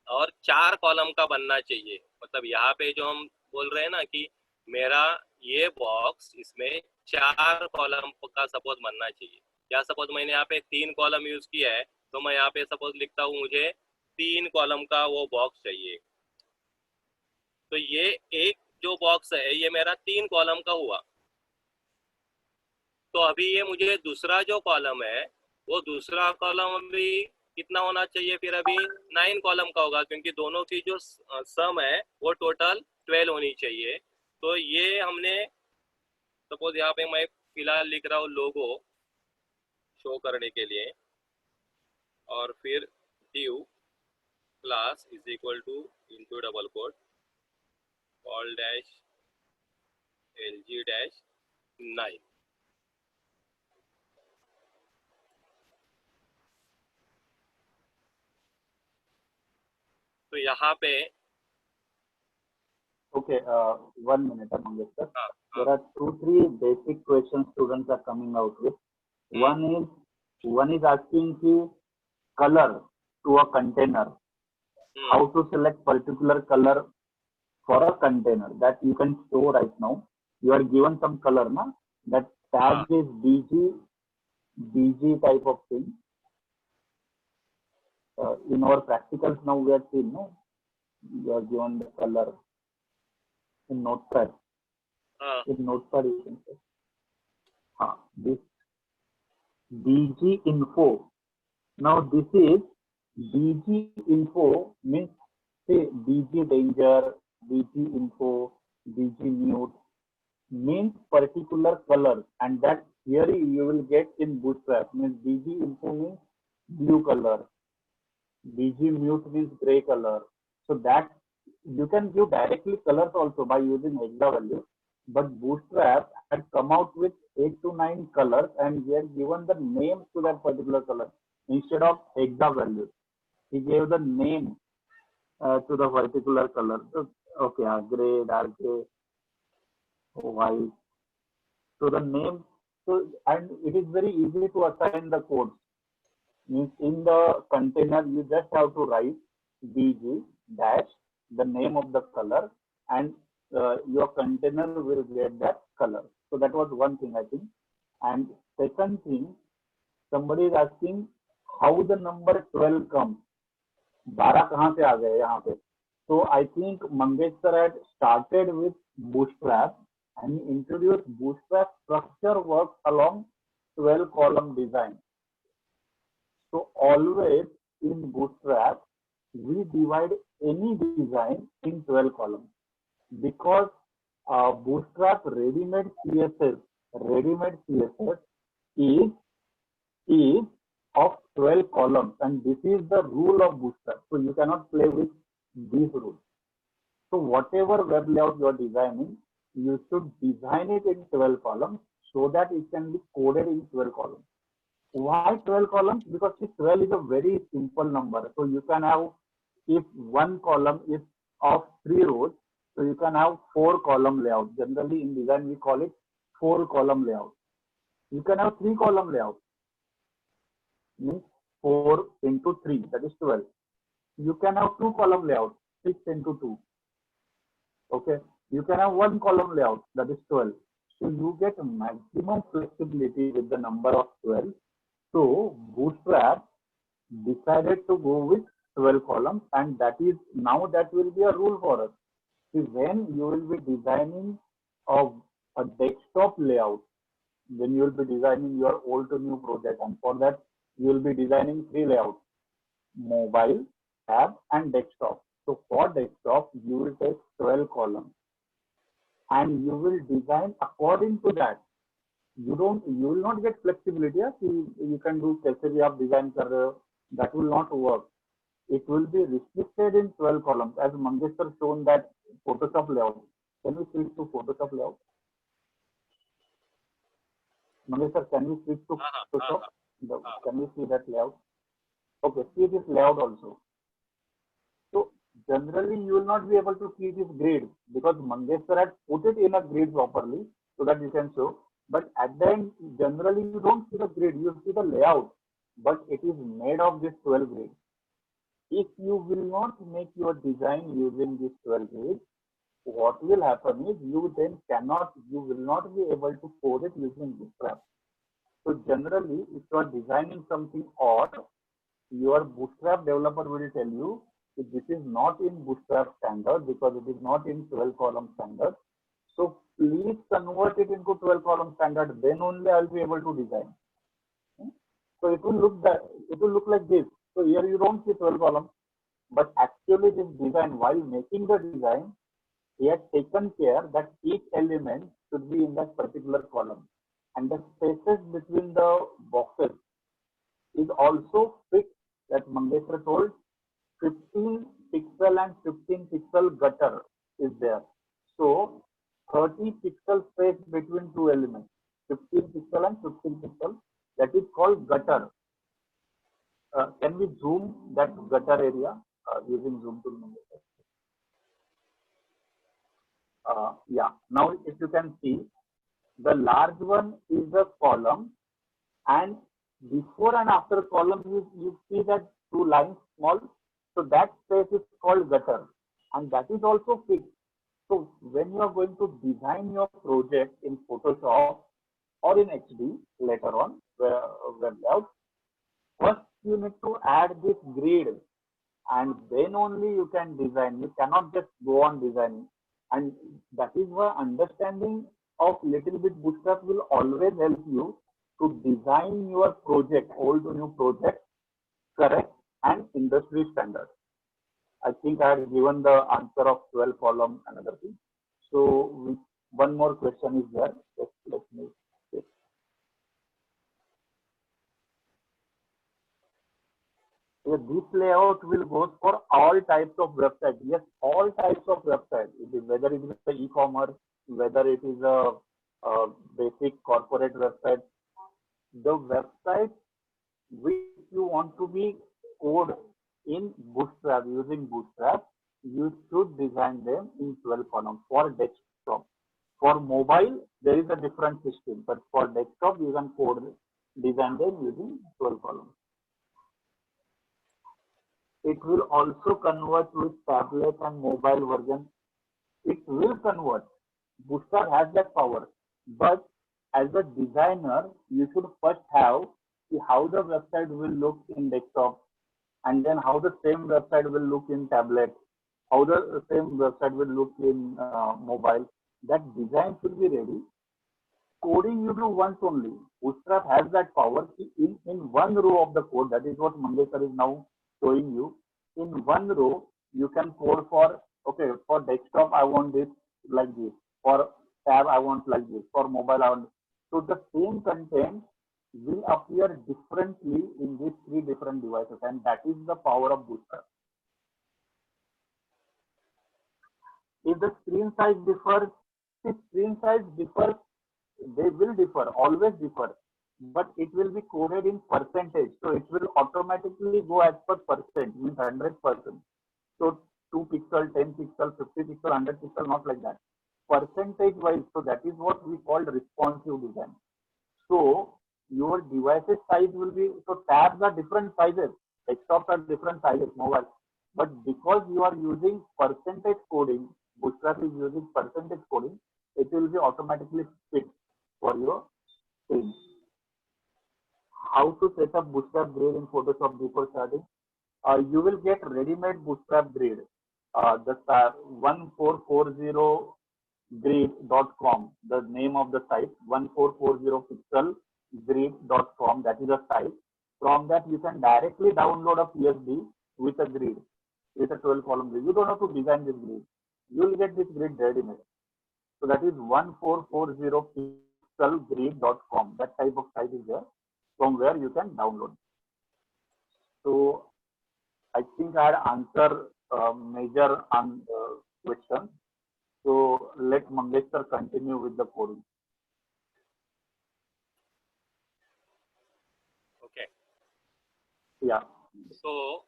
और 4 कॉलम का बनना चाहिए। मतलब यहाँ पे जो हम बोल रहे हैं ना कि मेरा ये बॉक्स इसमें 4 कॉलम का सपोज बनना चाहिए, या सपोज मैंने यहाँ पे 3 कॉलम यूज किया है तो मैं यहाँ पे सपोज लिखता हूँ मुझे 3 कॉलम का वो बॉक्स चाहिए। तो ये एक जो बॉक्स है ये मेरा 3 कॉलम का हुआ। तो अभी ये मुझे दूसरा जो कॉलम है वो दूसरा कॉलम भी कितना होना चाहिए, फिर अभी 9 कॉलम का होगा क्योंकि दोनों की जो सम है वो टोटल 12 होनी चाहिए। तो ये हमने सपोज यहाँ पे मैं फिलहाल लिख रहा हूँ लोगो शो करने के लिए और फिर div class is equal to into double quote col dash LG dash 9। तो यहाँ पे Okay, 1 minute, Mangesh. हाँ There are 2-3 basic questions students are coming out with. One is asking the color to a container. How to select particular color for a container that you can store right now. You are given some color, na? That tag is DG type of thing. In our practicals now we are seeing, no? You are given the color in Notepad. In Notepad you can say. This DG info. Now this is DG info means say DG danger, DG info, DG mute means particular color, and that theory you will get in Bootstrap. Means DG info means blue color, DG mute means gray color. So that you can give directly colors also by using hexa value, but Bootstrap had come out with 8 to 9 colors and he had given the names to that particular color instead of hexa values. He gave the name to the particular color. So Okay, gray, dark gray, white. So the name, so and it is very easy to assign the codes. Means in the container, you just have to write BG dash the name of the color, and your container will get that color. So that was one thing I think. And second thing, somebody is asking how the number 12 comes. 12 कहाँ से आ गए यहाँ पे? So I think Mangesh sir had started with Bootstrap and introduced Bootstrap structure works along 12 column design. So always in Bootstrap, we divide any design in 12 columns because Bootstrap ready-made CSS is is of 12 columns, and this is the rule of Bootstrap. So you cannot play with these rules. So whatever web layout you are designing, you should design it in 12 columns so that it can be coded in 12 columns. Why 12 columns? Because 12 is a very simple number. So you can have, if one column is of 3 rows, so you can have 4 column layout. Generally in design, we call it 4 column layout. You can have 3 column layout, means 4 into 3, that is 12. You can have 2 column layout, 6 into 2. Okay. You can have 1 column layout, that is 12. So you get maximum flexibility with the number of 12. So Bootstrap decided to go with 12 columns, and that will be a rule for us. See, when you will be designing a desktop layout, when you will be designing your old to new project, and for that you will be designing 3 layouts: mobile, tab, and desktop. So for desktop, you will take 12 columns, and you will design according to that. You will not get flexibility. Yeah? You can do कैसे भी आप design कर रहे हो, that will not work. It will be restricted in 12 columns, as Mangesh sir shown that Photoshop layout. Can we switch to Photoshop layout? Mangesh sir, can we switch to Photoshop? Can we see that layout? Okay, see this layout also. So generally you will not be able to see this grid because Mangesh sir had put it in a grid properly so that you can show. But at the end, generally you don't see the grid, you see the layout, but it is made of this 12 grid. If you will not make your design using this 12 grid, what will happen is you will not be able to code it using Bootstrap. So generally, if you are designing something odd, your Bootstrap developer will tell you that this is not in Bootstrap standard because it is not in 12 column standard. So please convert it into 12 column standard. Then only I will be able to design. So it will look like this. So here you don't see 12 columns, but actually this design, while making the design, he has taken care that each element should be in that particular column, and the spaces between the boxes is also fixed. That Mangesh sir told, 15 pixel and 15 pixel gutter is there. So 30 pixel space between 2 elements, 15 pixel and 15 pixel, that is called gutter. Can we zoom that gutter area using zoom tool? Yeah, now if you can see, the large one is a column, and before and after column you see that 2 lines small, so that space is called gutter, and that is also fixed. So when you are going to design your project in Photoshop or in HD later on, web layout, first you need to add this grid, and then only you can design. You cannot just go on designing, and that is why understanding of little bit Bootstrap will always help you to design your project, old to new project, correct and industry standard. I think I have given the answer of 12 column and other things. So one more question is there. Let me check. So this layout will go for all types of websites. Yes, all types of websites. Whether it is a e-commerce, whether it is a basic corporate website, the website which you want to be code in Bootstrap, using Bootstrap, you should design them in 12 columns for desktop. For mobile, there is a different system, but for desktop, you can design them using 12 columns. It will also convert with tablet and mobile version. It will convert. Bootstrap has that power. But as a designer, you should first have how the website will look in desktop, and then how the same website will look in tablet, how the same website will look in mobile. That design should be ready. Coding you do once only. Bootstrap has that power. In one row of the code, that is what Mangeshkar is now showing you. In one row, you can code for, okay, for desktop, I want this like this. For tab, I want like this. For mobile, I want. So the same content will appear differently in these three different devices, and that is the power of Bootstrap. If the screen size differs, the screen size differs, they will differ, always differ, but it will be coded in percentage. So it will automatically go as per percent, means 100%. So 2 pixel, 10 pixel, 50 pixel, 100 pixel, not like that. Percentage wise, so that is what we call responsive design. So your device's size will be, so tabs are different sizes, desktops are different sizes, mobile. But because you are using percentage coding, Bootstrap is using percentage coding, it will be automatically fit for your screen. How to set up Bootstrap grid in Photoshop before starting? You will get ready-made Bootstrap grid. The 1440grid.com, the name of the site, 1440pixelgrid.com, that is a site. From that, you can directly download a PSD with a grid, with a 12 column grid. You don't have to design this grid. You will get this grid ready-made. So that is 1440pixelgrid.com. That type of site is there from where you can download. So I think I had answered major question. So let Mangeshkar continue with the coding. Okay. Yeah. So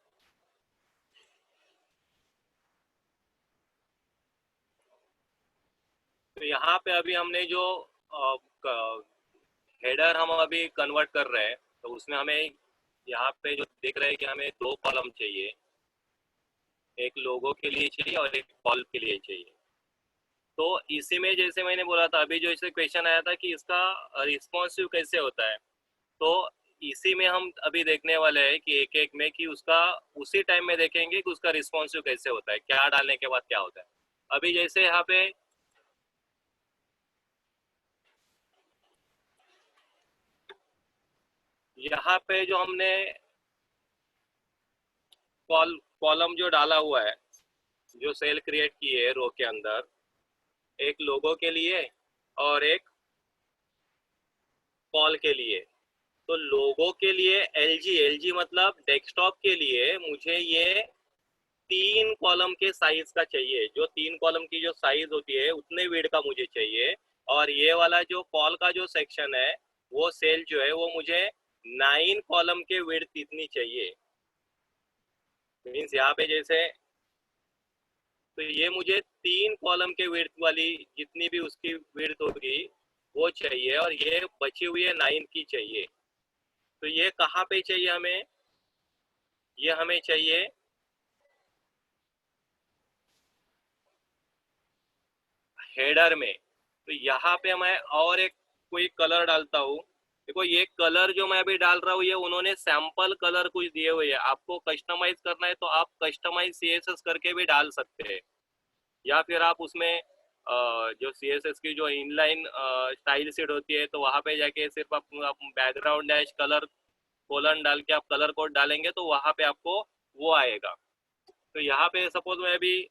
यहाँ पे अभी हमने जो हेडर हम अभी कन्वर्ट कर रहे हैं, तो उसमें हमें यहाँ पे जो देख रहे हैं कि हमें 2 कॉलम चाहिए, एक लोगो के लिए चाहिए और एक कॉल के लिए चाहिए. तो इसी में जैसे मैंने बोला था अभी, जो इसे क्वेश्चन आया था कि इसका रिस्पॉन्सिव कैसे होता है, तो इसी में हम अभी देखने वाले हैं कि एक एक में कि उसका उसी टाइम में देखेंगे कि उसका रिस्पॉन्सिव कैसे होता है, क्या डालने के बाद क्या होता है. अभी जैसे यहाँ पे जो हमने कॉलम जो डाला हुआ है, जो सेल क्रिएट की है रो के अंदर, एक लोगो के लिए और एक कॉल के लिए. तो लोगो के लिए एलजी मतलब डेस्कटॉप के लिए मुझे ये 3 कॉलम के साइज का चाहिए. जो 3 कॉलम की जो साइज होती है उतने विड्थ का मुझे चाहिए. और ये वाला जो कॉल का जो सेक्शन है, वो सेल जो है वो मुझे 9 कॉलम के विड्थ इतनी चाहिए. मीन्स यहाँ पे जैसे, तो ये मुझे 3 कॉलम के विड्थ वाली जितनी भी उसकी विड्थ होगी वो चाहिए, और ये बची हुई है 9 की चाहिए. तो ये कहाँ पे चाहिए हमें? ये हमें चाहिए हेडर में. तो यहाँ पे मैं और एक कोई कलर डालता हूँ. देखो ये कलर जो मैं अभी डाल रहा हूँ, ये उन्होंने सैंपल कलर कुछ दिए हुए हैं. आपको कस्टमाइज करना है तो आप कस्टमाइज CSS करके भी डाल सकते हैं, या फिर आप उसमें जो CSS की जो इनलाइन स्टाइल शीट होती है, तो वहाँ पे जाके सिर्फ आप बैकग्राउंड डैश कलर कोलन डाल के आप कलर कोड डालेंगे तो वहाँ पे आपको वो आएगा. तो यहाँ पे सपोज मैं अभी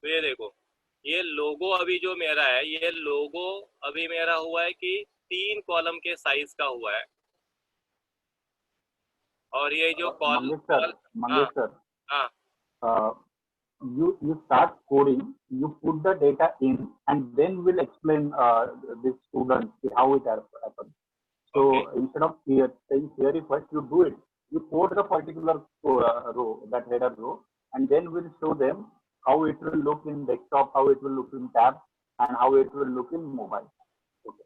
तो ये देखो, ये लोगो अभी जो मेरा है, ये लोगो अभी मेरा हुआ है कि 3 कॉलम के साइज का हुआ है. और ये जो मंगेशकर, हाँ हाँ you start coding, you put the data in, and then we'll explain this student how it happens. So instead of saying theory first, you do it. You code the particular row, that header row, and then we'll show them how it will look in desktop, how it will look in tab, and how it will look in mobile. Okay.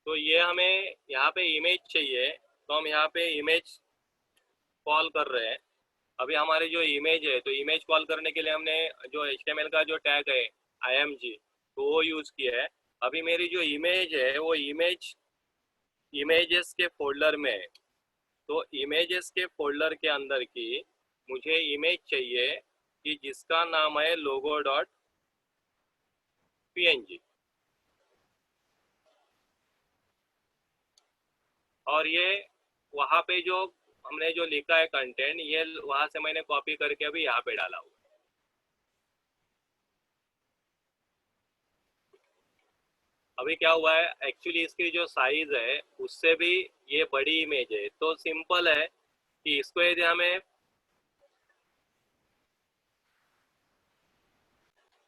तो ये हमें यहाँ पे इमेज चाहिए, तो हम यहाँ पे इमेज कॉल कर रहे हैं। अभी हमारी जो इमेज है, तो इमेज कॉल करने के लिए हमने जो HTML का जो टैग है img, तो वो यूज़ किया है। अभी मेरी जो इमेज है वो इमेजेस के फोल्डर में है। तो इमेजेस के फोल्डर के अंदर की मुझे इमेज चाहिए कि जिसका नाम है logo.png, और ये वहाँ पे जो हमने जो लिखा है कंटेंट, ये वहाँ से मैंने कॉपी करके अभी यहाँ पे डाला हुआ। अभी क्या हुआ है, एक्चुअली इसकी जो साइज है उससे भी ये बड़ी इमेज है। तो सिंपल है कि इसको यदि हमें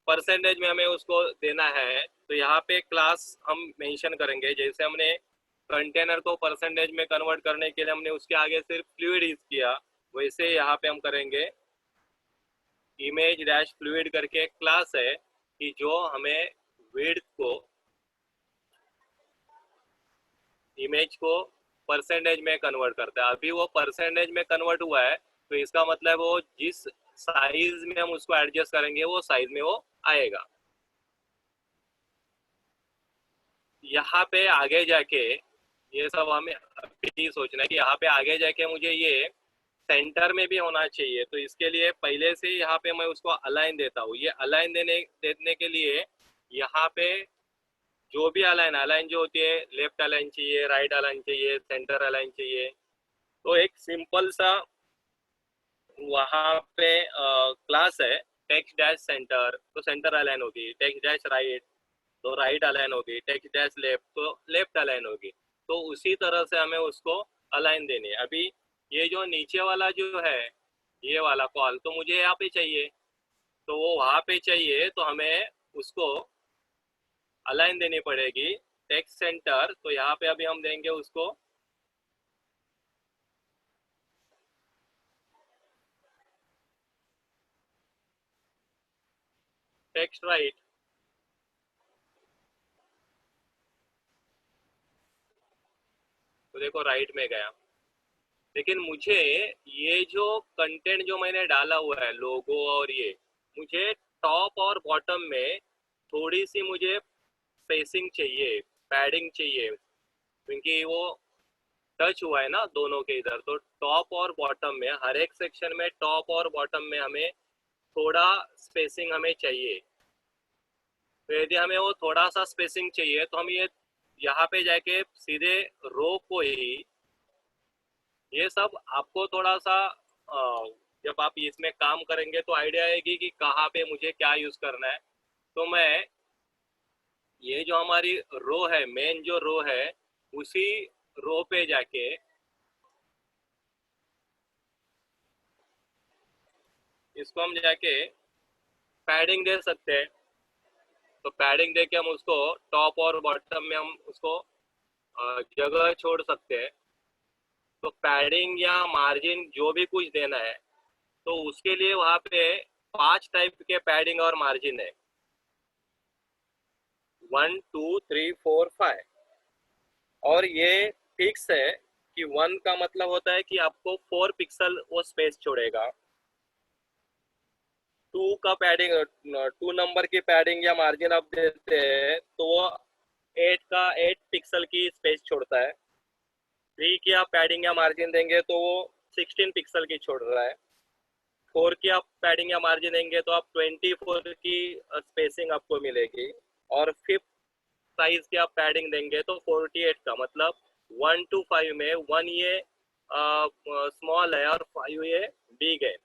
परसेंटेज में हमें उसको देना है, तो यहाँ पे क्लास हम मेंशन करेंगे। जैसे हमने कंटेनर को परसेंटेज में कन्वर्ट करने के लिए हमने उसके आगे सिर्फ फ्लूइड यूज किया, वैसे यहाँ पे हम करेंगे इमेज डैश फ्लूइड करके एक क्लास है कि जो हमें विड्थ को, इमेज को परसेंटेज में कन्वर्ट करता है। अभी वो परसेंटेज में कन्वर्ट हुआ है, तो इसका मतलब वो जिस साइज में हम उसको एडजस्ट करेंगे वो साइज में वो आएगा। यहाँ पे आगे जाके ये सब हमें अभी सोचना है कि यहाँ पे आगे जाके मुझे ये सेंटर में भी होना चाहिए। तो इसके लिए पहले से यहाँ पे मैं उसको अलाइन देता हूँ। ये अलाइन देने के लिए यहाँ पे जो भी अलाइन जो होती है, लेफ्ट अलाइन चाहिए, राइट अलाइन चाहिए, सेंटर अलाइन चाहिए। तो एक सिंपल सा वहाँ पे क्लास है टेक्स्ट डैश सेंटर, तो सेंटर अलाइन होगी। टेक्स्ट डैश राइट, तो राइट अलाइन होगी। टेक्स्ट डैश लेफ्ट, तो लेफ्ट अलाइन होगी। तो उसी तरह से हमें उसको अलाइन देनी है। अभी ये जो नीचे वाला जो है, ये वाला कॉल, तो मुझे यहाँ पे चाहिए, तो वो वहाँ पे चाहिए, तो हमें उसको अलाइन देनी पड़ेगी टेक्स्ट सेंटर। तो यहाँ पे अभी हम देंगे उसको टेक्स्ट राइट। तो देखो राइट में गया। लेकिन मुझे ये जो कंटेंट जो मैंने डाला हुआ है, लोगो और ये, मुझे टॉप और बॉटम में थोड़ी सी मुझे स्पेसिंग चाहिए, पैडिंग चाहिए, क्योंकि वो टच हुआ है ना दोनों के इधर। तो टॉप और बॉटम में, हर एक सेक्शन में टॉप और बॉटम में हमें थोड़ा स्पेसिंग हमें चाहिए। तो यदि हमें वो थोड़ा सा स्पेसिंग चाहिए, तो हम ये यहाँ पे जाके सीधे रो को ही, ये सब आपको थोड़ा सा जब आप इसमें काम करेंगे तो आइडिया आएगी कि कहाँ पे मुझे क्या यूज करना है। तो मैं ये जो हमारी रो है, मेन जो रो है, उसी रो पे जाके इसको हम जाके पैडिंग दे सकते हैं। तो पैडिंग दे के हम उसको टॉप और बॉटम में हम उसको जगह छोड़ सकते हैं। तो पैडिंग या मार्जिन जो भी कुछ देना है, तो उसके लिए वहाँ पे 5 टाइप के पैडिंग और मार्जिन है, 1 2 3 4 5। और ये फिक्स है कि 1 का मतलब होता है कि आपको 4 पिक्सल वो स्पेस छोड़ेगा। 2 का पैडिंग, 2 नंबर की पैडिंग या मार्जिन आप देते हैं तो वो 8 पिक्सल की स्पेस छोड़ता है। 3 की आप पैडिंग या मार्जिन देंगे तो वो 16 पिक्सल की छोड़ रहा है। 4 की आप पैडिंग या मार्जिन देंगे तो आप 24 की स्पेसिंग आपको मिलेगी। और 5th साइज की आप पैडिंग देंगे तो 48 का, मतलब 1 to 5 में 1 ये स्मॉल है और 5 ये बिग है,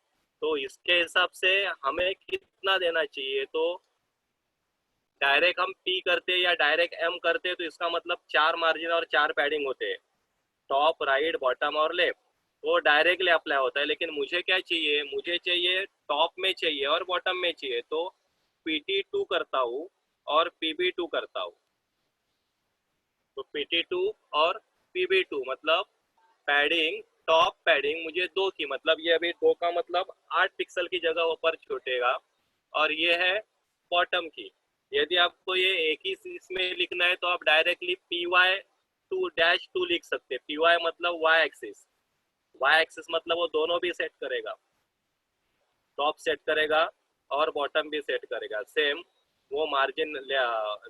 तो इसके हिसाब से हमें कितना देना चाहिए? तो डायरेक्ट हम पी करते या डायरेक्ट एम करते तो इसका मतलब 4 मार्जिन और 4 पैडिंग होते हैं, टॉप, राइट, बॉटम और लेफ्ट। वो डायरेक्टली अप्लाई होता है, लेकिन मुझे क्या चाहिए? मुझे चाहिए टॉप में चाहिए और बॉटम में चाहिए, तो PT2 करता हूँ और PB2 करता हूँ। तो PT2 और PB2 मतलब पैडिंग, टॉप पैडिंग मुझे 2 की, मतलब ये अभी 2 का मतलब 8 पिक्सल की जगह ऊपर छूटेगा, और ये है बॉटम की। यदि आपको ये एक ही इसमें लिखना है तो आप डायरेक्टली PY2-2 लिख सकते हैं। PY मतलब वाई एक्सिस, वाई एक्सिस मतलब वो दोनों भी सेट करेगा, टॉप सेट करेगा और बॉटम भी सेट करेगा। सेम वो मार्जिन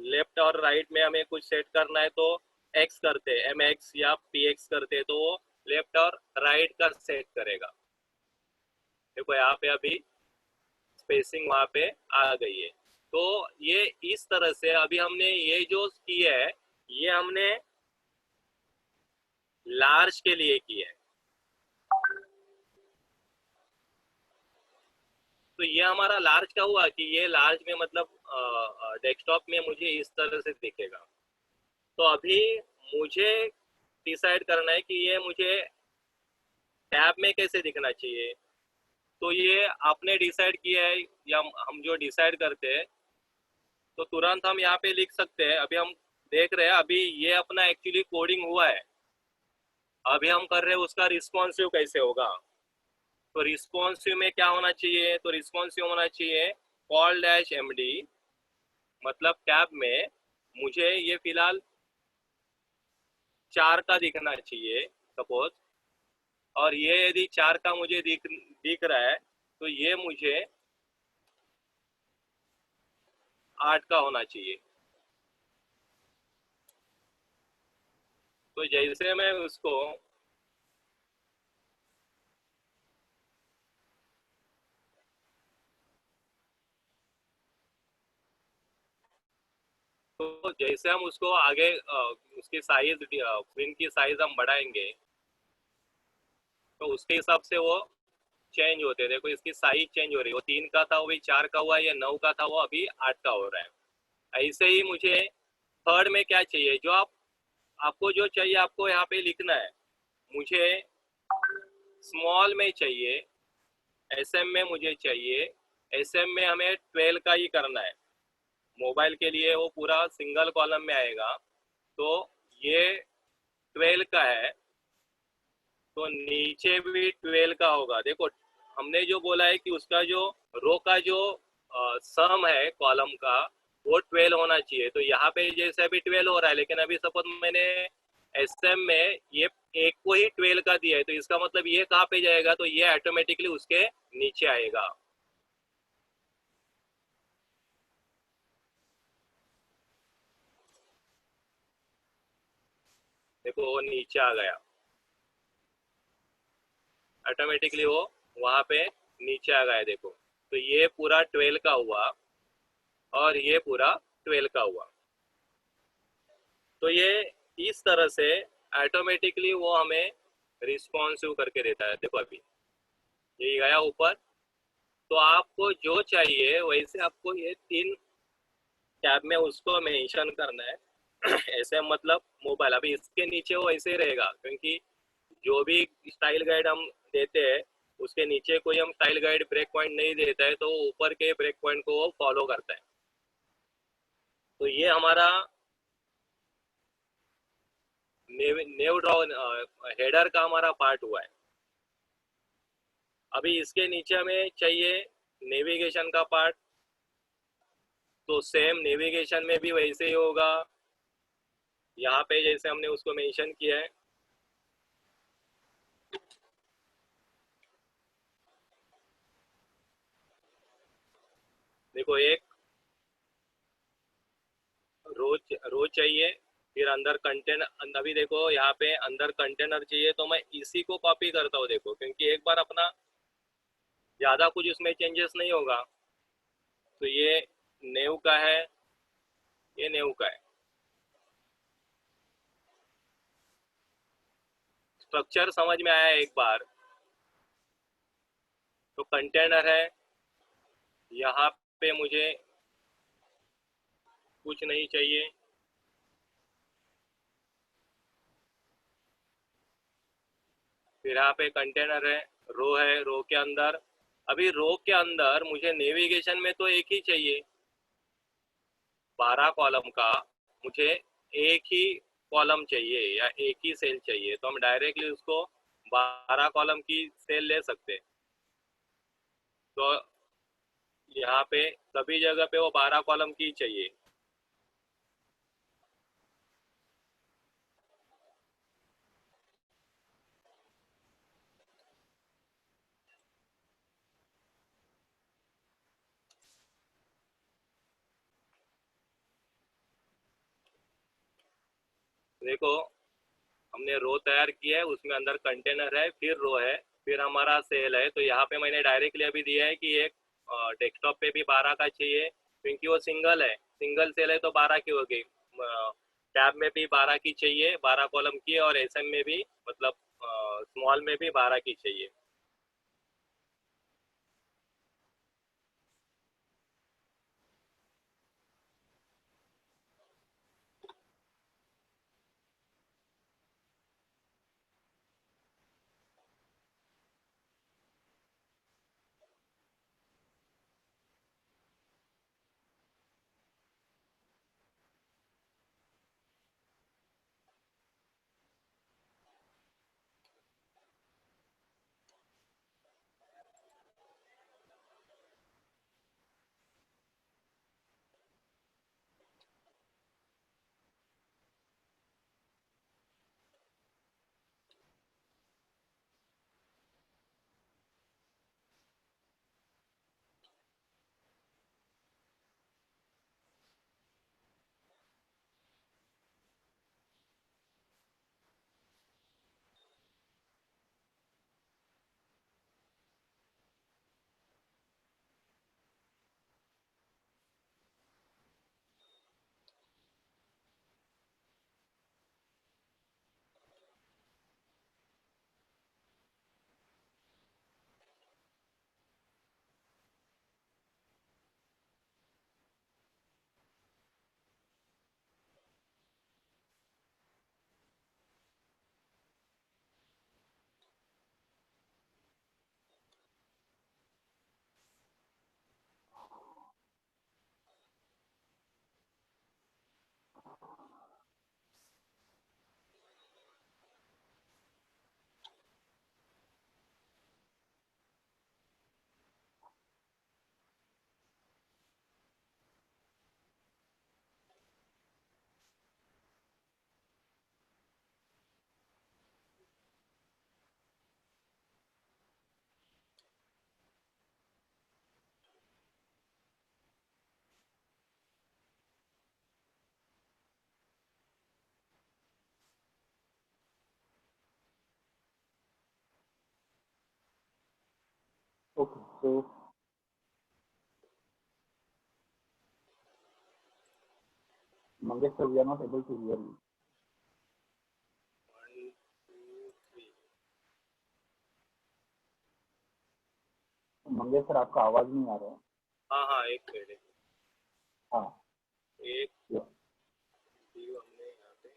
लेफ्ट और राइट में हमें कुछ सेट करना है तो एक्स करते, MX या PX करते, तो वो लेफ्ट और राइट का सेट करेगा। देखो यहाँ पे अभी स्पेसिंग वहाँ पे आ गई है। तो ये इस तरह से अभी हमने ये जो किया है, ये हमने लार्ज के लिए किया है। तो ये हमारा लार्ज का हुआ कि ये लार्ज में मतलब डेस्कटॉप में मुझे इस तरह से दिखेगा। तो अभी मुझे डिसाइड करना है कि ये मुझे टैब में कैसे दिखना चाहिए। तो ये आपने डिसाइड किया है या हम जो डिसाइड करते हैं तो तुरंत हम यहाँ पे लिख सकते हैं। अभी हम देख रहे हैं, अभी ये अपना एक्चुअली कोडिंग हुआ है, अभी हम कर रहे हैं उसका रिस्पॉन्सिव कैसे होगा। तो रिस्पॉन्सिव में क्या होना चाहिए? तो रिस्पॉन्सिव होना चाहिए कॉल डैश MD, मतलब टैब में मुझे ये फिलहाल 4 का दिखना चाहिए सपोज, और ये यदि 4 का मुझे दिख रहा है तो ये मुझे 8 का होना चाहिए। तो जैसे मैं उसको तो जैसे हम उसको आगे उसकी साइज, स्क्रीन की साइज हम बढ़ाएंगे तो उसके हिसाब से वो चेंज होते हैं। देखो इसकी साइज चेंज हो रही है, वो 3 का था वो भी 4 का हुआ, या 9 का था वो अभी 8 का हो रहा है। ऐसे ही मुझे थर्ड में क्या चाहिए, जो आपको जो चाहिए आपको यहाँ पे लिखना है। मुझे स्मॉल में चाहिए, SM में मुझे चाहिए, SM में हमें 12 का ही करना है। मोबाइल के लिए वो पूरा सिंगल कॉलम में आएगा, तो ये 12 का है, तो नीचे भी 12 का होगा। देखो हमने जो बोला है कि उसका जो रो का जो सम है कॉलम का वो 12 होना चाहिए। तो यहाँ पे जैसे अभी 12 हो रहा है, लेकिन अभी सपोज मैंने SM में ये एक को ही 12 का दिया है, तो इसका मतलब ये कहाँ पे जाएगा? तो ये ऑटोमेटिकली उसके नीचे आएगा। देखो वो नीचे आ गया, ऑटोमेटिकली वो वहाँ पे नीचे आ गया। देखो तो ये पूरा 12 का हुआ और ये पूरा 12 का हुआ। तो ये इस तरह से ऑटोमेटिकली वो हमें रिस्पॉन्सिव करके देता है। देखो अभी ये गया ऊपर, तो आपको जो चाहिए वैसे आपको ये 3 टैब में उसको मेंशन करना है। ऐसे मतलब मोबाइल अभी इसके नीचे वो ऐसे ही रहेगा, क्योंकि जो भी स्टाइल गाइड हम देते हैं उसके नीचे कोई हम स्टाइल गाइड ब्रेक पॉइंट नहीं देता है, तो ऊपर के ब्रेक पॉइंट को वो फॉलो करता है। तो ये हमारा नेव ड्रॉ हेडर का हमारा पार्ट हुआ है। अभी इसके नीचे हमें चाहिए नेविगेशन का पार्ट, तो सेम नेविगेशन में भी वैसे ही होगा। यहाँ पे जैसे हमने उसको मेंशन किया है, देखो एक रो चाहिए, फिर अंदर कंटेनर। अभी देखो यहाँ पे अंदर कंटेनर चाहिए, तो मैं इसी को कॉपी करता हूँ। देखो क्योंकि एक बार अपना ज़्यादा कुछ उसमें चेंजेस नहीं होगा। तो ये नेव का है, ये नेव का है। स्ट्रक्चर समझ में आया एक बार। तो कंटेनर है, यहाँ पे मुझे कुछ नहीं चाहिए, फिर यहाँ पे कंटेनर है, रो के अंदर, अभी रो के अंदर मुझे नेविगेशन में तो एक ही चाहिए, 12 कॉलम का मुझे एक ही कॉलम चाहिए या एक ही सेल चाहिए, तो हम डायरेक्टली उसको 12 कॉलम की सेल ले सकते हैं। तो यहाँ पे सभी जगह पे वो 12 कॉलम की चाहिए। देखो, हमने रो तैयार किया है, उसमें अंदर कंटेनर है, फिर रो है, फिर हमारा सेल है। तो यहाँ पे मैंने डायरेक्टली अभी दिया है कि एक डेस्कटॉप पे भी 12 का चाहिए, क्योंकि वो सिंगल है, सिंगल सेल है तो 12 की हो गई। टैब में भी 12 की चाहिए, 12 कॉलम की, और एसएम में भी, मतलब स्मॉल में भी 12 की चाहिए। Okay, so Mangesh sir, we are not able to hear you. 1 2 3। Mangesh sir आपका आवाज नहीं आ रहा है। हाँ हाँ, एक मिनट। हाँ, एक या view हमने यहाँ पे,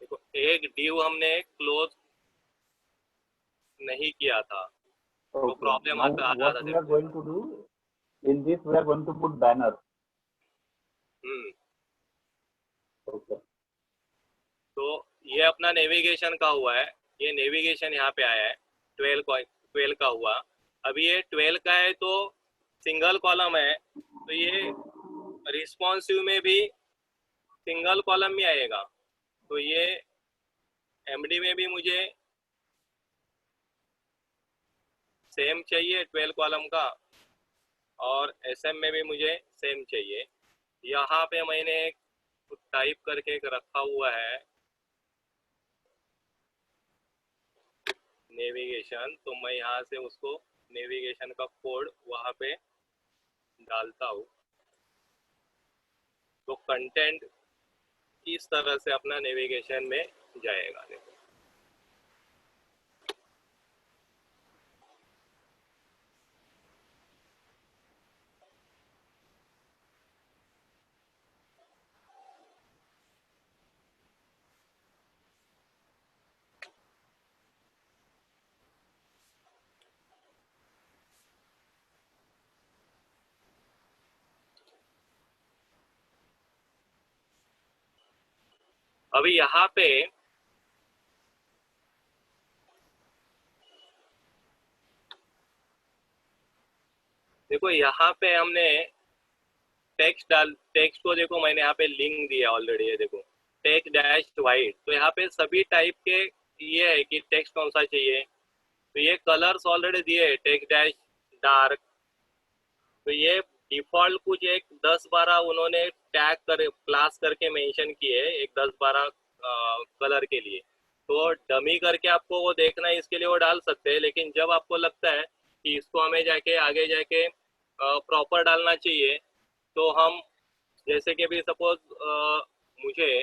देखो एक ड्यू हमने क्लोज नहीं किया था, तो okay. प्रॉब्लम Now आता आ what जाता we देखो are मेरे going pass. to do in this, we are going to put banner. Hmm. Okay. तो ये अपना नेविगेशन का हुआ है, ये नेविगेशन यहाँ पे आया है, 12 का हुआ। अभी ये 12 का है तो सिंगल कॉलम है, तो ये रिस्पॉन्सिव में भी सिंगल कॉलम में आएगा। तो ये एमडी में भी मुझे सेम चाहिए 12 कॉलम का, और एसएम में भी मुझे सेम चाहिए। यहाँ पे मैंने एक टाइप करके एक रखा हुआ है नेविगेशन, तो मैं यहाँ से उसको नेविगेशन का कोड वहाँ पे डालता हूँ। तो कंटेंट इस तरह से अपना नेविगेशन में जाएगा। देखो अभी यहाँ पे देखो, यहाँ पे हमने टेक्स्ट को देखो, मैंने यहाँ पे लिंक दिया ऑलरेडी है। देखो टेक्स्ट डैश वाइट, तो यहाँ पे सभी टाइप के ये है कि टेक्स्ट कौन सा चाहिए। तो ये कलर्स ऑलरेडी दिए है, टेक्स्ट डैश डार्क। तो ये डिफॉल्ट कुछ एक 10-12 उन्होंने टैग कर क्लास करके मेंशन किए, एक 10-12 कलर के लिए। तो डमी करके आपको वो देखना है, इसके लिए वो डाल सकते हैं। लेकिन जब आपको लगता है कि इसको हमें जाके आगे जाके प्रॉपर डालना चाहिए, तो हम जैसे कि अभी सपोज मुझे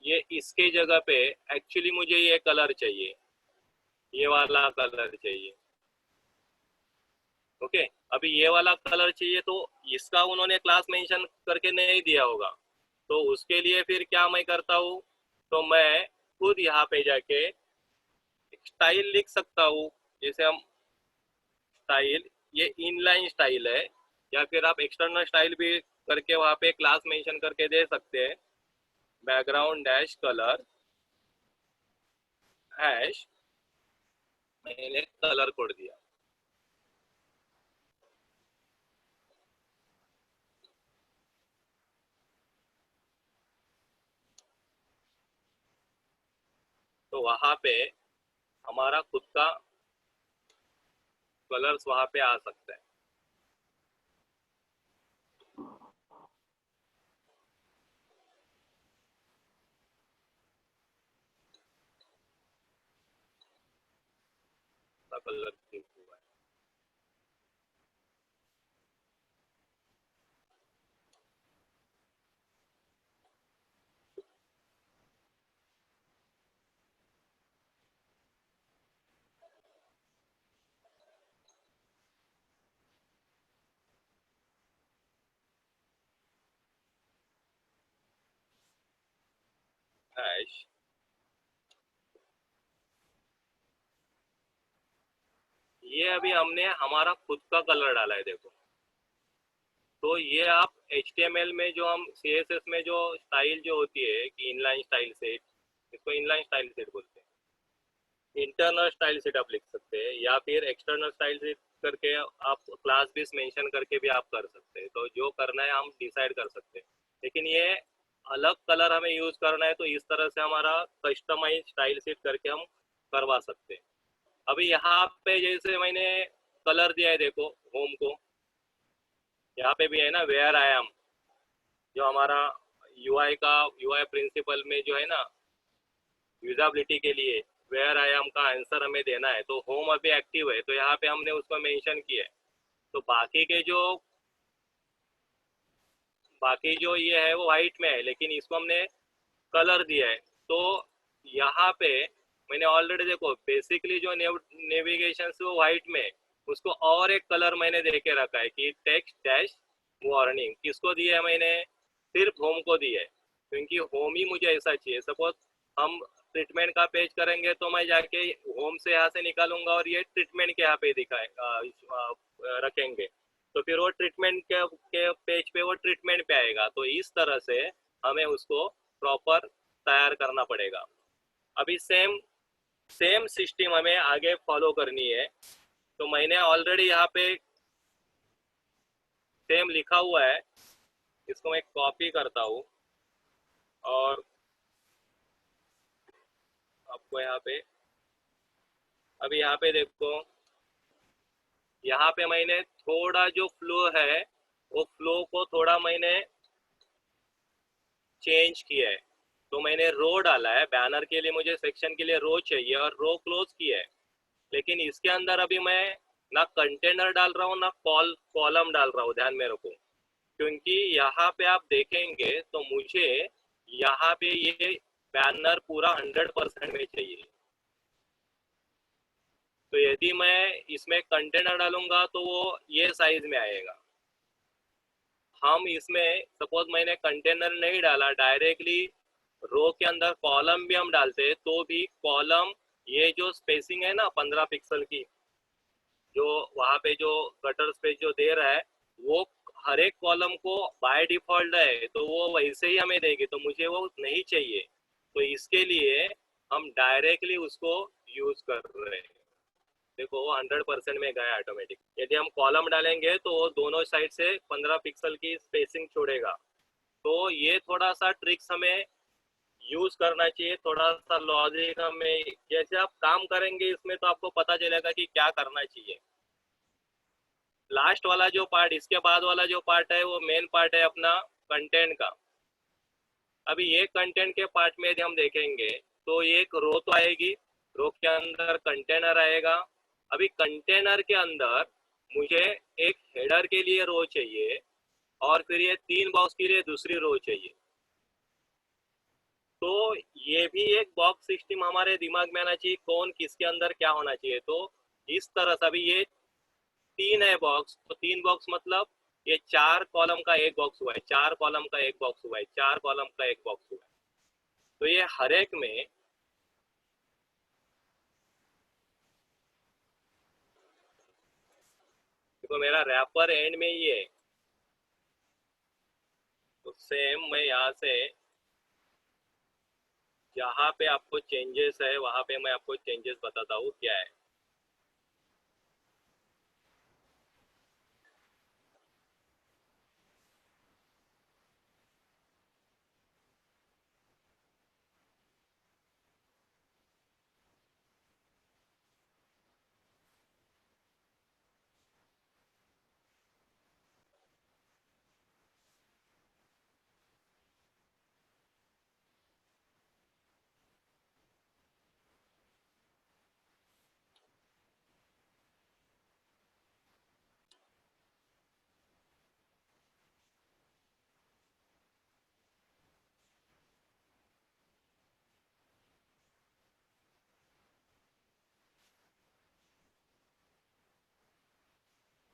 ये इसके जगह पे एक्चुअली मुझे ये कलर चाहिए, ये वाला कलर चाहिए। ओके, अभी ये वाला कलर चाहिए, तो इसका उन्होंने क्लास मेंशन करके नहीं दिया होगा। तो उसके लिए फिर क्या मैं करता हूँ, तो मैं खुद यहाँ पे जाके स्टाइल लिख सकता हूँ। जैसे हम स्टाइल, ये इनलाइन स्टाइल है, या फिर आप एक्सटर्नल स्टाइल भी करके वहाँ पे क्लास मेंशन करके दे सकते हैं। बैकग्राउंड डैश कलर हैश, मैंने कलर कोड दिया। तो वहाँ पे हमारा खुद का कलर्स वहाँ पे आ सकता है। कलर हुआ है हैश। ये अभी हमने हमारा खुद का कलर डाला है। देखो, तो ये आप HTML में जो हम CSS में जो स्टाइल जो होती है कि इनलाइन स्टाइल सेट, इसको इनलाइन स्टाइल सेट बोलते हैं। इंटरनल स्टाइल सेट आप लिख सकते हैं, या फिर एक्सटर्नल स्टाइल सेट करके आप क्लास बेस मेंशन करके भी आप कर सकते हैं। तो जो करना है हम डिसाइड कर सकते हैं। लेकिन ये अलग कलर हमें यूज करना है, तो इस तरह से हमारा कस्टमाइज स्टाइल सेट करके हम करवा सकते हैं। अभी यहाँ पे जैसे मैंने कलर दिया है, देखो होम को, यहाँ पे भी है ना वेयर आई एम, जो हमारा यूआई प्रिंसिपल में जो है ना यूजेबिलिटी के लिए वेयर आई एम का आंसर हमें देना है। तो होम अभी एक्टिव है, तो यहाँ पे हमने उसको मेंशन किया है। तो बाकी जो ये है वो वाइट में है, लेकिन इसको हमने कलर दिया है। तो यहाँ पे मैंने ऑलरेडी देखो बेसिकली जो नेविगेशन से वो वाइट में, उसको और एक कलर मैंने दे के रखा है कि टेक्स्ट डैश वार्निंग। किसको दिया है मैंने, सिर्फ होम को दिया है, क्योंकि होम ही मुझे ऐसा चाहिए। सपोज हम ट्रीटमेंट का पेज करेंगे, तो मैं जाके होम से यहाँ से निकालूंगा और ये ट्रीटमेंट के यहाँ पे रखेंगे, तो फिर वो ट्रीटमेंट के पेज पे वो ट्रीटमेंट पे आएगा। तो इस तरह से हमें उसको प्रॉपर तैयार करना पड़ेगा। अभी सेम सेम सिस्टम हमें आगे फॉलो करनी है। तो मैंने ऑलरेडी यहाँ पे सेम लिखा हुआ है, इसको मैं कॉपी करता हूँ और आपको यहाँ पे, अभी यहाँ पे देखो, यहाँ पे मैंने थोड़ा जो फ्लो है वो फ्लो को थोड़ा मैंने चेंज किया है। तो मैंने रो डाला है, बैनर के लिए मुझे सेक्शन के लिए रो चाहिए और रो क्लोज किया है। लेकिन इसके अंदर अभी मैं ना कंटेनर डाल रहा हूँ ना कॉलम डाल रहा हूँ, ध्यान में रखो। क्योंकि यहाँ पे आप देखेंगे तो मुझे यहाँ पे ये बैनर पूरा 100% में चाहिए। तो यदि मैं इसमें कंटेनर डालूंगा तो वो ये साइज में आएगा। हम इसमें सपोज मैंने कंटेनर नहीं डाला, डायरेक्टली रो के अंदर कॉलम भी हम डालते तो भी कॉलम, ये जो स्पेसिंग है ना 15 पिक्सल की, जो वहाँ पे जो कटर स्पेस जो दे रहा है, वो हर एक कॉलम को बाय डिफॉल्ट है तो वो वैसे ही हमें देगी, तो मुझे वो नहीं चाहिए। तो इसके लिए हम डायरेक्टली उसको यूज कर रहे हैं। देखो वो 100% में गया ऑटोमेटिक। यदि हम कॉलम डालेंगे तो वो दोनों साइड से 15 पिक्सल की स्पेसिंग छोड़ेगा। तो ये थोड़ा सा ट्रिक्स हमें यूज करना चाहिए, थोड़ा सा लॉजिक हमें, जैसे आप काम करेंगे इसमें तो आपको पता चलेगा कि क्या करना चाहिए। लास्ट वाला जो पार्ट, इसके बाद वाला जो पार्ट है वो मेन पार्ट है अपना कंटेंट का। अभी ये कंटेंट के पार्ट में यदि हम देखेंगे तो एक रो तो आएगी, रो के अंदर कंटेनर आएगा। अभी कंटेनर के अंदर मुझे एक हेडर के लिए रो चाहिए और फिर ये 3 बॉक्स के लिए दूसरी रो चाहिए। तो ये भी एक बॉक्स सिस्टम हमारे दिमाग में आना चाहिए, कौन किसके अंदर क्या होना चाहिए। तो इस तरह से अभी ये 3 है बॉक्स, तो 3 बॉक्स मतलब ये 4 कॉलम का एक बॉक्स हुआ है, 4 कॉलम का एक बॉक्स हुआ है, 4 कॉलम का एक बॉक्स हुआ है। तो ये हर एक में देखो मेरा रैपर एंड में ही है। तो सेम मैं यहाँ से जहाँ पे आपको चेंजेस है वहाँ पे मैं आपको चेंजेस बताता हूँ क्या है।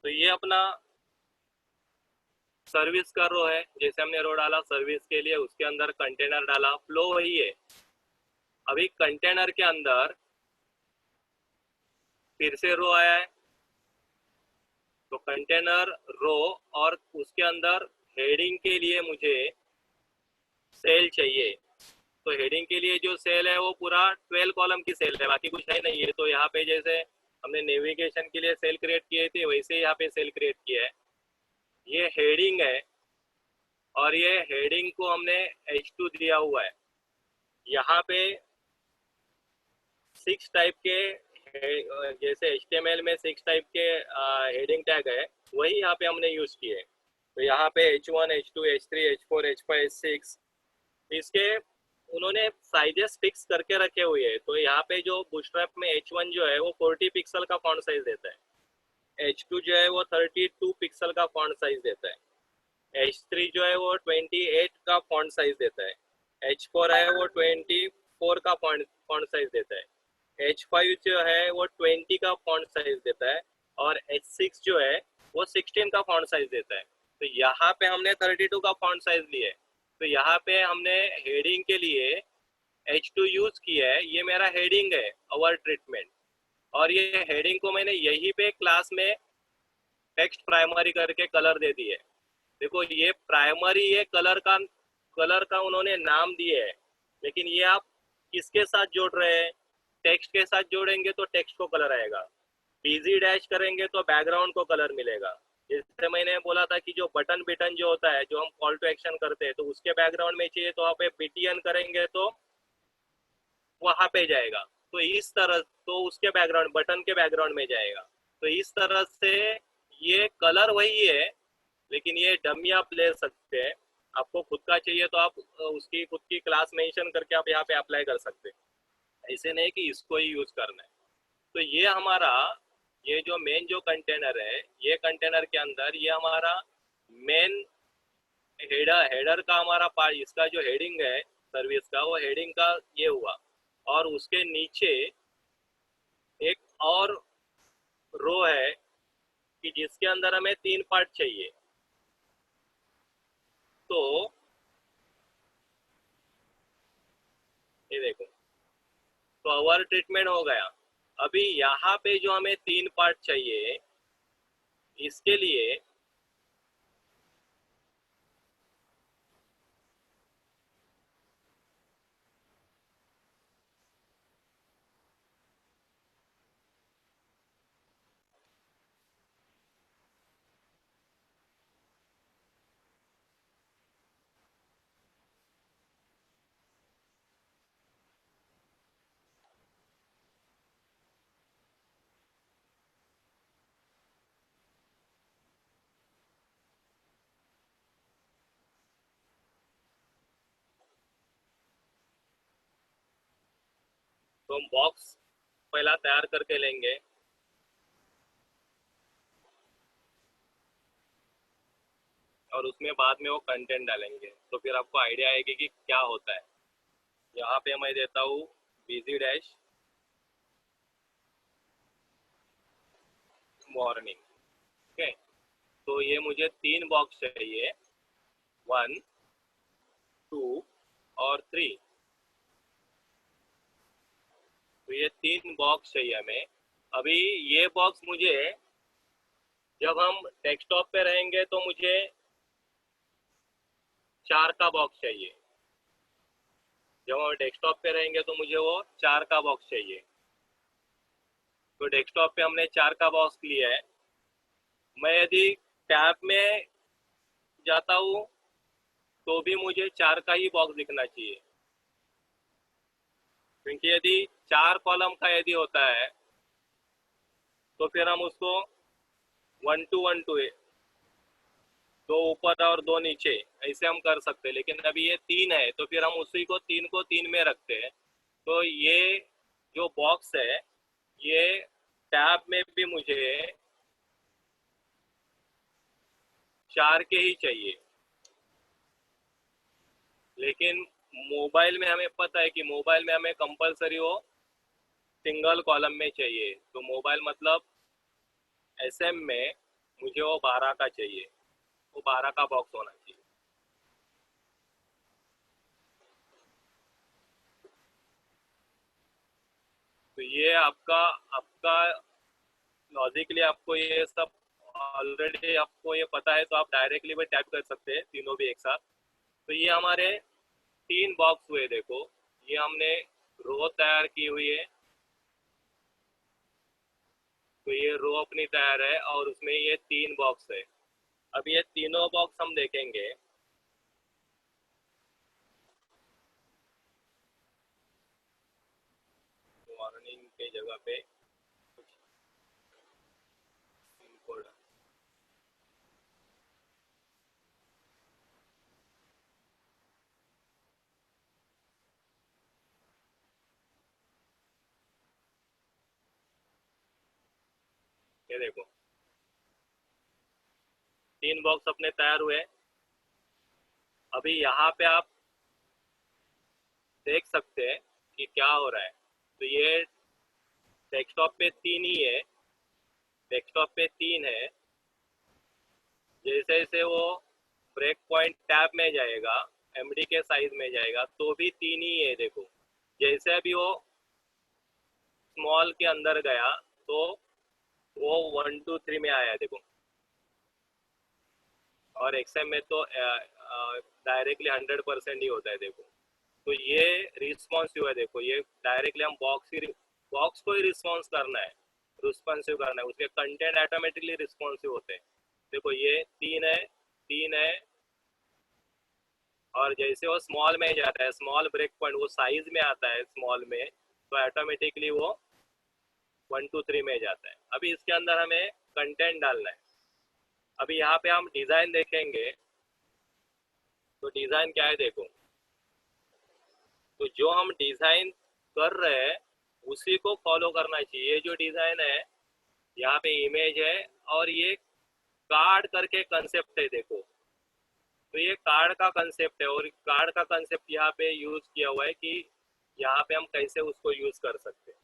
तो ये अपना सर्विस का रो है, जैसे हमने रो डाला सर्विस के लिए, उसके अंदर कंटेनर डाला, फ्लो वही है। अभी कंटेनर के अंदर फिर से रो आया है, तो कंटेनर रो और उसके अंदर हेडिंग के लिए मुझे सेल चाहिए। तो हेडिंग के लिए जो सेल है वो पूरा 12 कॉलम की सेल है, बाकी कुछ है नहीं है। तो यहाँ पे जैसे हमने नेविगेशन के लिए सेल क्रिएट किए थे वैसे यहाँ पे सेल क्रिएट किया है। ये हेडिंग है और ये हेडिंग को हमने H2 दिया हुआ है। यहाँ पे 6 टाइप के जैसे HTML में 6 टाइप के हेडिंग टैग है, वही यहाँ पे हमने यूज किए। तो यहाँ पे H1, H2, H3, H4, H5, H6 इसके उन्होंने साइजेस फिक्स करके रखे हुए हैं। तो यहाँ पे जो बूटस्ट्रैप में H1 जो है वो 40 पिक्सल का फॉन्ट साइज देता है, H2 जो है वो 32 पिक्सल का फॉन्ट साइज देता है, H3 जो है वो 28 का फॉन्ट साइज देता है, H4 है वो 24 का फॉन्ट साइज देता है, H5 जो है वो 20 का फॉन्ट साइज देता है और H6 जो है वो 16 का फॉन्ट साइज देता है। तो यहाँ पे हमने 32 का फॉन्ट साइज लिया है। तो यहाँ पे हमने हेडिंग के लिए H2 यूज किया है, ये मेरा हेडिंग है अवर ट्रीटमेंट। और ये हेडिंग को मैंने यहीं पे क्लास में टेक्स्ट प्राइमरी करके कलर दे दिए। देखो ये प्राइमरी, ये कलर का उन्होंने नाम दिए है, लेकिन ये आप किसके साथ जोड़ रहे हैं? टेक्स्ट के साथ जोड़ेंगे तो टेक्स्ट को कलर आएगा, बिजी डैश करेंगे तो बैकग्राउंड को कलर मिलेगा। जैसे मैंने बोला था कि जो बटन बिटन जो होता है, जो हम कॉल टू एक्शन करते हैं, तो उसके बैकग्राउंड में चाहिए तो आप BTN करेंगे तो वहां पे जाएगा। तो इस तरह, तो उसके बैकग्राउंड बटन के बैकग्राउंड में जाएगा। तो इस तरह से ये कलर वही है, लेकिन ये डमी आप ले सकते हैं। आपको खुद का चाहिए तो आप उसकी खुद की क्लास मेंशन करके आप यहाँ पे अप्लाई कर सकते हैं, ऐसे नहीं कि इसको ही यूज करना है। तो ये हमारा, ये जो मेन जो कंटेनर है, ये कंटेनर के अंदर ये हमारा मेन हेडर का हमारा पार्ट, इसका जो हेडिंग है सर्विस का, वो हेडिंग का ये हुआ, और उसके नीचे एक और रो है कि जिसके अंदर हमें 3 पार्ट चाहिए। तो ये देखो, तो ओवर ट्रीटमेंट हो गया। अभी यहाँ पे जो हमें 3 पार्ट चाहिए, इसके लिए तो हम बॉक्स पहला तैयार करके लेंगे, और उसमें बाद में वो कंटेंट डालेंगे, तो फिर आपको आइडिया आएगी कि क्या होता है। यहाँ पे मैं देता हूँ बिजी डैश मॉर्निंग। ओके, तो ये मुझे 3 बॉक्स चाहिए, 1, 2 और 3। तो ये 3 बॉक्स चाहिए हमें। अभी ये बॉक्स मुझे, जब हम डेस्कटॉप पे रहेंगे तो मुझे 4 का बॉक्स चाहिए। जब हम डेस्कटॉप पे रहेंगे तो मुझे वो 4 का बॉक्स चाहिए। तो डेस्कटॉप पे हमने 4 का बॉक्स लिया है। मैं यदि टैब में जाता हूँ तो भी मुझे 4 का ही बॉक्स दिखना चाहिए, क्योंकि यदि 4 कॉलम का यदि होता है तो फिर हम उसको 1 टू 1 टू 2 ऊपर और 2 नीचे ऐसे हम कर सकते हैं। लेकिन अभी ये 3 है, तो फिर हम उसी को 3 में रखते हैं। तो ये जो बॉक्स है, ये टैब में भी मुझे 4 के ही चाहिए। लेकिन मोबाइल में हमें पता है कि मोबाइल में हमें कंपलसरी वो सिंगल कॉलम में चाहिए। तो मोबाइल मतलब एसएम में मुझे वो 12 का चाहिए, वो 12 का बॉक्स होना चाहिए। तो ये आपका आपका लॉजिकली आपको ये सब ऑलरेडी आपको ये पता है, तो आप डायरेक्टली भी टाइप कर सकते हैं तीनों भी एक साथ। तो ये हमारे 3 बॉक्स हुए, देखो ये हमने रो तैयार की हुई है। तो ये रो अपनी तैयार है और उसमें ये 3 बॉक्स है। अब ये तीनों बॉक्स हम देखेंगे। वार्निंग के जगह पे कुछ इनको, ये देखो 3 बॉक्स अपने तैयार हुए। अभी यहाँ पे आप देख सकते हैं कि क्या हो रहा है। तो ये डेस्कटॉप पे 3 ही है, डेस्कटॉप पे 3 है। जैसे जैसे वो ब्रेक पॉइंट टैब में जाएगा, एमडी के साइज में जाएगा, तो भी 3 ही है। देखो जैसे अभी वो स्मॉल के अंदर गया तो वो 1 2 3 में आया, देखो। और एक्सएम में तो डायरेक्टली 100% ही होता है, देखो। तो ये रिस्पॉन्सिव है, देखो ये डायरेक्टली हम बॉक्स को ही रिस्पॉन्सिव करना है, उसके कंटेंट ऑटोमेटिकली रिस्पॉन्सिव होते हैं। देखो ये 3 है, 3 है। और जैसे वो स्मॉल में जाता है, स्मॉल ब्रेक पॉइंट वो साइज में आता है स्मॉल में, तो ऑटोमेटिकली वो 1 2 3 में जाता है। अभी इसके अंदर हमें कंटेंट डालना है। अभी यहाँ पे हम डिज़ाइन देखेंगे, तो डिज़ाइन क्या है, देखो। तो जो हम डिज़ाइन कर रहे हैं उसी को फॉलो करना चाहिए। ये जो डिज़ाइन है, यहाँ पे इमेज है, और ये कार्ड करके कंसेप्ट है, देखो। तो ये कार्ड का कंसेप्ट है, और कार्ड का कंसेप्ट यहाँ पे यूज किया हुआ है कि यहाँ पे हम कैसे उसको यूज कर सकते हैं।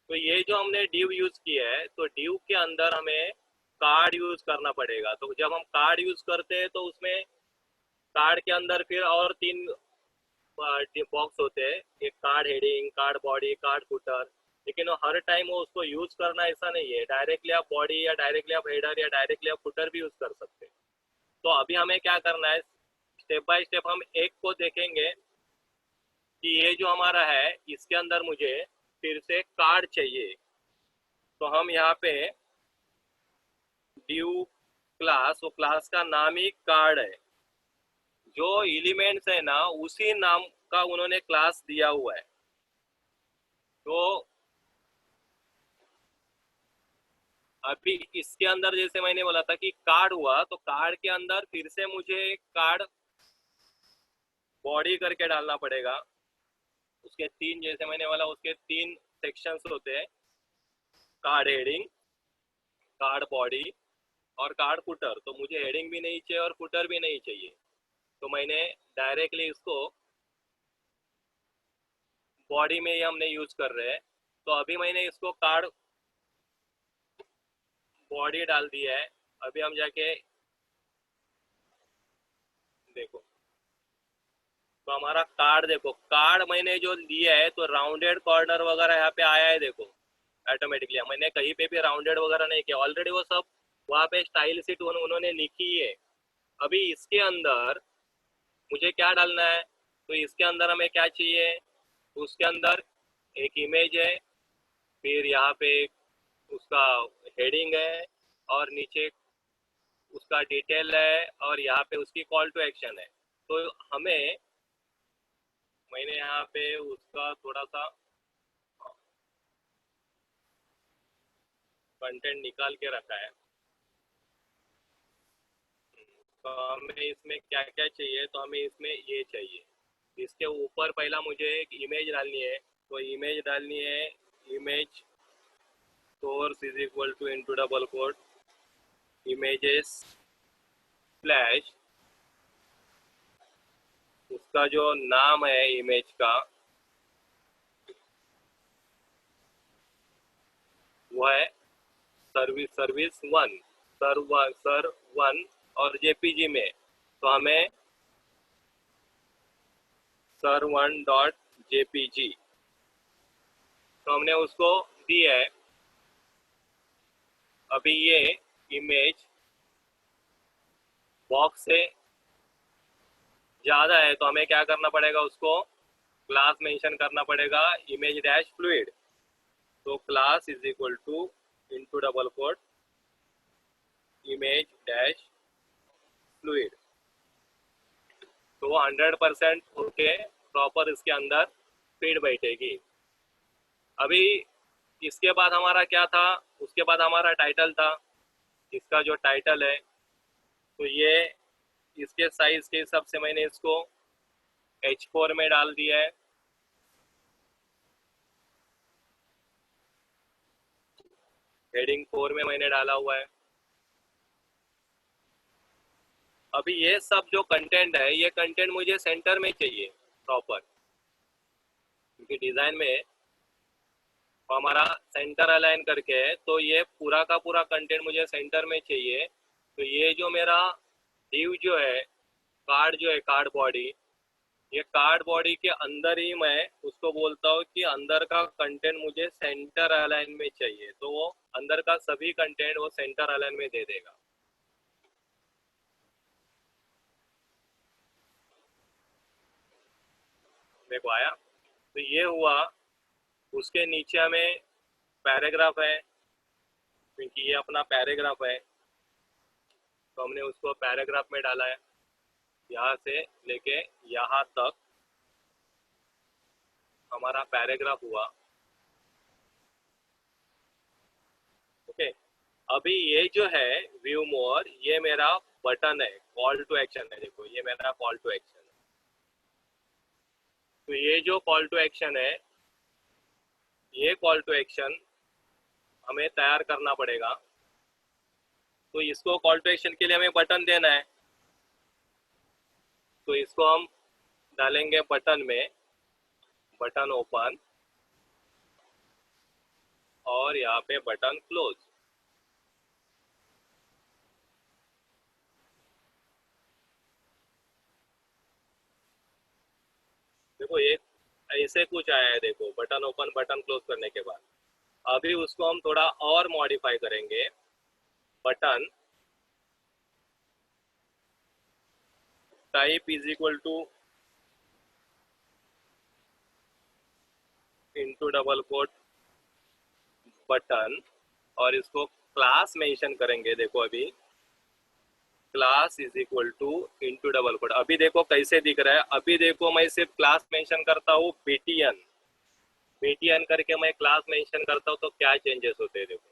तो ये जो हमने div यूज किया है, तो div के अंदर हमें कार्ड यूज करना पड़ेगा। तो जब हम कार्ड यूज करते हैं तो उसमें कार्ड के अंदर फिर और तीन बॉक्स होते हैं, एक card heading, card body, card footer. लेकिन वो हर टाइम वो उसको यूज करना ऐसा नहीं है, डायरेक्टली आप बॉडी या डायरेक्टली आप हेडर या डायरेक्टली आप फुटर भी यूज कर सकते हैं। तो अभी हमें क्या करना है, स्टेप बाय स्टेप हम एक को देखेंगे कि ये जो हमारा है इसके अंदर मुझे फिर से कार्ड चाहिए। तो हम यहाँ पे ड्यू क्लास, वो क्लास का नाम ही कार्ड है, जो एलिमेंट्स है ना उसी नाम का उन्होंने क्लास दिया हुआ है। तो अभी इसके अंदर जैसे मैंने बोला था कि कार्ड हुआ, तो कार्ड के अंदर फिर से मुझे कार्ड बॉडी करके डालना पड़ेगा। उसके तीन, जैसे मैंने बोला उसके तीन सेक्शंस होते हैं, कार्ड हेडिंग, कार्ड बॉडी और कार्ड फुटर। तो मुझे हेडिंग भी नहीं चाहिए और फुटर भी नहीं चाहिए, तो मैंने डायरेक्टली इसको बॉडी में ही हमने यूज कर रहे हैं। तो अभी मैंने इसको कार्ड बॉडी डाल दिया है। अभी हम जाके देखो, तो हमारा कार्ड देखो, कार्ड मैंने जो दिया है तो राउंडेड कॉर्नर वगैरह यहाँ पे आया है, देखो ऑटोमेटिकली। मैंने कहीं पे भी राउंडेड वगैरह नहीं किया, ऑलरेडी वो सब वहाँ पे स्टाइल सीट उन्होंने लिखी है। अभी इसके अंदर मुझे क्या डालना है, तो इसके अंदर हमें क्या चाहिए, तो उसके अंदर एक इमेज है, फिर यहाँ पे उसका हेडिंग है, और नीचे उसका डिटेल है, और यहाँ पे उसकी कॉल टू एक्शन है। तो हमें, मैंने यहाँ पे उसका थोड़ा सा कंटेंट निकाल के रखा है। तो हमें इसमें क्या क्या चाहिए, तो हमें इसमें ये चाहिए, इसके ऊपर पहला मुझे एक इमेज डालनी है। तो इमेज डालनी है, image source is equal to into double quote images slash, उसका जो नाम है इमेज का वो है सर्विस वन, सर वन। और जेपीजी में तो हमें सर वन डॉट जेपीजी, तो हमने उसको दिया है। अभी ये इमेज बॉक्स से ज़्यादा है, तो हमें क्या करना पड़ेगा, उसको क्लास मेंशन करना पड़ेगा, इमेज डैश फ्लूइड। तो class is equal to into double quote image dash fluid. तो वो 100% ओके प्रॉपर इसके अंदर फीड बैठेगी। अभी इसके बाद हमारा क्या था, उसके बाद हमारा टाइटल था। इसका जो टाइटल है, तो ये इसके साइज के हिसाब से मैंने इसको H4 में डाल दिया है। हेडिंग 4 में मैंने डाला हुआ है। अभी ये सब जो कंटेंट है, ये कंटेंट मुझे सेंटर में चाहिए प्रॉपर, क्योंकि डिज़ाइन में हमारा सेंटर अलाइन करके है, तो ये पूरा का पूरा कंटेंट मुझे सेंटर में चाहिए। तो ये जो मेरा div जो है, कार्ड जो है, कार्ड बॉडी, ये कार्ड बॉडी के अंदर ही मैं उसको बोलता हूँ कि अंदर का कंटेंट मुझे सेंटर अलाइन में चाहिए, तो वो अंदर का सभी कंटेंट वो सेंटर अलाइन में दे देगा। देखो आया, तो ये हुआ। उसके नीचे हमें पैराग्राफ है, क्योंकि ये अपना पैराग्राफ है, तो हमने उसको पैराग्राफ में डाला है। यहाँ से लेके यहाँ तक हमारा पैराग्राफ हुआ। ओके, अभी ये जो है व्यू मोर, ये मेरा बटन है, कॉल टू एक्शन है। देखो ये मेरा कॉल टू एक्शन है। तो ये जो कॉल टू एक्शन है, ये कॉल टू एक्शन हमें तैयार करना पड़ेगा। तो इसको कॉल टू एक्शन के लिए हमें बटन देना है। तो इसको हम डालेंगे बटन में, बटन ओपन, और यहाँ पे बटन क्लोज। देखो ये ऐसे कुछ आया है, देखो बटन ओपन बटन क्लोज करने के बाद। अभी उसको हम थोड़ा और मॉडिफाई करेंगे। Button type is equal to into double quote button, और इसको क्लास मेंशन करेंगे। देखो अभी class is equal to into double quote. अभी देखो कैसे दिख रहा है। अभी देखो मैं सिर्फ क्लास मेंशन करता हूँ बीटीएन, बीटीएन करके मैं क्लास मेंशन करता हूँ, तो क्या चेंजेस होते हैं देखो।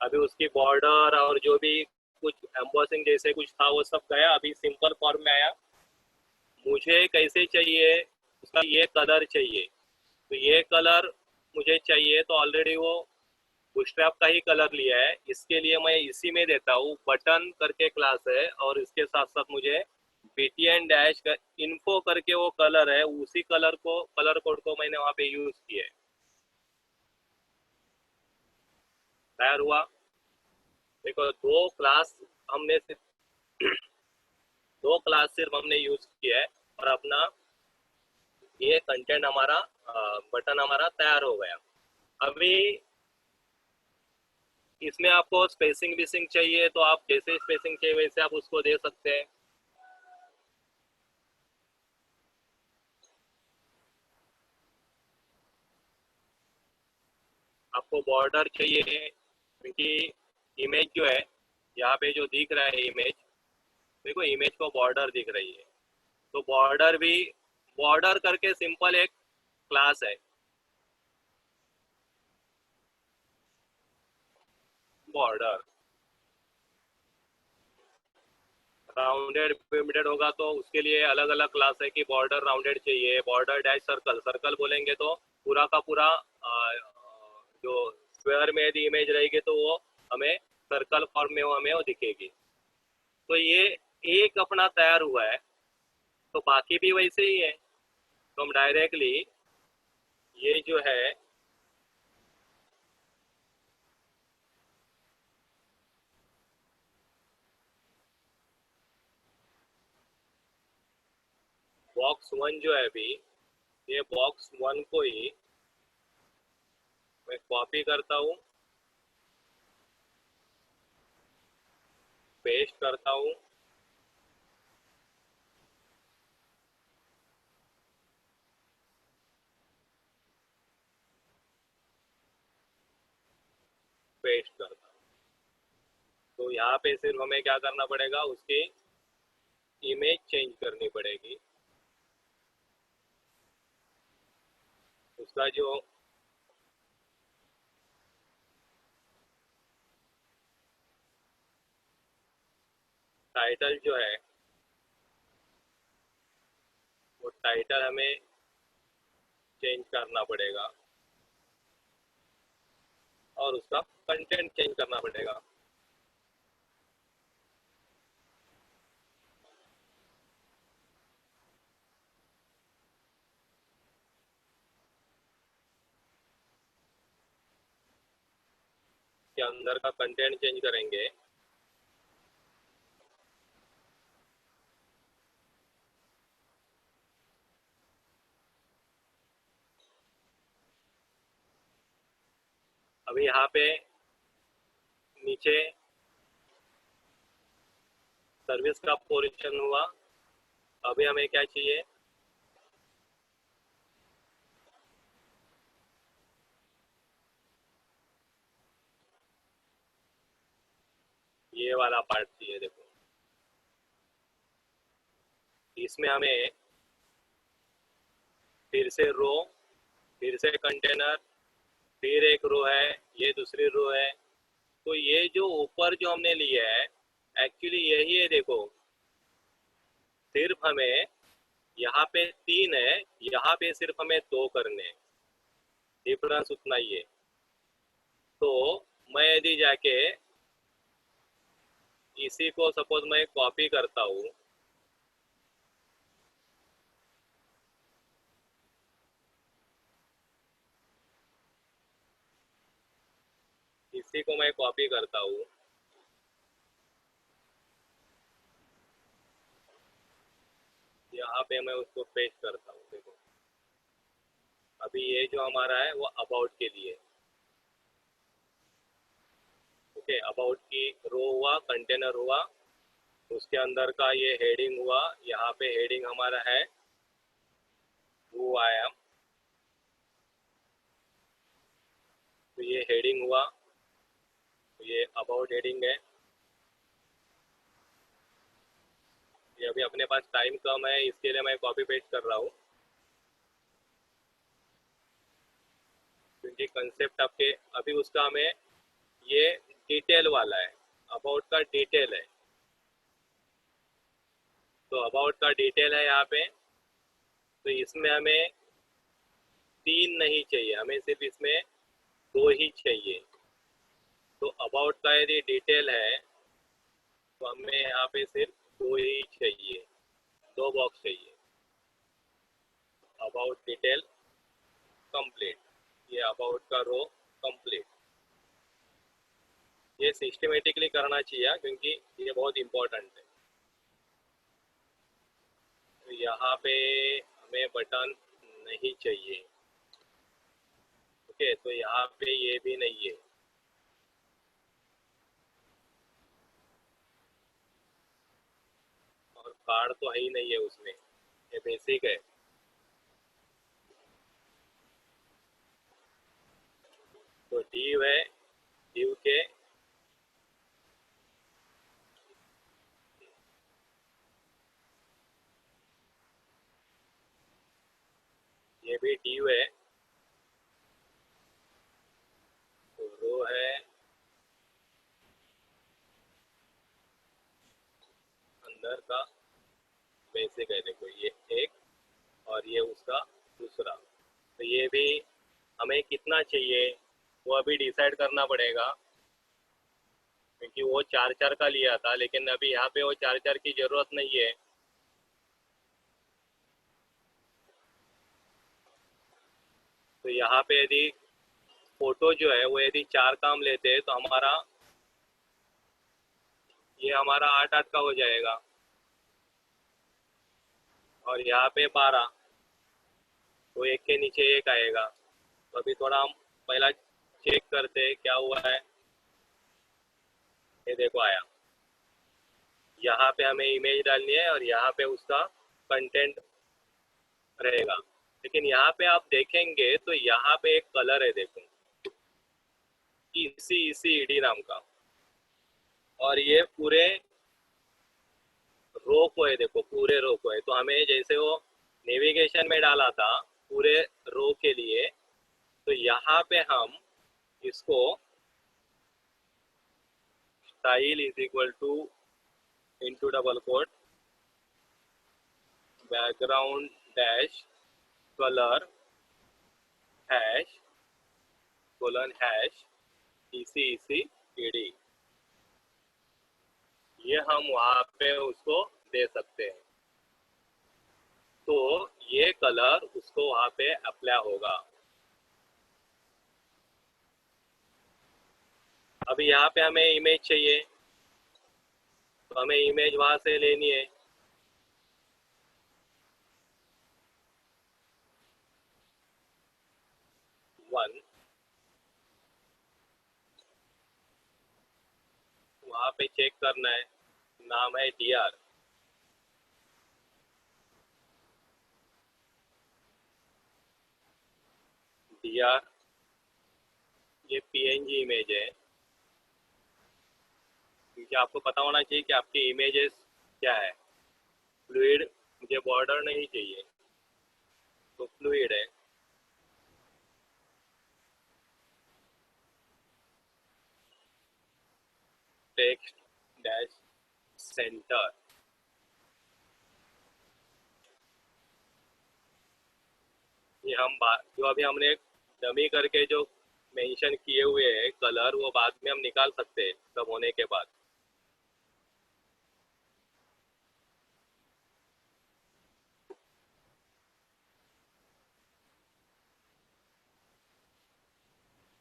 अभी उसकी बॉर्डर और जो भी कुछ एम्बोसिंग जैसे कुछ था वो सब गया, अभी सिंपल फॉर्म में आया। मुझे कैसे चाहिए, उसका ये कलर चाहिए, तो ये कलर मुझे चाहिए, तो ऑलरेडी वो बूटस्ट्रैप का ही कलर लिया है। इसके लिए मैं इसी में देता हूँ, बटन करके क्लास है, और इसके साथ साथ मुझे बीटीएन डैश का इन्फो करके वो कलर है, उसी कलर को, कलर कोड को मैंने वहाँ पे यूज किया है। तैयार हुआ। देखो दो क्लास हमने सिर्फ दो क्लास सिर्फ हमने यूज किया है, और अपना ये कंटेंट हमारा, बटन हमारा तैयार हो गया। अभी इसमें आपको स्पेसिंग विसिंग चाहिए, तो आप जैसे स्पेसिंग चाहिए वैसे आप उसको दे सकते हैं। आपको बॉर्डर चाहिए, क्योंकि इमेज जो है यहाँ पे जो दिख रहा है इमेज, देखो इमेज को बॉर्डर दिख रही है, तो बॉर्डर भी, बॉर्डर करके सिंपल एक क्लास है, बॉर्डर। राउंडेड पिरामिड होगा तो उसके लिए अलग अलग क्लास है कि बॉर्डर राउंडेड चाहिए, बॉर्डर डैश सर्कल, सर्कल बोलेंगे तो पूरा का पूरा जो स्क्वायर में यदि इमेज रहेगी तो वो हमें सर्कल फॉर्म में वो हमें वो दिखेगी। तो ये एक अपना तैयार हुआ है, तो बाकी भी वैसे ही है। तो हम डायरेक्टली ये जो है बॉक्स वन जो है अभी, ये बॉक्स वन को ही मैं कॉपी करता हूँ, पेस्ट करता हूँ, पेस्ट करता हूँ। तो यहाँ पे सिर्फ हमें क्या करना पड़ेगा, उसकी इमेज चेंज करनी पड़ेगी। उसका जो टाइटल जो है, वो टाइटल हमें चेंज करना पड़ेगा, और उसका कंटेंट चेंज करना पड़ेगा। के अंदर का कंटेंट चेंज करेंगे। अभी यहाँ पे नीचे सर्विस का पोर्शन हुआ। अभी हमें क्या चाहिए, ये वाला पार्ट चाहिए। देखो इसमें हमें फिर से रो, फिर से कंटेनर, फिर एक रो है, ये दूसरी रो है। तो ये जो ऊपर जो हमने लिया है एक्चुअली यही है। देखो सिर्फ हमें यहाँ पे तीन है, यहाँ पे सिर्फ हमें दो करने हैं, डिफरेंस उतना ही है। तो मैं यदि जाके इसी को सपोज मैं कॉपी करता हूँ, इसी को मैं कॉपी करता हूँ, यहाँ पे मैं उसको पेस्ट करता हूँ। देखो अभी ये जो हमारा है वो अबाउट के लिए, ओके, अबाउट की रो हुआ, कंटेनर हुआ, उसके अंदर का ये हेडिंग हुआ, यहाँ पे हेडिंग हमारा है हु आई एम, तो ये हेडिंग हुआ, तो ये अबाउट हेडिंग है। ये अभी अपने पास टाइम कम है, इसके लिए मैं कॉपी पेस्ट कर रहा हूँ, क्योंकि कंसेप्ट आपके अभी उसका हमें ये डिटेल वाला है, अबाउट का डिटेल है, तो अबाउट का डिटेल है यहाँ पे, तो इसमें हमें 3 नहीं चाहिए, हमें सिर्फ इसमें 2 ही चाहिए। तो अबाउट का यदि डिटेल है तो हमें यहाँ पे सिर्फ 2 ही चाहिए, 2 बॉक्स चाहिए। अबाउट डिटेल कंप्लीट, ये अबाउट का रो कंप्लीट। ये सिस्टमेटिकली करना चाहिए क्योंकि ये बहुत इम्पोर्टेंट है। तो यहाँ पे हमें बटन नहीं चाहिए, ओके, तो यहाँ पे ये भी नहीं है। और कार्ड तो है ही नहीं है उसमें, ये बेसिक है। तो div है, div के ये भी div है, तो रो है, अंदर का बेसिक है। देखो ये एक और ये उसका दूसरा, तो ये भी हमें कितना चाहिए वो अभी डिसाइड करना पड़ेगा, क्योंकि वो 4-4 का लिया था, लेकिन अभी यहाँ पे वो 4-4 की जरूरत नहीं है। तो यहाँ पे यदि फोटो जो है वो यदि 4 काम लेते हैं तो हमारा ये हमारा 8-8 का हो जाएगा, और यहाँ पे 12, तो एक के नीचे एक आएगा। तो अभी थोड़ा हम पहला चेक करते हैं क्या हुआ है। ये देखो आया, यहाँ पे हमें इमेज डालनी है और यहाँ पे उसका कंटेंट रहेगा। लेकिन यहाँ पे आप देखेंगे तो यहाँ पे एक कलर है, देखो इसी इसी ईडी नाम का, और ये पूरे रो को है, देखो पूरे रो को है। तो हमें जैसे वो नेविगेशन में डाला था पूरे रो के लिए, तो यहाँ पे हम इसको style is equal to into double quote background dash colour hash colon hash इसी इसी ईडी, ये हम वहाँ पे उसको दे सकते हैं। तो ये कलर उसको वहाँ पे अप्लाई होगा। अभी यहाँ पे हमें इमेज चाहिए, तो हमें इमेज वहाँ से लेनी है। वन, वहाँ पे चेक करना है, नाम है dr, dr ये png इमेज है, क्योंकि आपको पता होना चाहिए कि आपकी इमेजेस क्या है। फ्लूइड, मुझे बॉर्डर नहीं चाहिए, तो फ्लूइड है। टेक्स्ट डैश सेंटर, ये हम जो अभी हमने डमी करके जो मेंशन किए हुए हैं कलर, वो बाद में हम निकाल सकते हैं सब होने के बाद।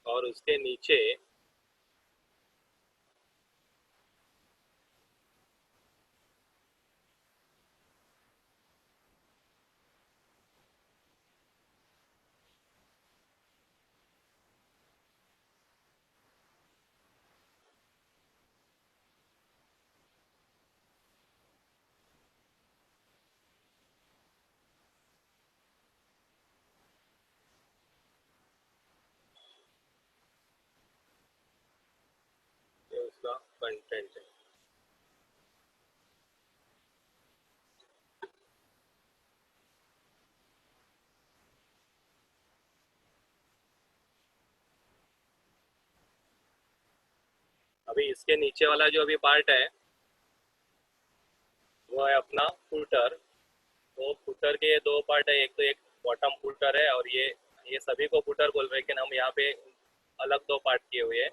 और उसके नीचे कंटेंट है। अभी इसके नीचे वाला जो अभी पार्ट है वो है अपना फुटर। तो फुटर के दो पार्ट है, एक तो एक बॉटम फुटर है और ये सभी को फुटर बोल रहे हैं, लेकिन हम यहाँ पे अलग दो पार्ट किए हुए हैं।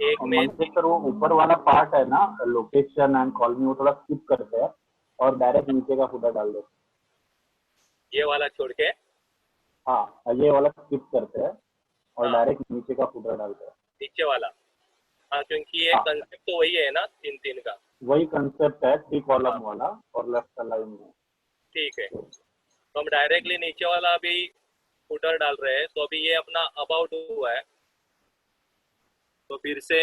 एक में मनोज सर, वो ऊपर वाला पार्ट है ना, लोकेशन एंड कॉल मी, वो थोड़ा स्किप करते हैं और डायरेक्ट नीचे का फुटर डाल देते ये वाला छोड़ के हैं। हाँ, ये वाला स्किप करते हैं और हाँ डायरेक्ट नीचे का फुटर डालते हैं। नीचे वाला, हाँ क्योंकि ये हाँ, कंसेप्ट तो वही है ना तीन तीन का। वही कंसेप्ट है, 3 हाँ कॉलम वाला और लेफ्ट का लाइन में। ठीक है, तो हम डायरेक्टली नीचे वाला अभी फुटर डाल रहे हैं। तो अभी ये अपना अबाउट हुआ है, तो फिर से